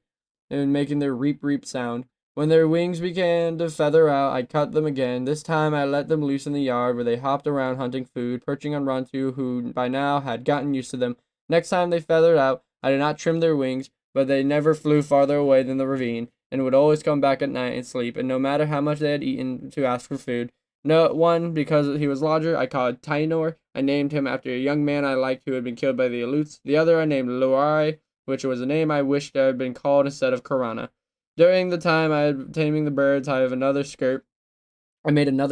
Speaker 1: and making their reap reap sound. When their wings began to feather out, I cut them again. This time I let them loose in the yard, where they hopped around hunting food, perching on Rontu, who by now had gotten used to them. Next time they feathered out, I did not trim their wings, but they never flew farther away than the ravine, and would always come back at night and sleep, and no matter how much they had eaten, to ask for food. No one, because he was larger, I called Tainor. I named him after a young man I liked who had been killed by the Aleuts. The other I named Luai, which was a name I wished I had been called instead of Karana. During the time I had taming the birds, I made another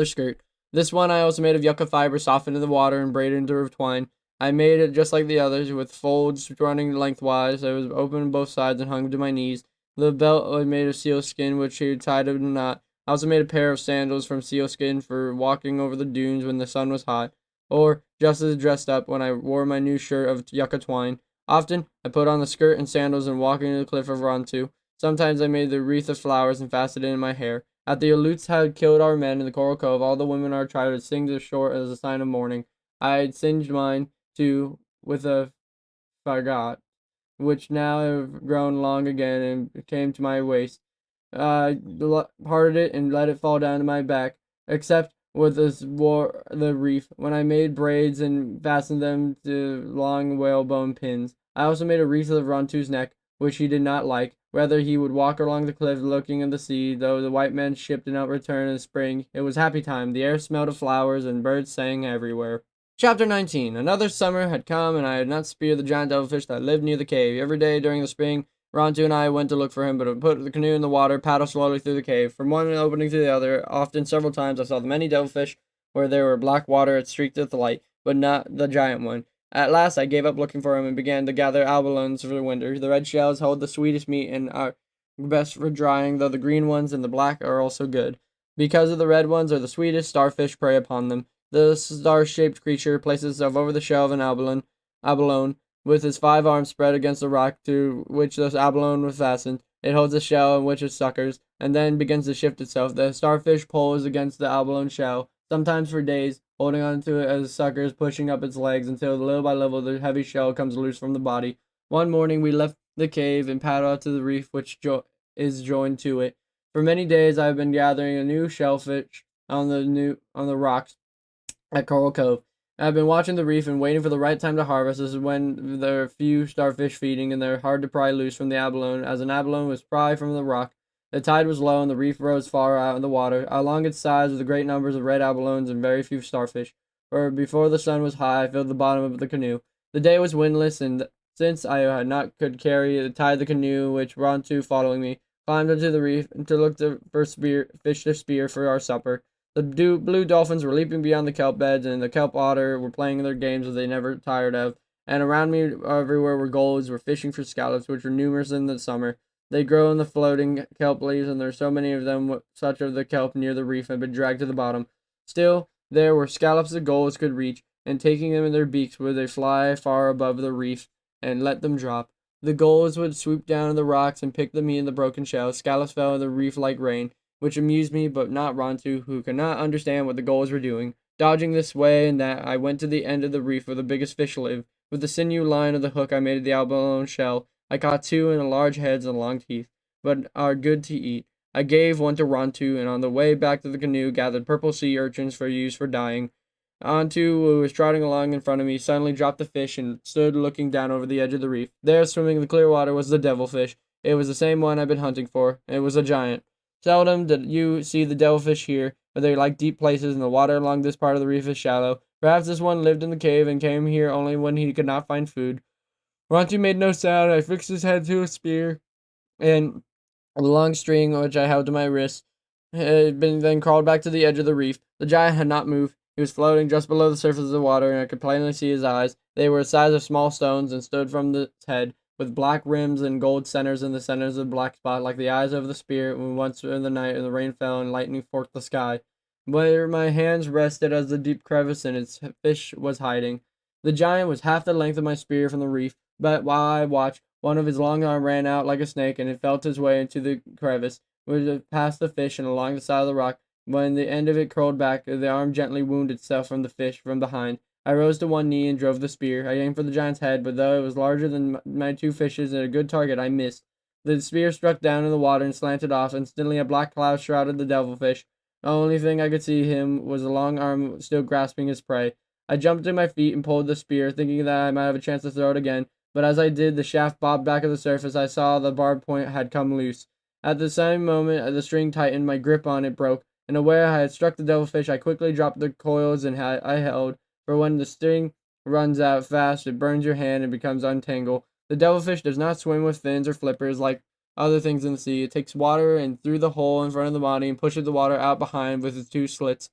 Speaker 1: skirt. This one I also made of yucca fiber, softened in the water and braided into twine. I made it just like the others, with folds running lengthwise. It was open on both sides and hung to my knees. The belt I made of seal skin, which he tied in a knot. I also made a pair of sandals from seal skin for walking over the dunes when the sun was hot, or just as dressed up when I wore my new shirt of yucca twine. Often I put on the skirt and sandals and walked into the cliff of Rontu. Sometimes I made the wreath of flowers and fastened it in my hair. After the Aleuts had killed our men in the Coral Cove, all the women in our tribe would sing to the shore as a sign of mourning. I had singed mine, too, with a fagot, which now have grown long again and came to my waist. I parted it and let it fall down to my back, except with the reef, when I made braids and fastened them to long whalebone pins. I also made a wreath of Rontu's neck, which he did not like. Rather, he would walk along the cliff looking at the sea, though the white men shipped did not return in the spring. It was happy time. The air smelled of flowers, and birds sang everywhere. Chapter 19. Another summer had come, and I had not speared the giant devilfish that lived near the cave. Every day during the spring, Rontu and I went to look for him, but would put the canoe in the water, paddle slowly through the cave. From one opening to the other, often several times, I saw the many devilfish where there were black water it streaked with light, but not the giant one. At last I gave up looking for him and began to gather abalones for the winter. The red shells hold the sweetest meat and are best for drying, though the green ones and the black are also good. Because of the red ones are the sweetest, starfish prey upon them. The star-shaped creature places itself over the shell of an abalone, with its 5 arms spread against the rock to which the abalone was fastened. It holds the shell in which it suckers, and then begins to shift itself. The starfish pulls against the abalone shell, sometimes for days, holding on to it as suckers, pushing up its legs until little by little the heavy shell comes loose from the body. One morning we left the cave and paddled out to the reef which is joined to it. For many days I have been gathering a new shellfish on the rocks at Coral Cove. I've been watching the reef and waiting for the right time to harvest. This is when there are few starfish feeding, and they're hard to pry loose from the abalone, as an abalone was pried from the rock. The tide was low, and the reef rose far out in the water. Along its sides were the great numbers of red abalones and very few starfish. For before the sun was high, I filled the bottom of the canoe. The day was windless, and since I had not could carry, tied the canoe, which Rontu, following me, climbed onto the reef and to look for fish to spear for our supper. The blue dolphins were leaping beyond the kelp beds, and the kelp otter were playing their games that they never tired of. And around me everywhere were gulls, were fishing for scallops, which were numerous in the summer. They grow in the floating kelp leaves, and there are so many of them, such of the kelp near the reef had been dragged to the bottom. Still, there were scallops the gulls could reach, and taking them in their beaks would they fly far above the reef and let them drop. The gulls would swoop down on the rocks and pick the meat in the broken shell. Scallops fell in the reef like rain, which amused me, but not Rontu, who could not understand what the gulls were doing. Dodging this way and that, I went to the end of the reef where the biggest fish live. With the sinew line of the hook I made of the abalone shell, I caught 2 in large heads and long teeth, but are good to eat. I gave one to Rontu, and on the way back to the canoe gathered purple sea urchins for use for dyeing. Rontu, who was trotting along in front of me, suddenly dropped the fish and stood looking down over the edge of the reef. There, swimming in the clear water, was the devilfish. It was the same one I'd been hunting for. It was a giant. Seldom did you see the devilfish here, but they like deep places, and the water along this part of the reef is shallow. Perhaps this one lived in the cave and came here only when he could not find food. Rontu made no sound. I fixed his head to a spear, and a long string which I held to my wrist had been then crawled back to the edge of the reef. The giant had not moved. He was floating just below the surface of the water, and I could plainly see his eyes. They were the size of small stones and stood from his head. with black rims and gold centers in the centers of the black spot, like the eyes of the spirit when once in the night and the rain fell and lightning forked the sky. Where my hands rested as the deep crevice in its fish was hiding. The giant was half the length of my spear from the reef, but while I watched, one of his long arms ran out like a snake, and it felt its way into the crevice, which past the fish and along the side of the rock. When the end of it curled back, the arm gently wounded itself from the fish from behind. I rose to one knee and drove the spear. I aimed for the giant's head, but though it was larger than my two fishes and a good target, I missed. The spear struck down in the water and slanted off. Instantly, a black cloud shrouded the devilfish. The only thing I could see him was a long arm still grasping his prey. I jumped to my feet and pulled the spear, thinking that I might have a chance to throw it again, but as I did, the shaft bobbed back at the surface. I saw the barbed point had come loose. At the same moment, the string tightened, my grip on it broke, and aware I had struck the devilfish, I quickly dropped the coils I held, for when the string runs out fast, it burns your hand and becomes untangled. The devilfish does not swim with fins or flippers like other things in the sea. It takes water and through the hole in front of the body and pushes the water out behind with its two slits.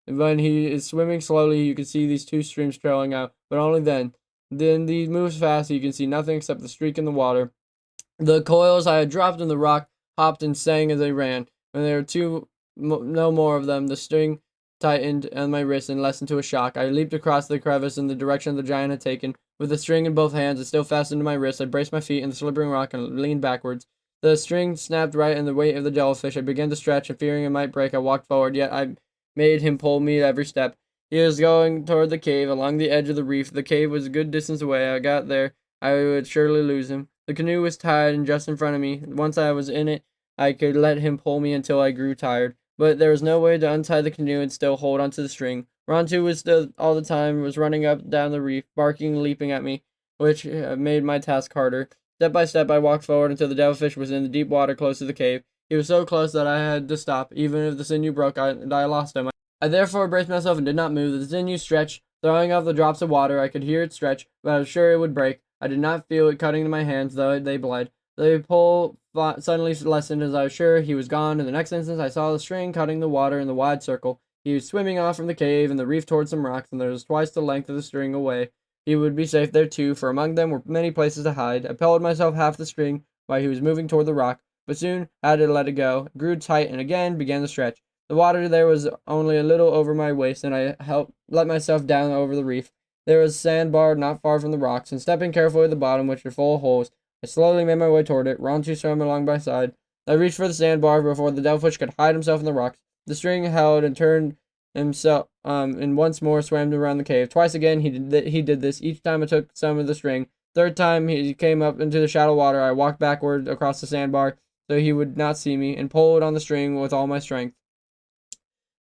Speaker 1: And when he is swimming slowly, you can see these two streams trailing out, but only then. Then he moves fast, so you can see nothing except the streak in the water. The coils I had dropped in the rock hopped and sang as they ran. When there were no more of them, the string tightened on my wrist and lessened to a shock. I leaped across the crevice in the direction the giant had taken. With the string in both hands and still fastened to my wrist, I braced my feet in the slippery rock and leaned backwards. The string snapped right in the weight of the jellyfish. I began to stretch, and fearing it might break, I walked forward, yet I made him pull me at every step. He was going toward the cave, along the edge of the reef. The cave was a good distance away. I got there, I would surely lose him. The canoe was tied and just in front of me. Once I was in it, I could let him pull me until I grew tired. But there was no way to untie the canoe and still hold onto the string. Rontu was still all the time was running up and down the reef, barking and leaping at me, which made my task harder. Step by step, I walked forward until the devilfish was in the deep water close to the cave. He was so close that I had to stop. Even if the sinew broke and I lost him, I therefore braced myself and did not move. The sinew stretched, throwing off the drops of water. I could hear it stretch, but I was sure it would break. I did not feel it cutting into my hands, though they bled. The pull suddenly lessened as I was sure he was gone. In the next instant, I saw the string cutting the water in the wide circle. He was swimming off from the cave and the reef toward some rocks, and there was twice the length of the string away. He would be safe there too, for among them were many places to hide. I held myself half the string while he was moving toward the rock, but soon had to let it go. It grew tight and again began to stretch. The water there was only a little over my waist, and I let myself down over the reef. There was a sandbar not far from the rocks, and stepping carefully at the bottom, which were full of holes, I slowly made my way toward it. Rontu swam along my side. I reached for the sandbar before the devilfish could hide himself in the rocks. The string held and turned himself, and once more swam around the cave. Twice again he did this. Each time I took some of the string. Third time he came up into the shallow water. I walked backward across the sandbar so he would not see me, and pulled on the string with all my strength.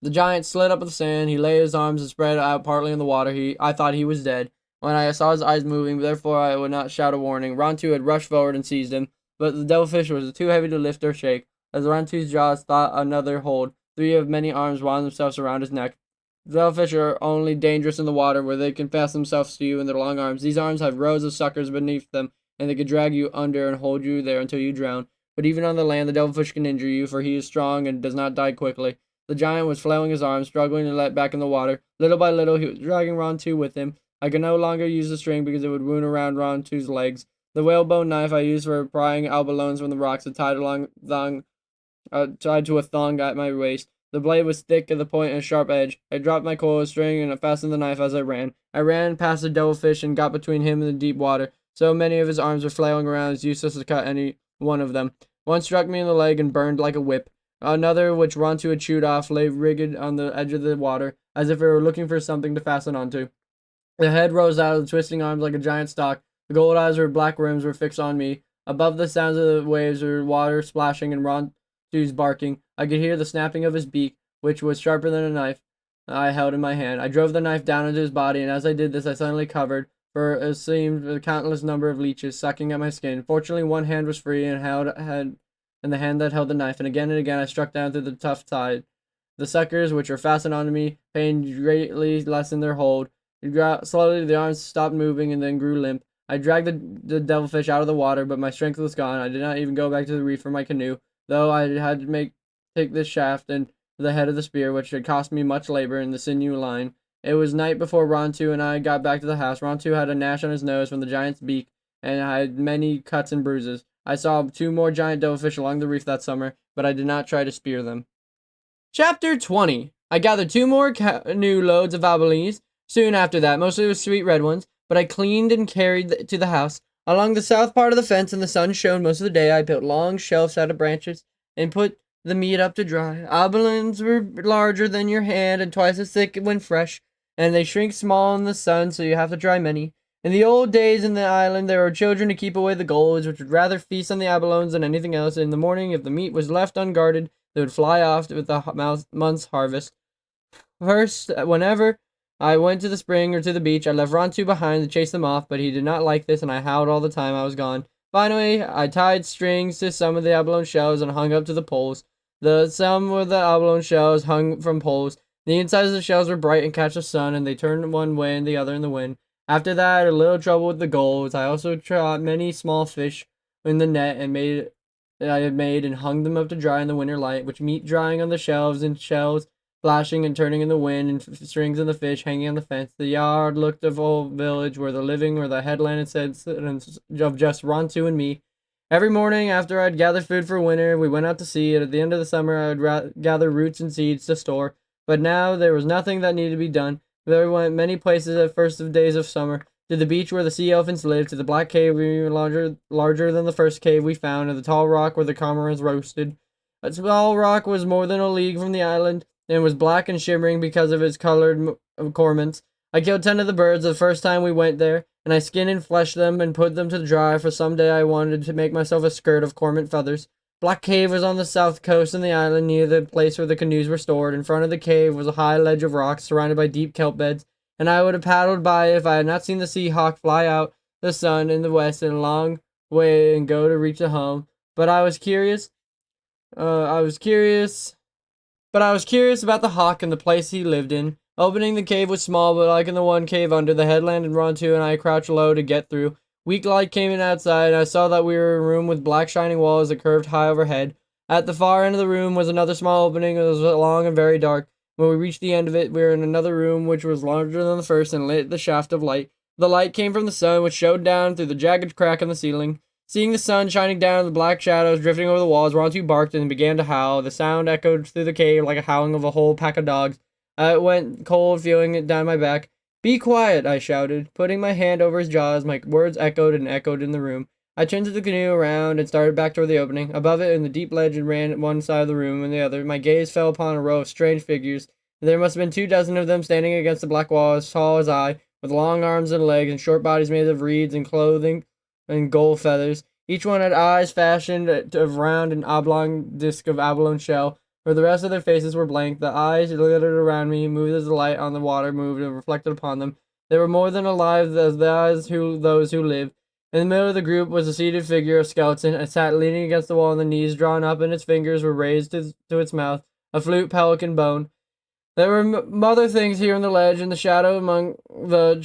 Speaker 1: The giant slid up the sand. He lay his arms and spread out partly in the water. I thought he was dead. When I saw his eyes moving, therefore I would not shout a warning. Rontu had rushed forward and seized him, but the devilfish was too heavy to lift or shake. As Rontu's jaws sought another hold, three of many arms wound themselves around his neck. The devilfish are only dangerous in the water, where they can fasten themselves to you in their long arms. These arms have rows of suckers beneath them, and they can drag you under and hold you there until you drown. But even on the land, the devilfish can injure you, for he is strong and does not die quickly. The giant was flailing his arms, struggling to let back in the water. Little by little, he was dragging Rontu with him. I could no longer use the string because it would wound around Rontu's legs. The whalebone knife I used for prying abalones from the rocks had tied to a thong at my waist. The blade was thick at the point and a sharp edge. I dropped my coil of string and fastened the knife as I ran. I ran past the devilfish and got between him and the deep water. So many of his arms were flailing around, it's useless to cut any one of them. One struck me in the leg and burned like a whip. Another, which Rontu had chewed off, lay rigged on the edge of the water, as if it were looking for something to fasten onto. The head rose out of the twisting arms like a giant stalk. The gold eyes with black rims were fixed on me. Above the sounds of the waves were water splashing and Rontu's barking. I could hear the snapping of his beak, which was sharper than a knife I held in my hand. I drove the knife down into his body, and as I did this, I suddenly covered, for it seemed a countless number of leeches sucking at my skin. Fortunately, one hand was free and the hand that held the knife, and again I struck down through the tough side. The suckers, which were fastened onto me, pain greatly lessened their hold. Slowly, the arms stopped moving and then grew limp. I dragged the devilfish out of the water, but my strength was gone. I did not even go back to the reef for my canoe, though I had to take this shaft and the head of the spear, which had cost me much labor, in the sinew line. It was night before Rontu and I got back to the house. Rontu had a gnash on his nose from the giant's beak, and I had many cuts and bruises. I saw 2 more giant dovefish along the reef that summer, but I did not try to spear them. Chapter 20. I gathered 2 more canoe loads of abalone soon after that, mostly with sweet red ones, but I cleaned and carried to the house. Along the south part of the fence, and the sun shone most of the day, I built long shelves out of branches and put the meat up to dry. Abalones were larger than your hand and twice as thick when fresh, and they shrink small in the sun, so you have to dry many. In the old days in the island, there were children to keep away the gulls, which would rather feast on the abalones than anything else. In the morning, if the meat was left unguarded, they would fly off with the month's harvest. First, whenever I went to the spring or to the beach, I left Rontu behind to chase them off, but he did not like this, and I howled all the time I was gone. Finally, I tied strings to some of the abalone shells and hung up to the poles. Some of the abalone shells hung from poles. The insides of the shells were bright and catch the sun, and they turned one way and the other in the wind. After that, I had a little trouble with the gulls. I also caught many small fish in the net I had made and hung them up to dry in the winter light, which meat drying on the shelves and shells flashing and turning in the wind, and strings of the fish hanging on the fence. The yard looked of old village where the headland had said of just Rontu and me. Every morning after I'd gathered food for winter, we went out to sea, and at the end of the summer I would gather roots and seeds to store. But now there was nothing that needed to be done. There went many places at first of days of summer. To the beach where the sea elephants lived, to the black cave larger than the first cave we found, and the tall rock where the cormorants roasted. A tall rock was more than a league from the island, and was black and shimmering because of its colored cormorants. I killed 10 of the birds the first time we went there, and I skinned and fleshed them and put them to dry, for some day I wanted to make myself a skirt of cormorant feathers. Black Cave was on the south coast of the island, near the place where the canoes were stored. In front of the cave was a high ledge of rocks surrounded by deep kelp beds, and I would have paddled by if I had not seen the sea hawk fly out the sun in the west in a long way and go to reach the home. But I was curious. I was curious about the hawk and the place he lived in. Opening the cave was small, but like in the one cave under, the headland and Rontu and I crouched low to get through. Weak light came in outside, and I saw that we were in a room with black shining walls that curved high overhead. At the far end of the room was another small opening that was long and very dark. When we reached the end of it, we were in another room which was larger than the first and lit the shaft of light. The light came from the sun, which showed down through the jagged crack in the ceiling. Seeing the sun shining down the black shadows drifting over the walls, Rontu barked and began to howl. The sound echoed through the cave like a howling of a whole pack of dogs. I went cold, feeling it down my back. "Be quiet," I shouted, putting my hand over his jaws. My words echoed and echoed in the room. I turned the canoe around and started back toward the opening. Above it, in the deep ledge, ran at one side of the room and the other. My gaze fell upon a row of strange figures. There must have been 24 of them standing against the black wall, as tall as I, with long arms and legs and short bodies made of reeds and clothing and gold feathers. Each one had eyes fashioned of round and oblong disc of abalone shell. For the rest of their faces were blank. The eyes glittered around me, moved as the light on the water moved and reflected upon them. They were more than alive as the eyes those who lived. In the middle of the group was a seated figure, a skeleton. It sat leaning against the wall, and the knees drawn up, and its fingers were raised to its mouth, a flute, pelican bone. There were other things here on the ledge in the shadow among the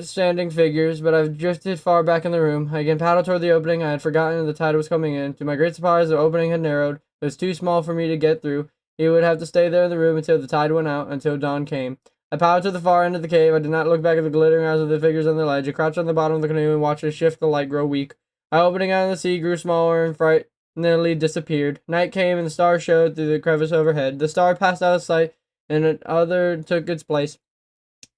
Speaker 1: standing figures, but I've drifted far back in the room. I again paddled toward the opening. I had forgotten the tide was coming in. To my great surprise, the opening had narrowed. It was too small for me to get through. He would have to stay there in the room until the tide went out, until dawn came. I paddled to the far end of the cave. I did not look back at the glittering eyes of the figures on the ledge. I crouched on the bottom of the canoe and watched as shift the light grow weak. My opening out in the sea grew smaller and frighteningly disappeared. Night came and the stars showed through the crevice overhead. The star passed out of sight, and another took its place.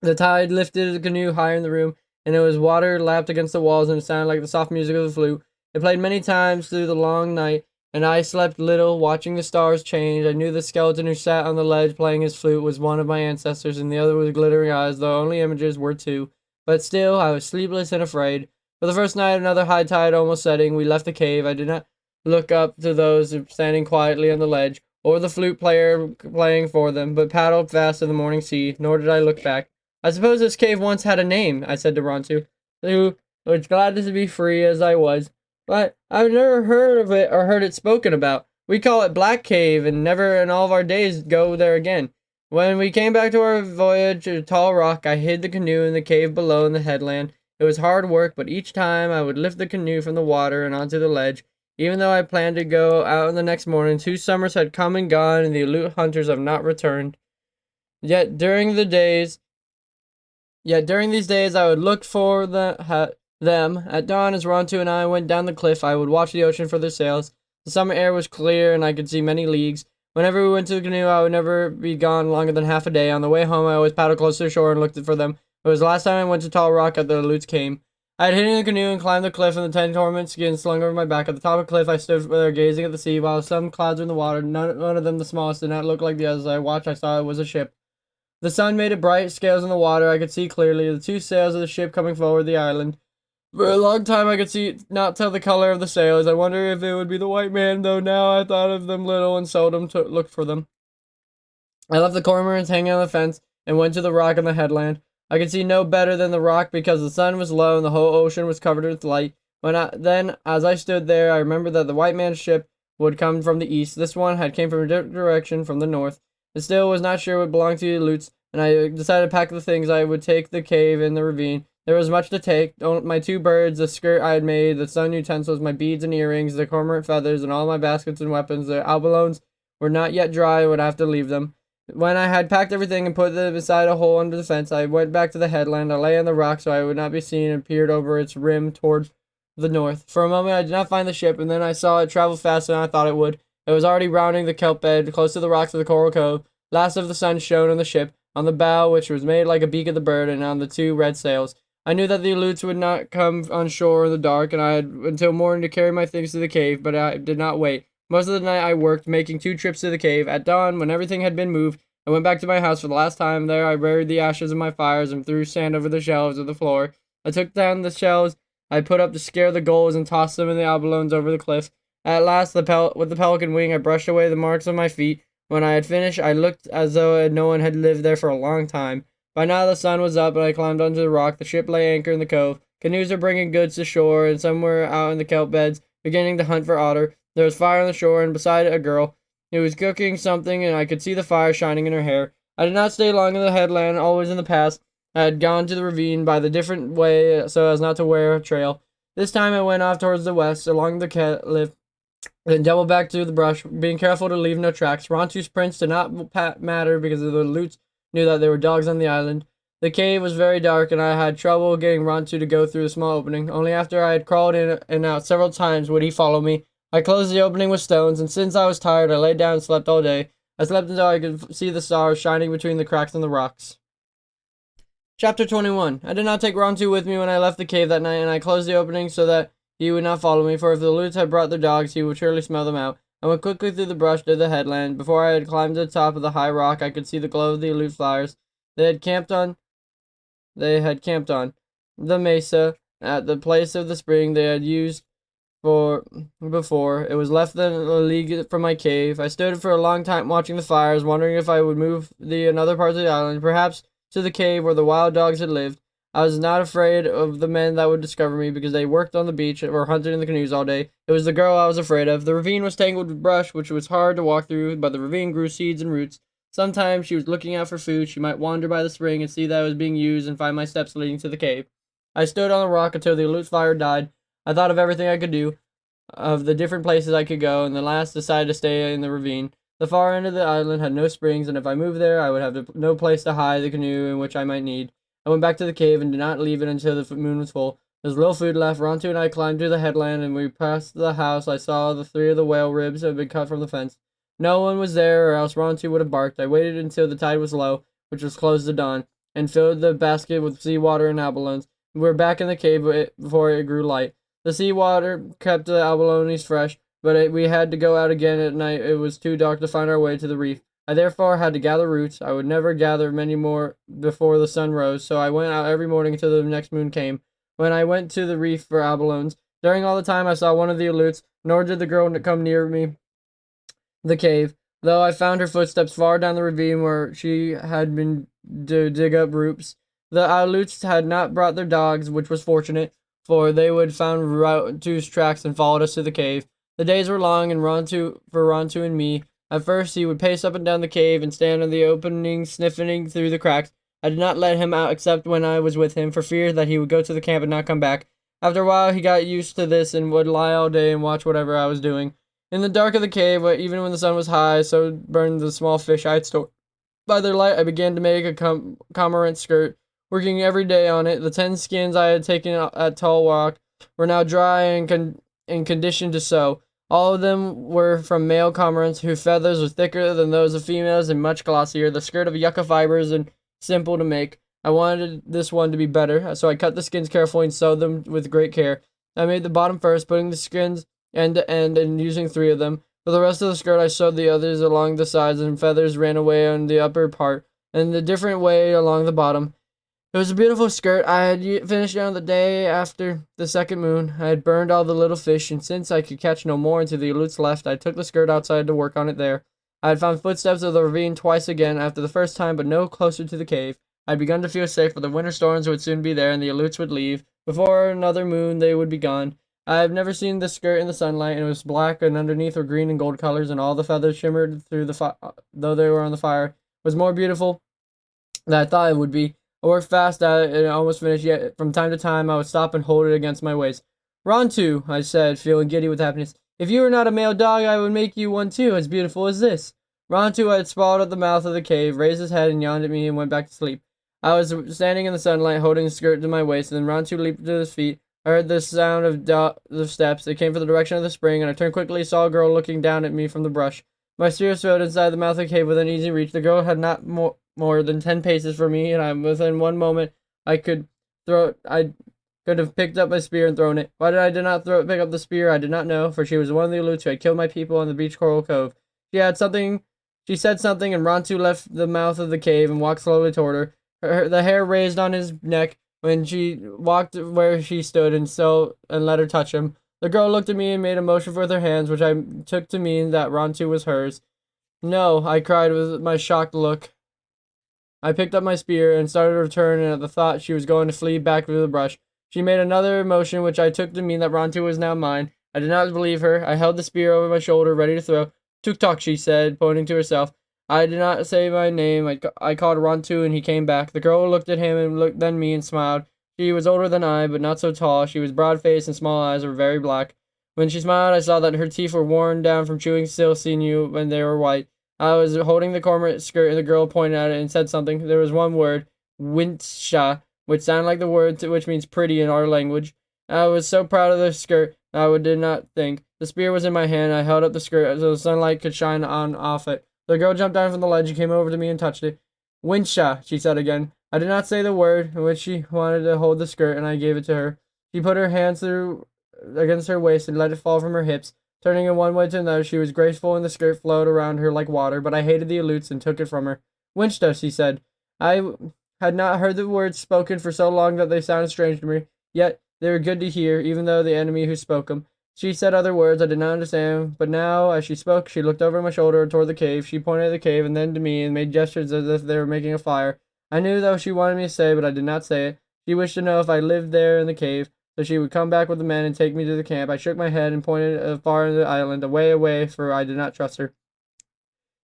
Speaker 1: The tide lifted the canoe higher in the room, and it was water lapped against the walls, and it sounded like the soft music of the flute. It played many times through the long night, and I slept little, watching the stars change. I knew the skeleton who sat on the ledge playing his flute was one of my ancestors, and the other with glittering eyes, though only images, were two. But still, I was sleepless and afraid. For the first night, another high tide almost setting, we left the cave. I did not look up to those standing quietly on the ledge, or the flute player playing for them, but paddled fast in the morning sea, nor did I look back. "I suppose this cave once had a name," I said to Rontu, who was glad to be free as I was. "But I've never heard of it or heard it spoken about. We call it Black Cave, and never in all of our days go there again. When we came back to our voyage to Tall Rock, I hid the canoe in the cave below in the headland. It was hard work, but each time I would lift the canoe from the water and onto the ledge. Even though I planned to go out the next morning, 2 summers had come and gone, and the Aleut hunters have not returned. Yet during these days, I would look for them. At dawn, as Rontu and I went down the cliff, I would watch the ocean for their sails. The summer air was clear, and I could see many leagues. Whenever we went to the canoe, I would never be gone longer than half a day. On the way home, I always paddled close to the shore and looked for them. It was the last time I went to Tall Rock that the Aleuts came. I had hidden in the canoe and climbed the cliff, and the 10 torment skins slung over my back. At the top of the cliff, I stood there gazing at the sea, while some clouds were in the water. None of them, the smallest, did not look like the others. As I watched, I saw it was a ship. The sun made it bright, scales in the water. I could see clearly the 2 sails of the ship coming forward the island. For a long time I could not tell the color of the sails. I wondered if it would be the white man, though now I thought of them little and seldom looked for them. I left the cormorants hanging on the fence and went to the rock on the headland. I could see no better than the rock because the sun was low and the whole ocean was covered with light. Then, as I stood there, I remembered that the white man's ship would come from the east. This one had came from a different direction, from the north. I still was not sure what belonged to the Aleuts, and I decided to pack the things I would take the cave and the ravine. There was much to take. My 2 birds, the skirt I had made, the sun utensils, my beads and earrings, the cormorant feathers, and all my baskets and weapons. The abalones were not yet dry and would have to leave them. When I had packed everything and put them beside a hole under the fence, I went back to the headland. I lay on the rock so I would not be seen and peered over its rim toward the north. For a moment I did not find the ship, and then I saw it travel faster than I thought it would. It was already rounding the kelp bed, close to the rocks of the coral cove. Last of the sun shone on the ship, on the bow, which was made like a beak of the bird, and on the 2 red sails. I knew that the Aleuts would not come on shore in the dark, and I had until morning to carry my things to the cave, but I did not wait. Most of the night I worked, making 2 trips to the cave. At dawn, when everything had been moved, I went back to my house for the last time. There I buried the ashes of my fires and threw sand over the shelves of the floor. I took down the shells I put up to scare the gulls and tossed them in the abalones over the cliff. At last, with the pelican wing, I brushed away the marks on my feet. When I had finished, I looked as though no one had lived there for a long time. By now the sun was up, and I climbed onto the rock. The ship lay anchored in the cove. Canoes were bringing goods to shore, and some were out in the kelp beds, beginning to hunt for otter. There was fire on the shore, and beside it a girl. Who was cooking something, and I could see the fire shining in her hair. I did not stay long in the headland, always in the past. I had gone to the ravine by the different way so as not to wear a trail. This time I went off towards the west, along the cliff, then doubled back through the brush, being careful to leave no tracks. Rontu's prints did not matter because the Aleuts knew that there were dogs on the island. The cave was very dark, and I had trouble getting Rontu to go through the small opening. Only after I had crawled in and out several times would he follow me. I closed the opening with stones, and since I was tired, I lay down and slept all day. I slept until I could see the stars shining between the cracks in the rocks. Chapter 21. I did not take Rontu with me when I left the cave that night, and I closed the opening so that he would not follow me, for if the Aleuts had brought their dogs, he would surely smell them out. I went quickly through the brush to the headland. Before I had climbed to the top of the high rock, I could see the glow of the Aleut flyers. They had camped on the mesa at the place of the spring they had used for before. It was less than a league from my cave. I stood for a long time watching the fires, wondering if I would move in other parts of the island, perhaps to the cave where the wild dogs had lived. I was not afraid of the men that would discover me, because they worked on the beach or hunted in the canoes all day. It was the girl I was afraid of. The ravine was tangled with brush, which was hard to walk through, but the ravine grew seeds and roots. Sometimes she was looking out for food. She might wander by the spring and see that I was being used and find my steps leading to the cave. I stood on the rock until the Aleut fire died. I thought of everything I could do, of the different places I could go, and the last decided to stay in the ravine. The far end of the island had no springs, and if I moved there, I would have no place to hide the canoe in which I might need. I went back to the cave and did not leave it until the moon was full. There was little food left. Rontu and I climbed to the headland, and we passed the house. I saw the 3 of the whale ribs had been cut from the fence. No one was there, or else Rontu would have barked. I waited until the tide was low, which was close to dawn, and filled the basket with seawater and abalones. We were back in the cave before it grew light. The seawater kept the abalones fresh, but we had to go out again at night. It was too dark to find our way to the reef. I therefore had to gather roots. I would never gather many more before the sun rose, so I went out every morning until the next moon came, when I went to the reef for abalones. During all the time I saw one of the Aleuts, nor did the girl come near me, the cave, though I found her footsteps far down the ravine where she had been to dig up roots. The Aleuts had not brought their dogs, which was fortunate, for they would found Rontu's tracks and followed us to the cave. The days were long, and Rontu and me. At first, he would pace up and down the cave and stand on the opening, sniffing through the cracks. I did not let him out except when I was with him, for fear that he would go to the camp and not come back. After a while, he got used to this and would lie all day and watch whatever I was doing. In the dark of the cave, even when the sun was high, so burned the small fish I had stored. By their light, I began to make a cormorant skirt, working every day on it. The 10 skins I had taken at Tall Rock were now dry and conditioned to sew. All of them were from male cormorants whose feathers were thicker than those of females and much glossier. The skirt of yucca fibers and simple to make. I wanted this one to be better, so I cut the skins carefully and sewed them with great care. I made the bottom first, putting the skins end to end and using 3 of them. For the rest of the skirt, I sewed the others along the sides, and feathers ran away on the upper part, and the different way along the bottom. It was a beautiful skirt. I had finished it on the day after the second moon. I had burned all the little fish, and since I could catch no more until the alutes left, I took the skirt outside to work on it there. I had found footsteps of the ravine twice again after the first time, but no closer to the cave. I had begun to feel safe, for the winter storms would soon be there, and the alutes would leave. Before another moon, they would be gone. I have never seen this skirt in the sunlight, and it was black, and underneath were green and gold colors, and all the feathers shimmered through though they were on the fire. It was more beautiful than I thought it would be. I worked fast at it, and almost finished, yet from time to time I would stop and hold it against my waist. "Rontu," I said, feeling giddy with happiness. "If you were not a male dog, I would make you one too, as beautiful as this." Rontu had sprawled at the mouth of the cave, raised his head and yawned at me and went back to sleep. I was standing in the sunlight, holding the skirt to my waist, and then Rontu leaped to his feet. I heard the sound of steps. It came from the direction of the spring, and I turned quickly, saw a girl looking down at me from the brush. My spear filled inside the mouth of the cave within easy reach. The girl had not more than 10 paces from me, and within one moment I could have picked up my spear and thrown it. Why did I not pick up the spear? I did not know, for she was one of the alutes who had killed my people on the beach coral cove. She said something, and Rontu left the mouth of the cave and walked slowly toward her. The hair raised on his neck when she walked where she stood and let her touch him. The girl looked at me and made a motion with her hands, which I took to mean that Rontu was hers. "No," I cried with my shocked look. I picked up my spear and started to return, and at the thought she was going to flee back through the brush, she made another motion which I took to mean that Rontu was now mine. I did not believe her. I held the spear over my shoulder, ready to throw. "Tuk-tok," she said, pointing to herself. I did not say my name. I called Rontu, and he came back. The girl looked at him and then me and smiled. She was older than I, but not so tall. She was broad-faced, and small eyes were very black. When she smiled, I saw that her teeth were worn down from chewing steel sinew when they were white. I was holding the cormorant skirt, and the girl pointed at it and said something. There was one word, "Winsha," which sounded like the word which means pretty in our language. I was so proud of the skirt, I did not think. The spear was in my hand. I held up the skirt so the sunlight could shine off it. The girl jumped down from the ledge and came over to me and touched it. "Winsha," she said again. I did not say the word, in which she wanted to hold the skirt, and I gave it to her. She put her hands through against her waist and let it fall from her hips. Turning in one way to another, she was graceful, and the skirt flowed around her like water, but I hated the alutes and took it from her. "Winchta," she said. I had not heard the words spoken for so long that they sounded strange to me, yet they were good to hear, even though the enemy who spoke them. She said other words I did not understand, but now, as she spoke, she looked over my shoulder toward the cave. She pointed at the cave and then to me and made gestures as if they were making a fire. I knew though she wanted me to say, but I did not say it. She wished to know if I lived there in the cave, so she would come back with the men and take me to the camp. I shook my head and pointed far in the island, away, for I did not trust her.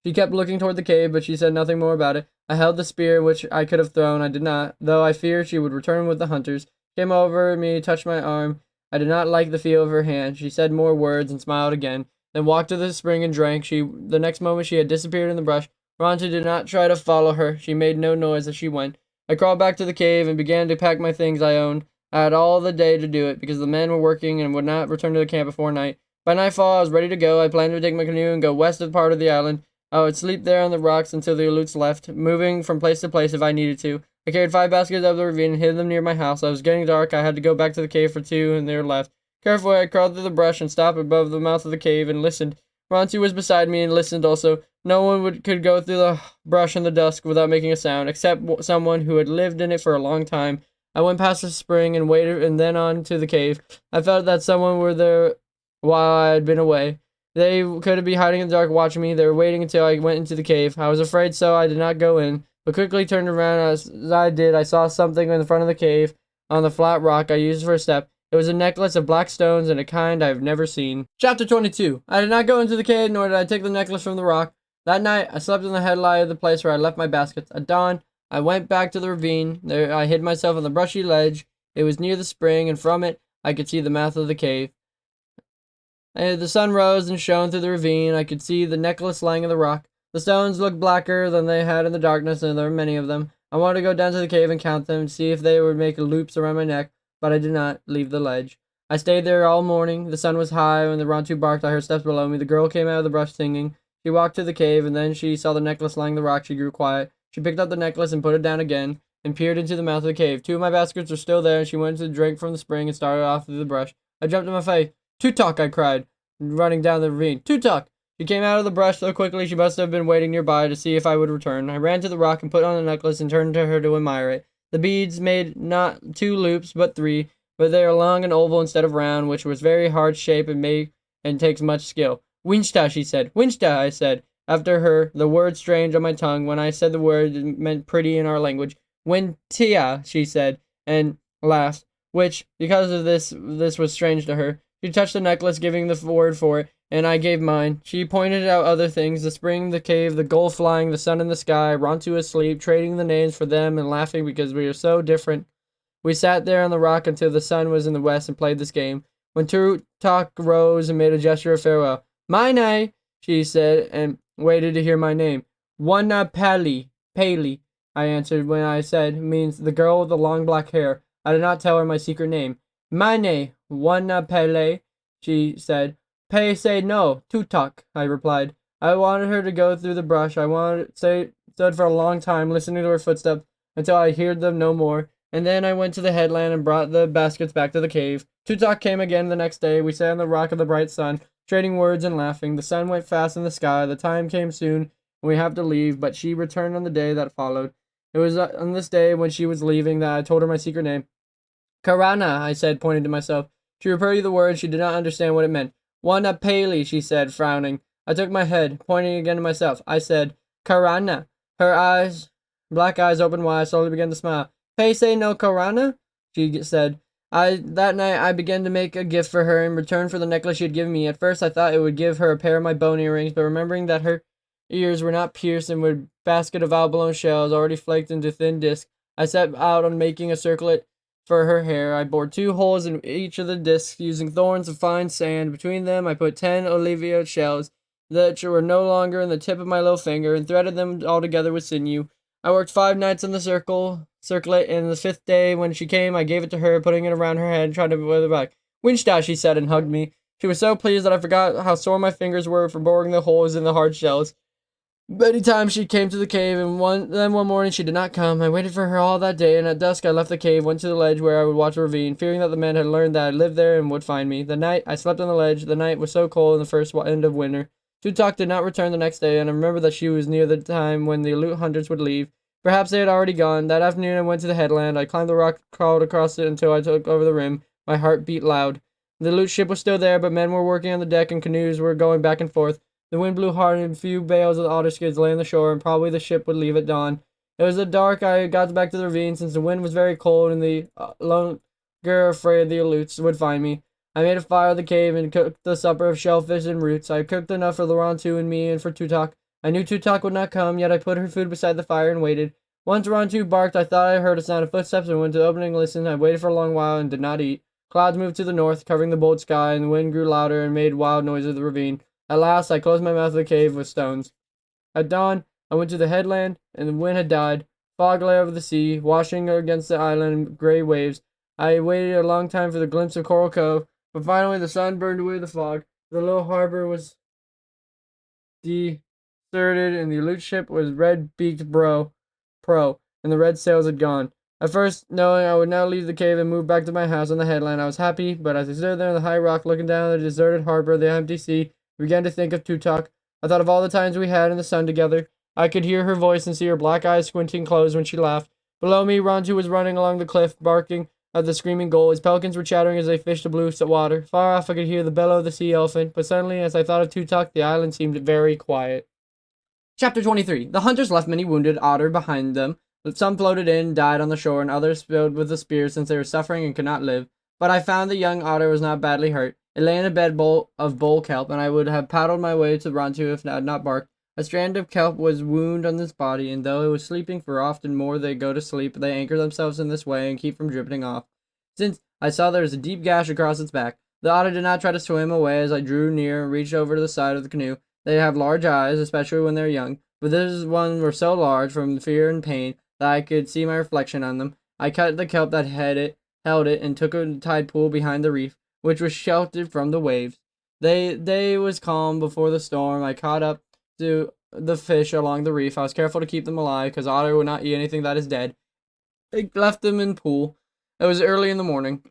Speaker 1: She kept looking toward the cave, but she said nothing more about it. I held the spear, which I could have thrown. I did not, though I feared she would return with the hunters. She came over me, touched my arm. I did not like the feel of her hand. She said more words and smiled again, then walked to the spring and drank. The next moment she had disappeared in the brush. Rontu did not try to follow her. She made no noise as she went. I crawled back to the cave and began to pack my things I owned. I had all the day to do it, because the men were working and would not return to the camp before night. By nightfall, I was ready to go. I planned to take my canoe and go west of part of the island. I would sleep there on the rocks until the alutes left, moving from place to place if I needed to. I carried 5 baskets up the ravine and hid them near my house. It was getting dark. I had to go back to the cave for 2, and they were left. Carefully, I crawled through the brush and stopped above the mouth of the cave and listened. Rontu was beside me and listened also. No one could go through the brush in the dusk without making a sound, except someone who had lived in it for a long time. I went past the spring and waited, and then on to the cave. I felt that someone were there while I had been away. They could be hiding in the dark watching me. They were waiting until I went into the cave. I was afraid, so I did not go in, but quickly turned around. As I did, I saw something in the front of the cave on the flat rock I used for a step. It was a necklace of black stones, and a kind I have never seen. Chapter 22. I did not go into the cave, nor did I take the necklace from the rock. That night, I slept in the headlight of the place where I left my baskets. At dawn, I went back to the ravine. There I hid myself on the brushy ledge. It was near the spring, and from it I could see the mouth of the cave. The sun rose and shone through the ravine. I could see the necklace lying in the rock. The stones looked blacker than they had in the darkness, and there were many of them. I wanted to go down to the cave and count them, see if they would make loops around my neck, but I did not leave the ledge. I stayed there all morning. The sun was high. When the Rontu barked, I heard steps below me. The girl came out of the brush singing. She walked to the cave, and then she saw the necklace lying on the rock. She grew quiet. She picked up the necklace and put it down again, and peered into the mouth of the cave. 2 of my baskets were still there, and she went to drink from the spring and started off through the brush. I jumped in my face. "Tutok!" I cried, running down the ravine. "Tutok!" She came out of the brush so quickly she must have been waiting nearby to see if I would return. I ran to the rock and put on the necklace and turned to her to admire it. The beads made not 2 loops, but 3, but they are long and oval instead of round, which was very hard shape and takes much skill. "Winchta," she said. "Winchta," I said. After her, the word strange on my tongue. When I said the word, it meant pretty in our language. "Wintia," she said, and laughed, which, because of this was strange to her. She touched the necklace, giving the word for it, and I gave mine. She pointed out other things, the spring, the cave, the gull flying, the sun in the sky, Rontu asleep, trading the names for them and laughing because we are so different. We sat there on the rock until the sun was in the west and played this game. When Tutok rose and made a gesture of farewell. "Mine," she said, and waited to hear my name. "Wanna Paley," I answered. When I said, means the girl with the long black hair. I did not tell her my secret name. "Mine, Wanna Pele," she said. "Pay say no, Tutok," I replied. I wanted her to go through the brush. I stood for a long time, listening to her footsteps, until I heard them no more. And then I went to the headland and brought the baskets back to the cave. Tutok came again the next day. We sat on the rock of the bright sun, trading words and laughing. The sun went fast in the sky. The time came soon, and we have to leave, but she returned on the day that followed. It was on this day when she was leaving that I told her my secret name. "Karana," I said, pointing to myself. She repeated the word. She did not understand what it meant. "Wanna Paley," she said, frowning. I took my head, pointing again to myself. I said, "Karana." Her black eyes opened wide, slowly began to smile. "Pay say no Karana," she said. That night I began to make a gift for her in return for the necklace she had given me. At first I thought it would give her a pair of my bone earrings, but remembering that her ears were not pierced and were basket of abalone shells already flaked into thin discs, I set out on making a circlet for her hair. I bored 2 holes in each of the discs, using thorns of fine sand. Between them I put 10 olivia shells that were no longer in the tip of my little finger, and threaded them all together with sinew. I worked 5 nights on the circlet, and the 5th day when she came, I gave it to her, putting it around her head and tried to wear it back. "Winchta," she said, and hugged me. She was so pleased that I forgot how sore my fingers were for boring the holes in the hard shells. Many times she came to the cave, and then one morning she did not come. I waited for her all that day, and at dusk I left the cave, went to the ledge where I would watch a ravine, fearing that the men had learned that I lived there and would find me. The night I slept on the ledge. The night was so cold in the first end of winter. Tutok did not return the next day, and I remember that she was near the time when the loot hunters would leave. Perhaps they had already gone. That afternoon I went to the headland. I climbed the rock, crawled across it until I took over the rim. My heart beat loud. The loot ship was still there, but men were working on the deck and canoes were going back and forth. The wind blew hard, and a few bales of otter skins lay on the shore, and probably the ship would leave at dawn. It was dark. I got back to the ravine since the wind was very cold, and the longer afraid the Aleuts would find me. I made a fire in the cave and cooked the supper of shellfish and roots. I cooked enough for Laurent and me and for Tutok. I knew Tutok would not come, yet I put her food beside the fire and waited. Once Laurent barked. I thought I heard a sound of footsteps and went to the opening and listened. I waited for a long while and did not eat. Clouds moved to the north, covering the bold sky, and the wind grew louder and made wild noises in the ravine. At last, I closed my mouth of the cave with stones. At dawn, I went to the headland, and the wind had died. Fog lay over the sea, washing against the island in gray waves. I waited a long time for the glimpse of Coral Cove, but finally the sun burned away the fog. The little harbor was deserted, and the loot ship was red-beaked pro, and the red sails had gone. At first, knowing I would now leave the cave and move back to my house on the headland, I was happy, but as I stood there on the high rock looking down at the deserted harbor, the empty sea, I began to think of Tutok. I thought of all the times we had in the sun together. I could hear her voice and see her black eyes squinting closed when she laughed. Below me, Rontu was running along the cliff, barking at the screaming gull. His pelicans were chattering as they fished the blue water. Far off I could hear the bellow of the sea elephant, but suddenly, as I thought of Tutok, the island seemed very quiet. Chapter 23. The hunters left many wounded otter behind them. Some floated in, died on the shore, and others spilled with the spears since they were suffering and could not live. But I found the young otter was not badly hurt. It lay in a bed of bull kelp, and I would have paddled my way to Rontu if it had not barked. A strand of kelp was wound on its body, and though it was sleeping, for often more they go to sleep, they anchor themselves in this way and keep from drifting off. Since I saw there was a deep gash across its back, the otter did not try to swim away. As I drew near and reached over to the side of the canoe, they have large eyes, especially when they are young, but this one were so large from fear and pain that I could see my reflection on them. I cut the kelp that held it, and took a tide pool behind the reef, which was sheltered from the waves. Day was calm before the storm. I caught up to the fish along the reef. I was careful to keep them alive, because otter would not eat anything that is dead. I left them in the pool. It was early in the morning.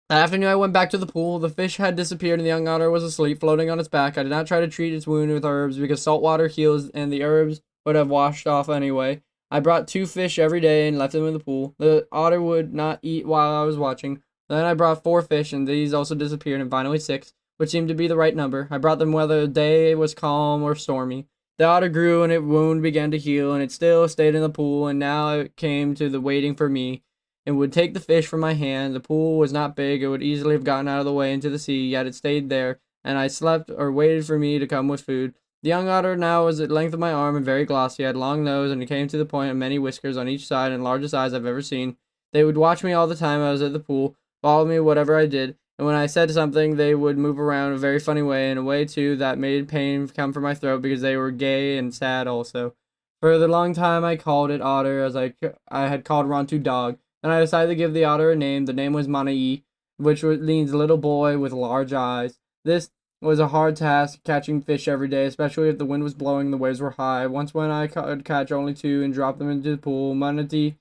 Speaker 1: That afternoon I went back to the pool. The fish had disappeared and the young otter was asleep, floating on its back. I did not try to treat its wound with herbs, because salt water heals and the herbs would have washed off anyway. I brought 2 fish every day and left them in the pool. The otter would not eat while I was watching. Then I brought 4 fish, and these also disappeared, and finally 6, which seemed to be the right number. I brought them whether the day was calm or stormy. The otter grew, and its wound began to heal, and it still stayed in the pool, and now it came to the waiting for me, and would take the fish from my hand. The pool was not big. It would easily have gotten out of the way into the sea, yet it stayed there, and I slept or waited for me to come with food. The young otter now was at the length of my arm and very glossy. He had a long nose, and he came to the point of many whiskers on each side, and largest eyes I've ever seen. They would watch me all the time I was at the pool, follow me whatever I did, and when I said something, they would move around in a very funny way, and a way, too, that made pain come from my throat, because they were gay and sad also. For the long time I called it otter, as I had called Rontu dog. And I decided to give the otter a name. The name was Manai, which means little boy with large eyes. This was a hard task, catching fish every day, especially if the wind was blowing and the waves were high. Once when I could catch only 2 and drop them into the pool, Manati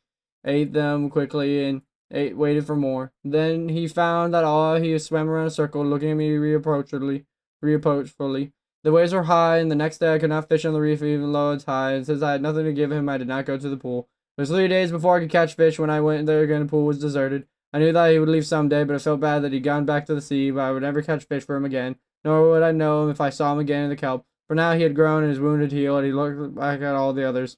Speaker 1: ate them quickly and waited for more. Then he found that all he swam around a circle, looking at me reproachfully. The waves were high, and the next day I could not fish on the reef even though it's high, and since I had nothing to give him, I did not go to the pool. It was 3 days before I could catch fish. When I went there again, the pool was deserted. I knew that he would leave someday, but I felt bad that he'd gone back to the sea, but I would never catch fish for him again, nor would I know him if I saw him again in the kelp. For now he had grown and his wound had healed, and he looked back at all the others.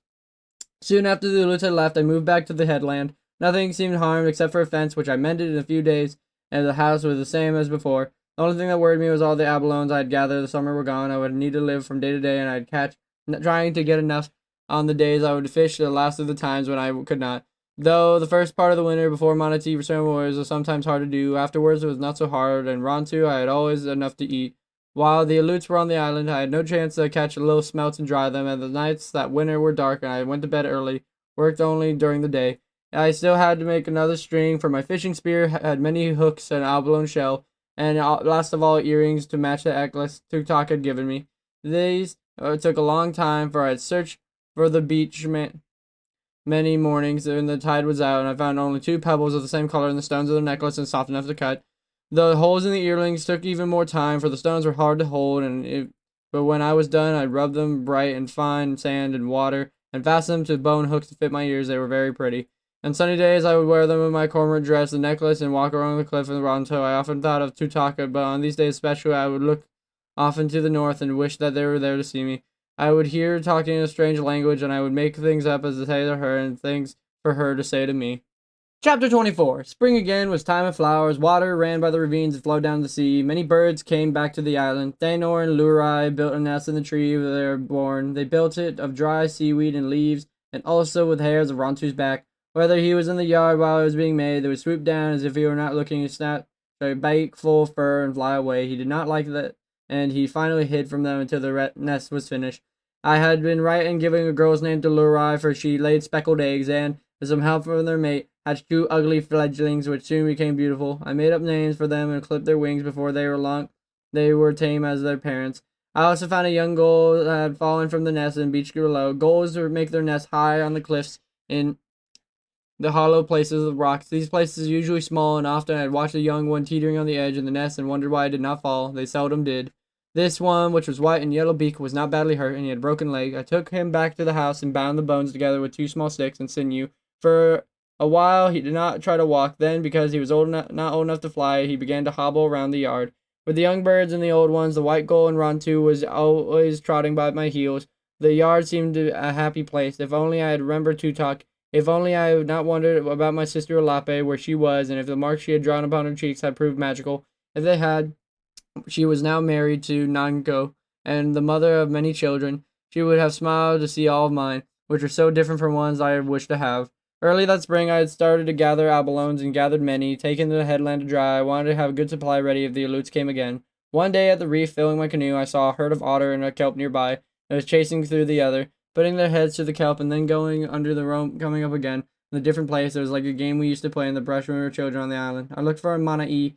Speaker 1: Soon after the Aleut had left, I moved back to the headland. Nothing seemed harmed except for a fence, which I mended in a few days, and the house was the same as before. The only thing that worried me was all the abalones I had gathered. The summer were gone. I would need to live from day to day, and I'd catch, trying to get enough on the days I would fish the last of the times when I could not. Though the first part of the winter before Manatee returned was sometimes hard to do, afterwards it was not so hard, and Rontu I had always enough to eat. While the Aleuts were on the island, I had no chance to catch little smelts and dry them, and the nights that winter were dark, and I went to bed early, worked only during the day. I still had to make another string, for my fishing spear had many hooks and abalone shell, and last of all earrings to match the necklace Tuktok had given me. These took a long time, for I had searched for the beach many mornings when the tide was out, and I found only 2 pebbles of the same color in the stones of the necklace and soft enough to cut. The holes in the earrings took even more time, for the stones were hard to hold, but when I was done, I rubbed them bright and fine sand and water, and fastened them to bone hooks to fit my ears. They were very pretty. On sunny days, I would wear them in my cormorant dress, the necklace, and walk along the cliff in the Ronto. I often thought of Tutaka, but on these days especially, I would look often to the north and wish that they were there to see me. I would hear her talking in a strange language, and I would make things up as to say to her, and things for her to say to me. Chapter 24. Spring again was time of flowers. Water ran by the ravines and flowed down the sea. Many birds came back to the island. Thanor and Lurai built a nest in the tree where they were born. They built it of dry seaweed and leaves, and also with hairs of Rontu's back. Whether he was in the yard while it was being made, they would swoop down as if he were not looking, and snap a bite full of fur and fly away. He did not like that, and he finally hid from them until the nest was finished. I had been right in giving a girl's name to Lurai, for she laid speckled eggs, and, with some help from their mate, hatched 2 ugly fledglings, which soon became beautiful. I made up names for them and clipped their wings before they were long. They were tame as their parents. I also found a young gull that had fallen from the nest and beached below. Gulls would make their nests high on the cliffs in the hollow places of rocks. These places are usually small, and often I had watched a young one teetering on the edge of the nest and wondered why it did not fall. They seldom did. This one, which was white and yellow beak, was not badly hurt, and he had a broken leg. I took him back to the house and bound the bones together with 2 small sticks and sinew. For a while he did not try to walk. Then, because he was not old enough to fly, he began to hobble around the yard. With the young birds and the old ones, the white gull and Rontu was always trotting by my heels. The yard seemed a happy place. If only I had remembered Tutok. If only I had not wondered about my sister Alape, where she was, and if the marks she had drawn upon her cheeks had proved magical. If they had, she was now married to Nanko, and the mother of many children. She would have smiled to see all of mine, which were so different from ones I had wished to have. Early that spring I had started to gather abalones, and gathered many, taken to the headland to dry. I wanted to have a good supply ready if the Aleuts came again. One day at the reef, filling my canoe, I saw a herd of otter and a kelp nearby, and was chasing through the other. putting their heads to the kelp and then going under the rope, coming up again in a different place. It was like a game we used to play in the brush when we were children on the island. I looked for Mana-E,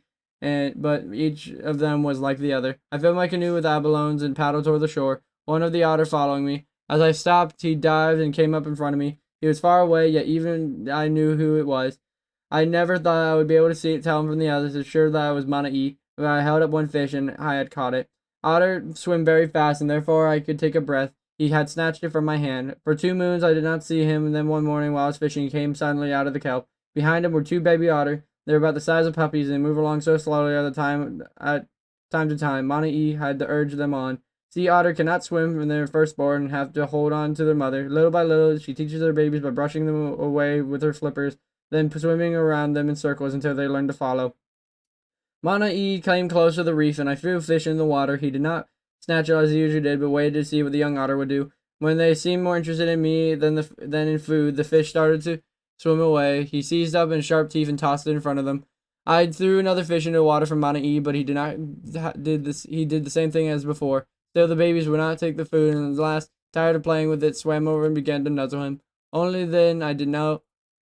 Speaker 1: but each of them was like the other. I filled my canoe with abalones and paddled toward the shore, one of the otter following me. As I stopped, he dived and came up in front of me. He was far away, yet even I knew who it was. I never thought I would be able to tell him from the others, assured that I was Mana-E, but I held up one fish and I had caught it. Otter swim very fast, and therefore I could take a breath. He had snatched it from my hand. For 2 moons I did not see him, and then one morning while I was fishing he came suddenly out of the kelp. Behind him were 2 baby otter. They were about the size of puppies and moved along so slowly at time to time. Mana-E had to urge them on. Sea otter cannot swim when they are first born and have to hold on to their mother. Little by little, she teaches their babies by brushing them away with her flippers, then swimming around them in circles until they learn to follow. Mana-E came close to the reef, and I threw fish in the water. He did not snatch it as he usually did, but waited to see what the young otter would do. When they seemed more interested in me than in food, the fish started to swim away. He seized up in sharp teeth and tossed it in front of them. I threw another fish into the water for Mana-E, but he did this. He did the same thing as before. Still, the babies would not take the food, and at last, tired of playing with it, swam over and began to nuzzle him. Only then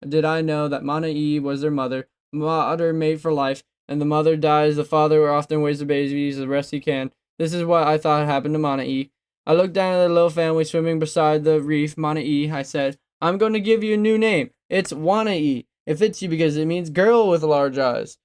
Speaker 1: did I know that Mana-E was their mother, otter mate for life, and the mother dies, the father often wastes the babies the rest he can. This is what I thought had happened to Mana-E. I looked down at the little family swimming beside the reef. Mana-E, I said, I'm going to give you a new name. It's Wana-E. It fits you because it means girl with large eyes.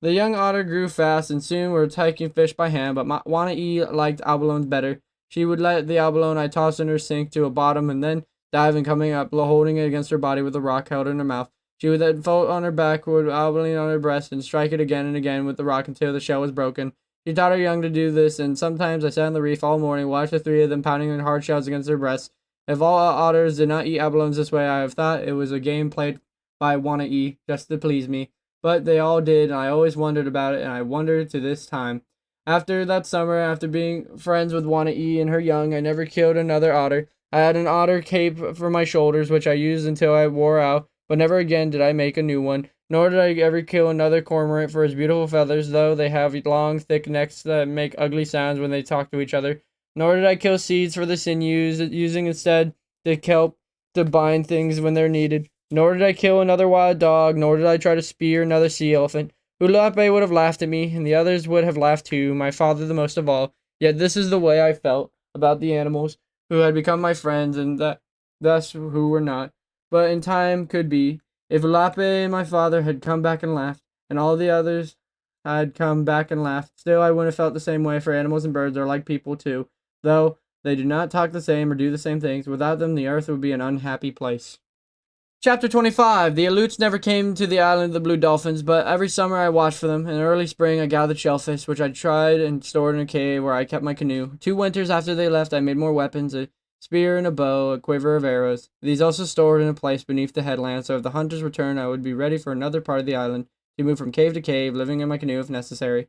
Speaker 1: The young otter grew fast and soon were taking fish by hand, but Wana-E liked abalones better. She would let the abalone I tossed in her sink to a bottom and then dive and coming up, holding it against her body with a rock held in her mouth. She would then float on her back, would abalone on her breast, and strike it again and again with the rock until the shell was broken. She taught her young to do this, and sometimes I sat on the reef all morning, watched the 3 of them pounding their hard shells against their breasts. If all otters did not eat abalones this way, I have thought it was a game played by Wana-E just to please me. But they all did, and I always wondered about it, and I wonder to this time. After that summer, after being friends with Wana-E and her young, I never killed another otter. I had an otter cape for my shoulders, which I used until I wore out, but never again did I make a new one. Nor did I ever kill another cormorant for his beautiful feathers, though they have long, thick necks that make ugly sounds when they talk to each other. Nor did I kill seeds for the sinews, using instead the kelp to bind things when they're needed. Nor did I kill another wild dog, nor did I try to spear another sea elephant. Ulape would have laughed at me, and the others would have laughed too, my father the most of all. Yet this is the way I felt about the animals who had become my friends, and thus who were not. But in time could be, if Ulape and my father had come back and laughed, and all the others had come back and laughed, still I wouldn't have felt the same way, for animals and birds are like people too, though they do not talk the same or do the same things. Without them, the earth would be an unhappy place. Chapter 25. The Aleuts never came to the island of the blue dolphins, but every summer I watched for them. In early spring, I gathered shellfish, which I tried and stored in a cave where I kept my canoe. 2 winters after they left, I made more weapons, a spear and a bow, a quiver of arrows. These also stored in a place beneath the headland, so if the hunters returned, I would be ready for another part of the island, to move from cave to cave, living in my canoe if necessary.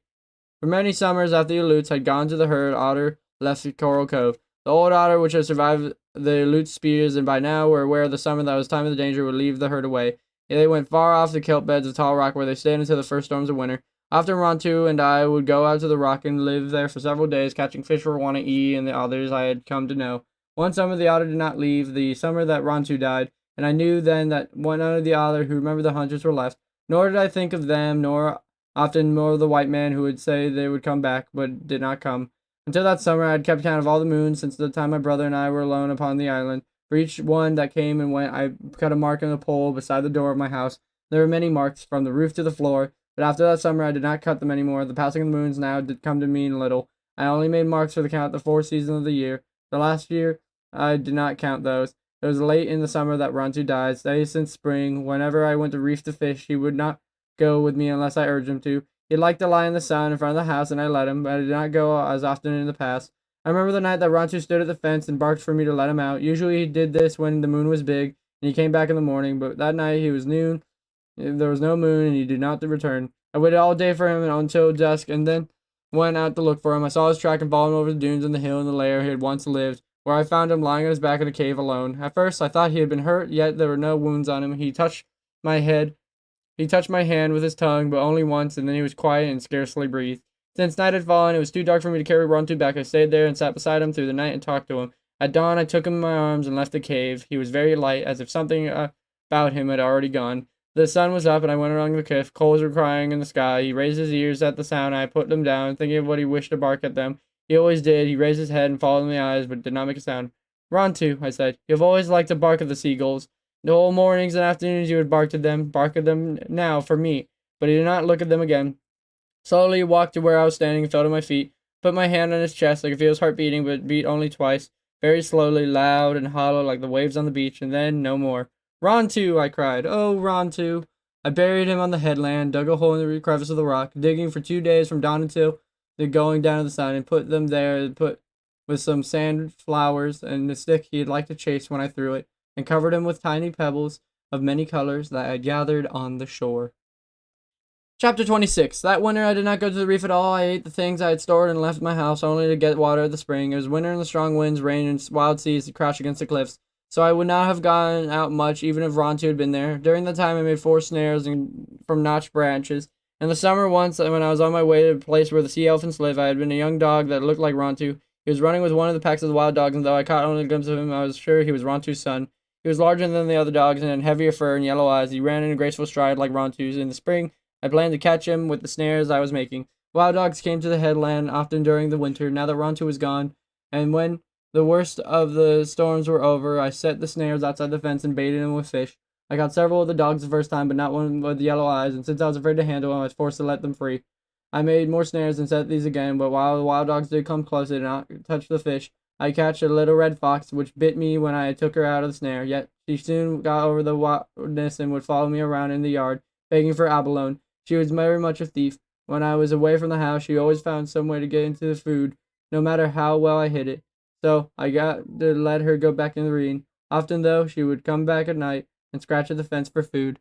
Speaker 1: For many summers after the Aleuts had gone to the herd, Otter left Coral Cove. The old otter, which had survived the Aleuts' spears, and by now were aware of the summer that was time of the danger, would leave the herd away. They went far off the kelp beds of tall rock, where they stayed until the first storms of winter. Often Rontu and I would go out to the rock and live there for several days, catching fish for Wana-E and the others I had come to know. One summer the otter did not leave, the summer that Rontu died, and I knew then that none of the otter who remembered the hunters were left. Nor did I think of them, nor often more of the white man who would say they would come back, but did not come. Until that summer, I had kept count of all the moons since the time my brother and I were alone upon the island. For each one that came and went, I cut a mark on the pole beside the door of my house. There were many marks, from the roof to the floor, but after that summer, I did not cut them any more. The passing of the moons now did come to mean little. I only made marks for the count the 4 seasons of the year. The last year, I did not count those. It was late in the summer that Rontu died. Days since spring, whenever I went to reef to fish, he would not go with me unless I urged him to. He liked to lie in the sun in front of the house, and I let him, but I did not go as often in the past. I remember the night that Rontu stood at the fence and barked for me to let him out. Usually he did this when the moon was big, and he came back in the morning, but that night it was noon, there was no moon, and he did not return. I waited all day for him until dusk, and then went out to look for him. I saw his track and followed him over the dunes and the hill in the lair he had once lived, where I found him lying on his back in a cave alone. At first I thought he had been hurt, yet there were no wounds on him. He touched my hand with his tongue, but only once, and then he was quiet and scarcely breathed. Since night had fallen, it was too dark for me to carry Rontu back. I stayed there and sat beside him through the night and talked to him. At dawn, I took him in my arms and left the cave. He was very light, as if something about him had already gone. The sun was up, and I went along the cliff. Coals were crying in the sky. He raised his ears at the sound, and I put them down, thinking of what he wished to bark at them. He always did. He raised his head and followed my eyes, but did not make a sound. Rontu, I said. You've always liked to bark at the seagulls. The whole mornings and afternoons you would bark at them now for me. But he did not look at them again. Slowly he walked to where I was standing and fell to my feet. Put my hand on his chest. I could feel his heart beating, but it beat only twice. Very slowly, loud and hollow like the waves on the beach, and then no more. Rontu, I cried. Oh, Rontu. I buried him on the headland, dug a hole in the crevice of the rock, digging for 2 days from dawn until the going down of the sun, and put them there, put with some sand flowers and the stick he had liked to chase when I threw it, and covered him with tiny pebbles of many colors that I had gathered on the shore. Chapter 26. That winter I did not go to the reef at all. I ate the things I had stored and left my house only to get water at the spring. It was winter and the strong winds, rain, and wild seas crash against the cliffs, so I would not have gone out much even if Rontu had been there. During the time I made 4 snares from notched branches. In the summer once, when I was on my way to a place where the sea elephants live, I had been a young dog that looked like Rontu. He was running with one of the packs of the wild dogs, and though I caught only a glimpse of him, I was sure he was Rontu's son. He was larger than the other dogs and had heavier fur and yellow eyes. He ran in a graceful stride like Rontu's. In the spring, I planned to catch him with the snares I was making. Wild dogs came to the headland often during the winter, now that Rontu was gone, and when the worst of the storms were over, I set the snares outside the fence and baited them with fish. I got several of the dogs the first time, but not one with yellow eyes, and since I was afraid to handle them, I was forced to let them free. I made more snares and set these again, but while the wild dogs did come close, they did not touch the fish. I catch a little red fox, which bit me when I took her out of the snare, yet she soon got over the wildness and would follow me around in the yard, begging for abalone. She was very much a thief. When I was away from the house, she always found some way to get into the food, no matter how well I hid it. So I got to let her go back in the ravine. Often, though, she would come back at night and scratch at the fence for food.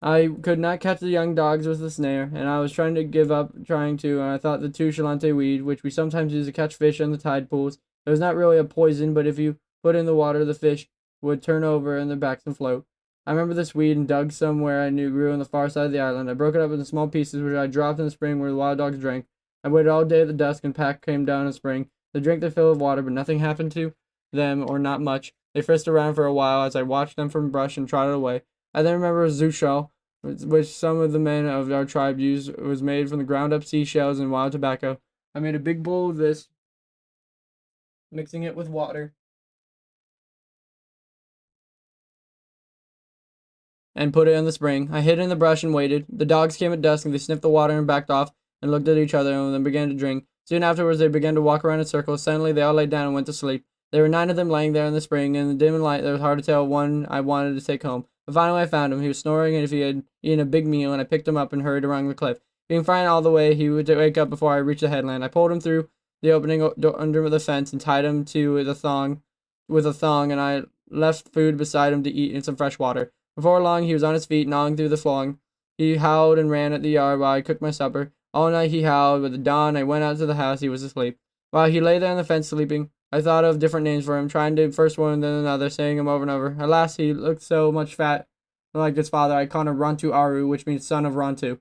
Speaker 1: I could not catch the young dogs with the snare, and I was trying to give up trying to, and I thought the tushulante weed, which we sometimes use to catch fish in the tide pools, it was not really a poison, but if you put in the water, the fish would turn over in their backs and float. I remember this weed and dug somewhere I knew grew on the far side of the island. I broke it up into small pieces, which I dropped in the spring where the wild dogs drank. I waited all day at the dusk, and pack came down in the spring. They drank their fill of water, but nothing happened to them, or not much. They frisked around for a while as I watched them from brush and trotted away. I then remember a zushal, which some of the men of our tribe used. It was made from the ground-up seashells and wild tobacco. I made a big bowl of this, mixing it with water, and put it in the spring. I hid in the brush and waited. The dogs came at dusk, and they sniffed the water and backed off and looked at each other, and then began to drink. Soon afterwards, they began to walk around in circles. Suddenly, they all lay down and went to sleep. There were 9 of them laying there in the spring, and in the dim light, it was hard to tell one I wanted to take home. But finally, I found him. He was snoring as if he had eaten a big meal, and I picked him up and hurried around the cliff. Being frightened all the way, he would wake up before I reached the headland. I pulled him through the opening under the fence and tied him to with a thong, and I left food beside him to eat and some fresh water. Before long, he was on his feet, gnawing through the flooring. He howled and ran at the yard while I cooked my supper. All night he howled. With the dawn, I went out to the house. He was asleep. While he lay there on the fence sleeping, I thought of different names for him, trying to first one then another, saying them over and over. At last, he looked so much fat, like his father. I called him Rontu Aru, which means son of Rontu.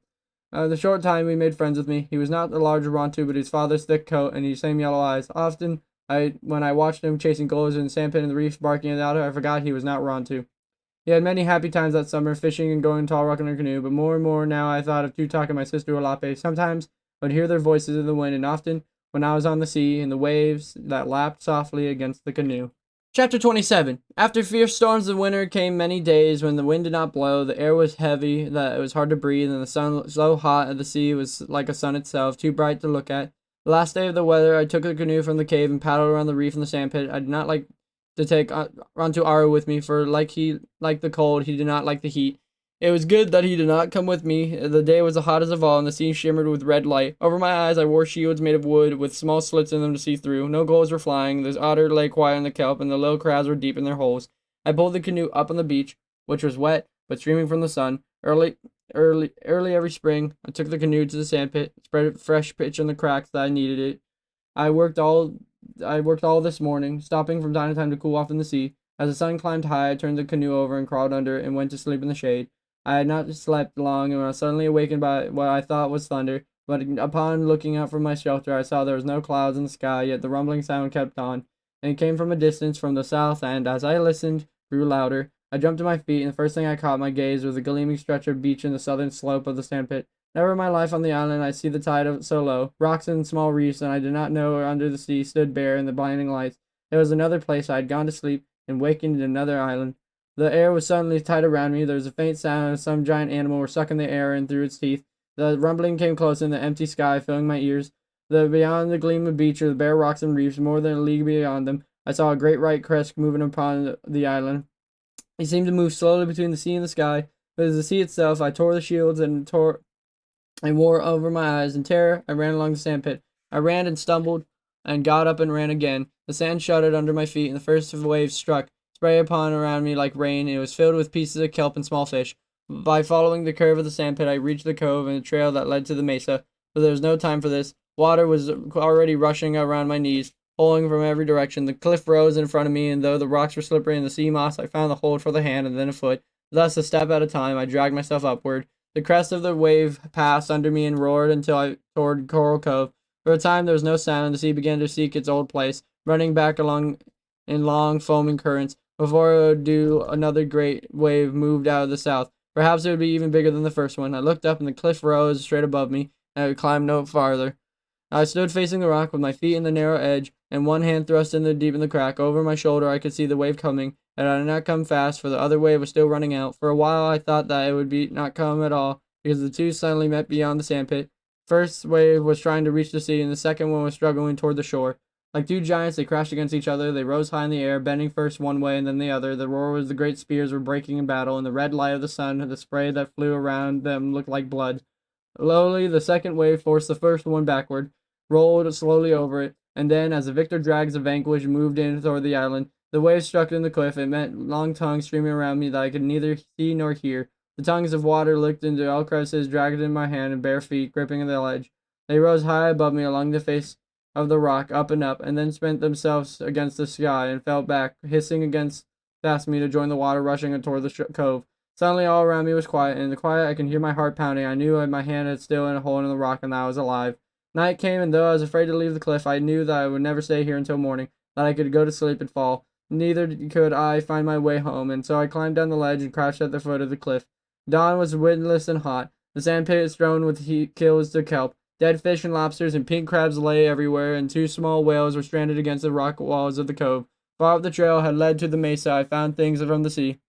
Speaker 1: The short time he made friends with me. He was not the larger Rontu, but his father's thick coat and his same yellow eyes. Often, when I watched him chasing gulls in the sandpit and the reef, barking at the otter, I forgot he was not Rontu. He had many happy times that summer, fishing and going tall rock in our canoe, but more and more now I thought of Tutak and my sister Olape. Sometimes I would hear their voices in the wind, and often when I was on the sea, in the waves that lapped softly against the canoe. Chapter 27. After fierce storms of winter came many days when the wind did not blow, the air was heavy, that it was hard to breathe, and the sun so hot that the sea was like a sun itself, too bright to look at. The last day of the weather, I took the canoe from the cave and paddled around the reef and the sandpit. I did not like to take Rontu Aru with me, for like he liked the cold, he did not like the heat. It was good that he did not come with me. The day was the hottest of all, and the sea shimmered with red light. Over my eyes I wore shields made of wood, with small slits in them to see through. No gulls were flying, the otter lay quiet in the kelp, and the little crabs were deep in their holes. I pulled the canoe up on the beach, which was wet, but streaming from the sun. Early every spring, I took the canoe to the sandpit, spread fresh pitch in the cracks that I needed it. I worked all this morning, stopping from time to time to cool off in the sea. As the sun climbed high, I turned the canoe over and crawled under it and went to sleep in the shade. I had not slept long, and I was suddenly awakened by what I thought was thunder. But upon looking out from my shelter, I saw there was no clouds in the sky, yet the rumbling sound kept on. and it came from a distance from the south, and as I listened, grew louder. I jumped to my feet, and the first thing I caught my gaze was a gleaming stretch of beach in the southern slope of the sandpit. Never in my life on the island I see the tide of so low. Rocks and small reefs, and I did not know under the sea, stood bare in the blinding lights. It was another place. I had gone to sleep and wakened in another island. The air was suddenly tight around me. There was a faint sound as some giant animal were sucking the air in through its teeth. The rumbling came close in the empty sky, filling my ears. Beyond the gleam of beach or the bare rocks and reefs, more than a league beyond them, I saw a great white crest moving upon the island. He seemed to move slowly between the sea and the sky, but as the sea itself, I tore the shields and wore over my eyes. In terror, I ran along the sandpit. I ran and stumbled, and got up and ran again. The sand shuddered under my feet, and the first wave struck, spray upon around me like rain. It was filled with pieces of kelp and small fish. By following the curve of the sandpit, I reached the cove and the trail that led to the mesa, but there was no time for this. Water was already rushing around my knees, holing from every direction. The cliff rose in front of me, and though the rocks were slippery in the sea moss, I found the hold for the hand and then a foot. Thus, a step at a time, I dragged myself upward. The crest of the wave passed under me and roared until I toward Coral Cove. For a time there was no sound. The sea began to seek its old place, running back along in long, foaming currents. Before it would do, another great wave moved out of the south. Perhaps it would be even bigger than the first one. I looked up, and the cliff rose straight above me, and I would climb no farther. I stood facing the rock with my feet in the narrow edge, and one hand thrust in the deep in the crack. Over my shoulder I could see the wave coming, and it did not come fast, for the other wave was still running out. For a while I thought that it would not come at all, because the two suddenly met beyond the sandpit. First wave was trying to reach the sea, and the second one was struggling toward the shore. Like two giants, they crashed against each other. They rose high in the air, bending first one way and then the other. The roar was the great spears were breaking in battle, and the red light of the sun, the spray that flew around them looked like blood. Slowly, the second wave forced the first one backward, rolled slowly over it, and then, as the victor drags the vanquished, moved in toward the island. The wave struck in the cliff. It meant long tongues streaming around me that I could neither see nor hear. The tongues of water licked into all crevices, dragged in my hand, and bare feet gripping the ledge. They rose high above me along the face of the rock, up and up, and then spent themselves against the sky, and fell back, hissing against past me to join the water rushing toward the cove. Suddenly all around me was quiet, and in the quiet I could hear my heart pounding. I knew my hand had still in a hole in the rock, and that I was alive. Night came, and though I was afraid to leave the cliff, I knew that I would never stay here until morning, that I could go to sleep and fall. Neither could I find my way home, and so I climbed down the ledge and crouched at the foot of the cliff. Dawn was windless and hot. The sandpit was strewn with kills of kelp. Dead fish and lobsters and pink crabs lay everywhere, and two small whales were stranded against the rock walls of the cove. Far up the trail had led to the mesa. I found things from the sea.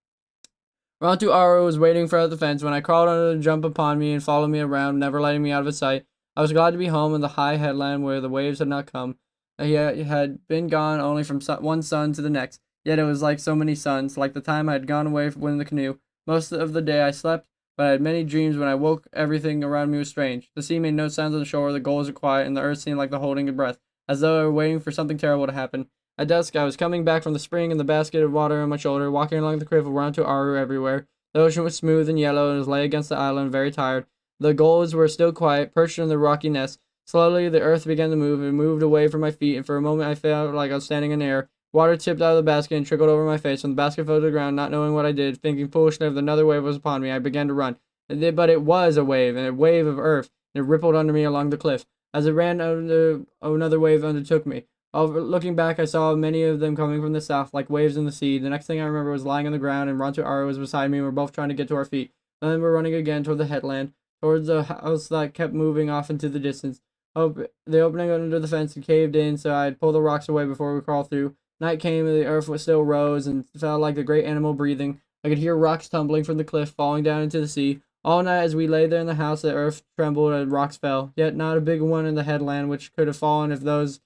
Speaker 1: Rontu Aru was waiting for at the fence. When I crawled under to jump upon me and follow me around, never letting me out of his sight. I was glad to be home in the high headland where the waves had not come. He had been gone only from one sun to the next, yet it was like so many suns, like the time I had gone away in the canoe. Most of the day I slept, but I had many dreams. When I woke, everything around me was strange. The sea made no sounds on the shore, the gulls were quiet, and the earth seemed like the holding of breath, as though I were waiting for something terrible to happen. At dusk, I was coming back from the spring, and the basket of water on my shoulder, walking along the cliff around to Aru everywhere. The ocean was smooth and yellow, and lay against the island, very tired. The gulls were still quiet, perched in their rocky nests. Slowly, the earth began to move. It moved away from my feet, and for a moment I felt like I was standing in air. Water tipped out of the basket and trickled over my face. When the basket fell to the ground, not knowing what I did, thinking foolishly of another wave was upon me, I began to run. But it was a wave, and a wave of earth, and it rippled under me along the cliff. As it ran, another wave undertook me. Looking back, I saw many of them coming from the south, like waves in the sea. The next thing I remember was lying on the ground, and Rontu Aru was beside me, and we were both trying to get to our feet. Then we were running again toward the headland, towards the house that kept moving off into the distance. The opening under the fence had caved in, so I had pulled the rocks away before we crawled through. Night came, and the earth still rose, and felt like the great animal breathing. I could hear rocks tumbling from the cliff, falling down into the sea. All night as we lay there in the house, the earth trembled and rocks fell, yet not a big one in the headland which could have fallen if those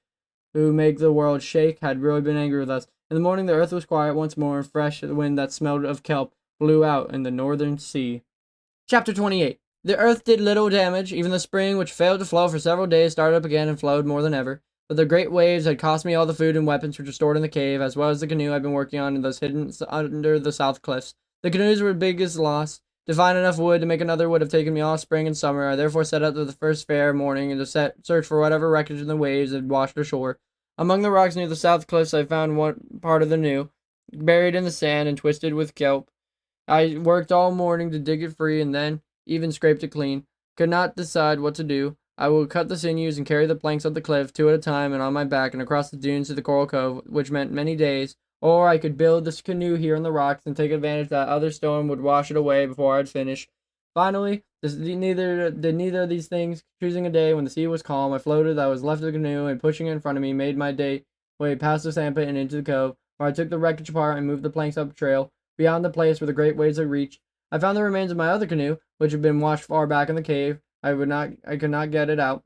Speaker 1: who make the world shake had really been angry with us. In the morning the earth was quiet once more, and fresh wind that smelled of kelp blew out in the northern sea. Chapter 28. The earth did little damage. Even the spring, which failed to flow for several days, started up again and flowed more than ever. But the great waves had cost me all the food and weapons which were stored in the cave, as well as the canoe I'd been working on and those hidden under the south cliffs. The canoes were the biggest loss. To find enough wood to make another would have taken me all spring and summer. I therefore set out to the first fair morning and to search for whatever wreckage in the waves had washed ashore. Among the rocks near the south cliffs I found one part of the canoe, buried in the sand and twisted with kelp. I worked all morning to dig it free, and then even scraped it clean. Could not decide what to do. I would cut the sinews and carry the planks up the cliff, 2 at a time, and on my back, and across the dunes to the coral cove, which meant many days. Or I could build this canoe here on the rocks and take advantage that other storm would wash it away before I'd finish. Finally, neither of these things. Choosing a day when the sea was calm, I floated. I was left of the canoe, and pushing it in front of me, made my way past the sandpit and into the cove, where I took the wreckage apart and moved the planks up the trail, beyond the place where the great waves had reached. I found the remains of my other canoe, which had been washed far back in the cave. I could not get it out.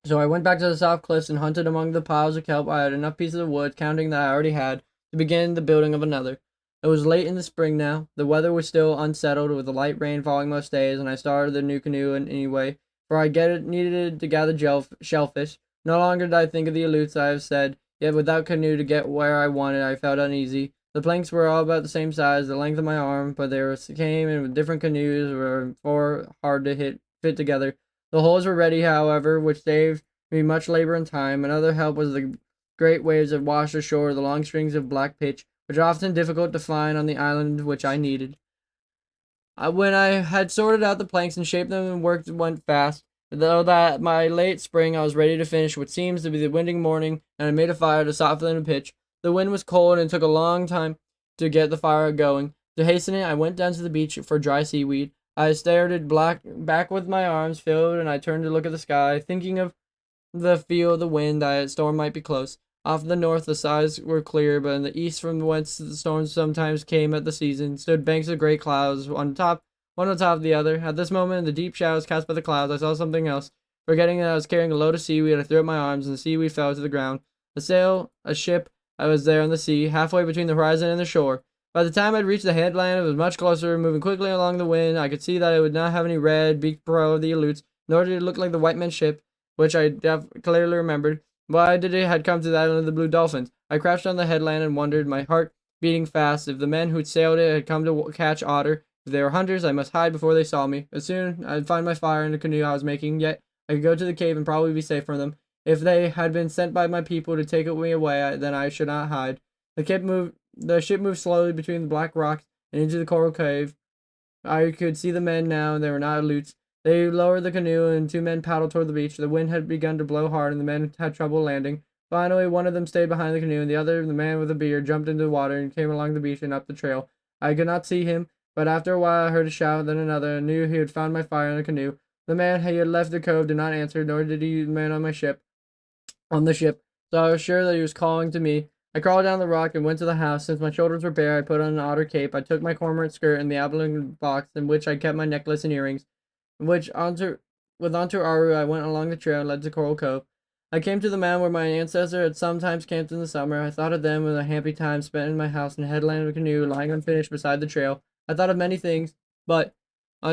Speaker 1: So I went back to the south cliffs and hunted among the piles of kelp. I had enough pieces of wood, counting that I already had, to begin the building of another. It was late in the spring now. The weather was still unsettled, with a light rain falling most days, and I started the new canoe anyway, for needed to gather shellfish. No longer did I think of the alutes I have said, yet without canoe to get where I wanted, I felt uneasy. The planks were all about the same size, the length of my arm, but came in different canoes, were hard to fit together. The holes were ready, however, which saved me much labor and time. Another help was the great waves that washed ashore the long strings of black pitch, which are often difficult to find on the island, which I needed. When I had sorted out the planks and shaped them and went fast. Though that my late spring I was ready to finish what seems to be the winding morning, and I made a fire to soften the pitch. The wind was cold and it took a long time to get the fire going. To hasten it, I went down to the beach for dry seaweed. I stared at back with my arms filled, and I turned to look at the sky, thinking of the feel of the wind that a storm might be close. Off in the north the skies were clear, but in the east, from whence the storms sometimes came at the season, stood banks of great clouds, one on top of the other. At this moment, in the deep shadows cast by the clouds, I saw something else. Forgetting that I was carrying a load of seaweed, I threw up my arms, and the seaweed fell to the ground. A ship, I was there on the sea, halfway between the horizon and the shore. By the time I'd reached the headland, it was much closer, moving quickly along the wind. I could see that it would not have any red, beaked prow of the alutes, nor did it look like the white man's ship, which I clearly remembered. Why did it had come to the island of the blue dolphins? I crouched on the headland and wondered, my heart beating fast, if the men who'd sailed it had come to catch otter. If they were hunters, I must hide before they saw me. As soon I'd find my fire in the canoe I was making, yet I could go to the cave and probably be safe from them. If they had been sent by my people to take me away, then I should not hide. The ship moved slowly between the black rocks and into the coral cave. I could see the men now, and they were not alutes. They lowered the canoe, and 2 men paddled toward the beach. The wind had begun to blow hard, and the men had trouble landing. Finally, one of them stayed behind the canoe, and the other, the man with the beard, jumped into the water and came along the beach and up the trail. I could not see him, but after a while I heard a shout, then another, and knew he had found my fire in the canoe. The man who had left the cove did not answer, nor did the man on the ship, so I was sure that he was calling to me. I crawled down the rock and went to the house. Since my shoulders were bare, I put on an otter cape. I took my cormorant skirt and the abalone box in which I kept my necklace and earrings, with onto Aru I went along the trail and led to Coral Cove. I came to the mound where my ancestor had sometimes camped in the summer. I thought of them with a happy time spent in my house in the headland of a canoe lying unfinished beside the trail. I thought of many things, but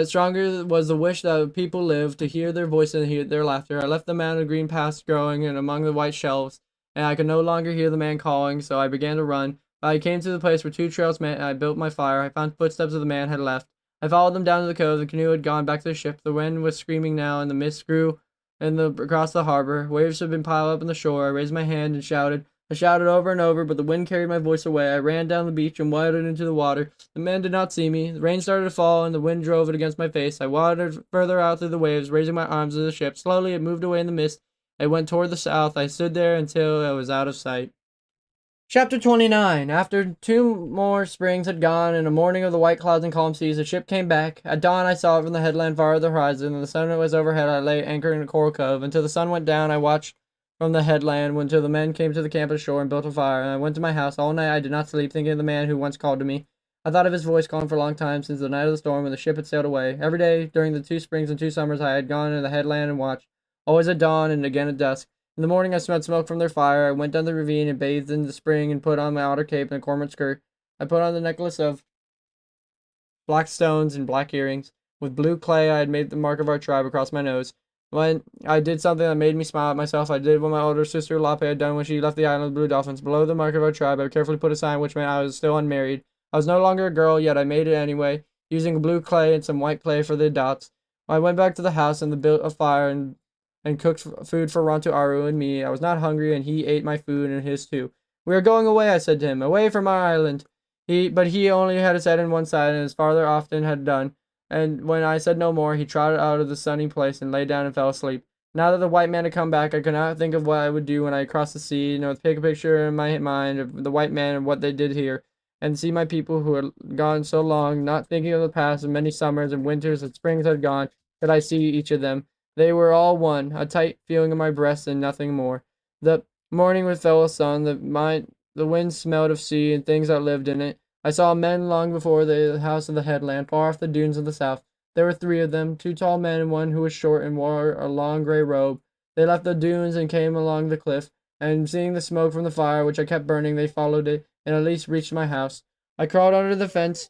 Speaker 1: stronger was the wish that people lived, to hear their voices and hear their laughter. I left the mound of green paths growing and among the white shelves, and I could no longer hear the man calling, so I began to run. I came to the place where 2 trails met, and I built my fire. I found footsteps of the man had left. I followed them down to the cove. The canoe had gone back to the ship. The wind was screaming now, and the mist grew across the harbor. Waves had been piled up on the shore. I raised my hand and shouted. I shouted over and over, but the wind carried my voice away. I ran down the beach and waded into the water. The men did not see me. The rain started to fall, and the wind drove it against my face. I waded further out through the waves, raising my arms to the ship. Slowly it moved away in the mist. I went toward the south. I stood there until I was out of sight. Chapter 29. After 2 more springs had gone, and a morning of the white clouds and calm seas, the ship came back. At dawn I saw it from the headland far of the horizon, and the sun was overhead. I lay anchored in a coral cove. Until the sun went down, I watched from the headland until the men came to the camp ashore and built a fire, and I went to my house. All night I did not sleep, thinking of the man who once called to me. I thought of his voice, calling for a long time, since the night of the storm when the ship had sailed away. Every day during the 2 springs and 2 summers I had gone to the headland and watched, always at dawn and again at dusk. In the morning I smelled smoke from their fire. I went down the ravine and bathed in the spring and put on my otter cape and a cormorant skirt. I put on the necklace of black stones and black earrings. With blue clay I had made the mark of our tribe across my nose. When I did something that made me smile at myself, I did what my older sister Lape had done when she left the island of the blue dolphins. Below the mark of our tribe I carefully put a sign which meant I was still unmarried. I was no longer a girl, yet I made it anyway, using blue clay and some white clay for the dots. I went back to the house and built a fire and cooked food for Rontu Aru and me. I was not hungry, and he ate my food and his too. We are going away, I said to him, away from our island. But he only had his head on one side, and his father often had done. And when I said no more, he trotted out of the sunny place and lay down and fell asleep. Now that the white man had come back, I could not think of what I would do when I crossed the sea, take a picture in my mind of the white man and what they did here, and see my people who had gone so long, not thinking of the past, and many summers and winters and springs had gone, could I see each of them. They were all one, a tight feeling in my breast and nothing more. The morning with fell a sun, the wind smelled of sea and things that lived in it. I saw men long before the house of the headland, far off the dunes of the south. There were three of them, two tall men and one who was short and wore a long gray robe. They left the dunes and came along the cliff, and seeing the smoke from the fire, which I kept burning, they followed it, and at least reached my house. I crawled under the fence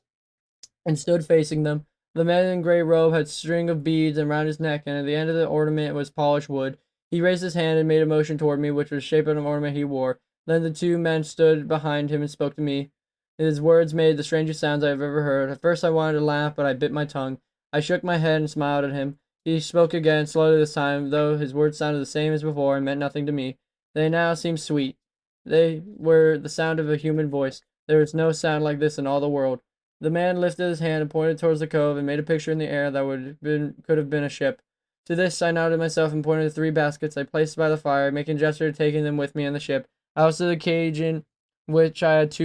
Speaker 1: and stood facing them. The man in gray robe had a string of beads around his neck, and at the end of the ornament was polished wood. He raised his hand and made a motion toward me, which was the shape of an ornament he wore. Then the two men stood behind him and spoke to me. His words made the strangest sounds I have ever heard. At first I wanted to laugh, but I bit my tongue. I shook my head and smiled at him. He spoke again, slowly this time, though his words sounded the same as before and meant nothing to me. They now seemed sweet. They were the sound of a human voice. There was no sound like this in all the world. The man lifted his hand and pointed towards the cove and made a picture in the air that could have been a ship. To this I nodded myself and pointed to three baskets I placed by the fire, making gesture of taking them with me in the ship. I also the cage in which I had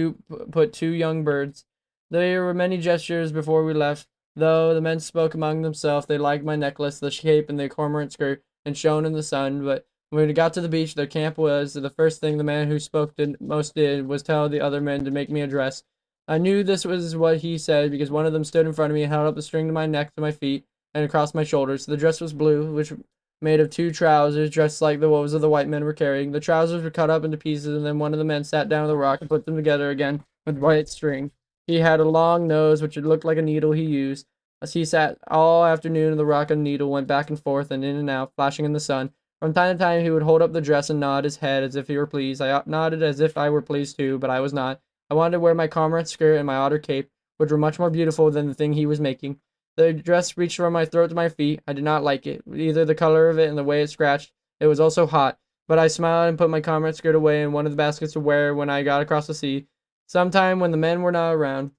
Speaker 1: put two young birds. There were many gestures before we left, though the men spoke among themselves. They liked my necklace, the shape, and the cormorant skirt, and shone in the sun. But when we got to the beach, their camp was the first thing the man who spoke most did was tell the other men to make me a dress. I knew this was what he said because one of them stood in front of me and held up a string to my neck to my feet and across my shoulders. The dress was blue, which made of two trousers, dressed like the woes of the white men were carrying. The trousers were cut up into pieces, and then one of the men sat down on the rock and put them together again with white string. He had a long nose, which looked like a needle he used. As he sat all afternoon, the rock and needle went back and forth and in and out, flashing in the sun. From time to time, he would hold up the dress and nod his head as if he were pleased. I nodded as if I were pleased too, but I was not. I wanted to wear my cormorant skirt and my otter cape, which were much more beautiful than the thing he was making. The dress reached from my throat to my feet. I did not like it, either the color of it and the way it scratched. It was also hot, but I smiled and put my cormorant skirt away in one of the baskets to wear when I got across the sea, sometime when the men were not around.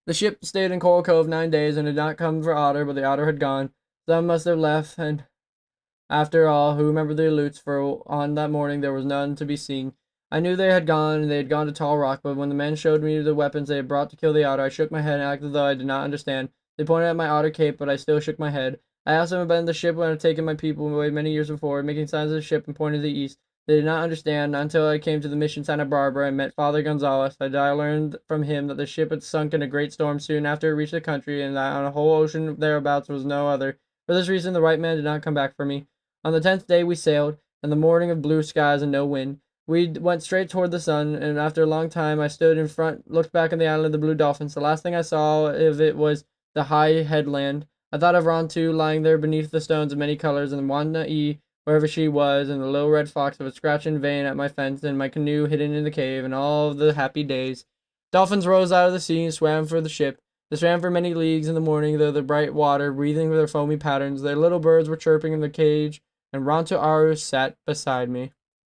Speaker 1: The ship stayed in Coral Cove 9 days and did not come for Otter, but the otter had gone. Some must have left, and after all, who remembered the Aleuts, for on that morning there was none to be seen. I knew they had gone, and they had gone to Tall Rock, but when the men showed me the weapons they had brought to kill the otter, I shook my head and acted as though I did not understand. They pointed at my otter cape, but I still shook my head. I asked them about the ship when I had taken my people away many years before, making signs of the ship and pointing to the east. They did not understand, not until I came to the mission Santa Barbara and met Father Gonzalez. I learned from him that the ship had sunk in a great storm soon after it reached the country, and that on a whole ocean thereabouts was no other. For this reason, the white man did not come back for me. On the 10th day we sailed, and the morning of blue skies and no wind. We went straight toward the sun, and after a long time I stood in front, looked back on the island of the blue dolphins. The last thing I saw of it was the high headland. I thought of Rontu lying there beneath the stones of many colors, and Wanda E, wherever she was, and the little red fox that would scratch in vain at my fence, and my canoe hidden in the cave, and all of the happy days. Dolphins rose out of the sea and swam for the ship. They swam for many leagues in the morning, through the bright water, breathing with their foamy patterns. Their little birds were chirping in the cage, and Rontu Aru sat beside me.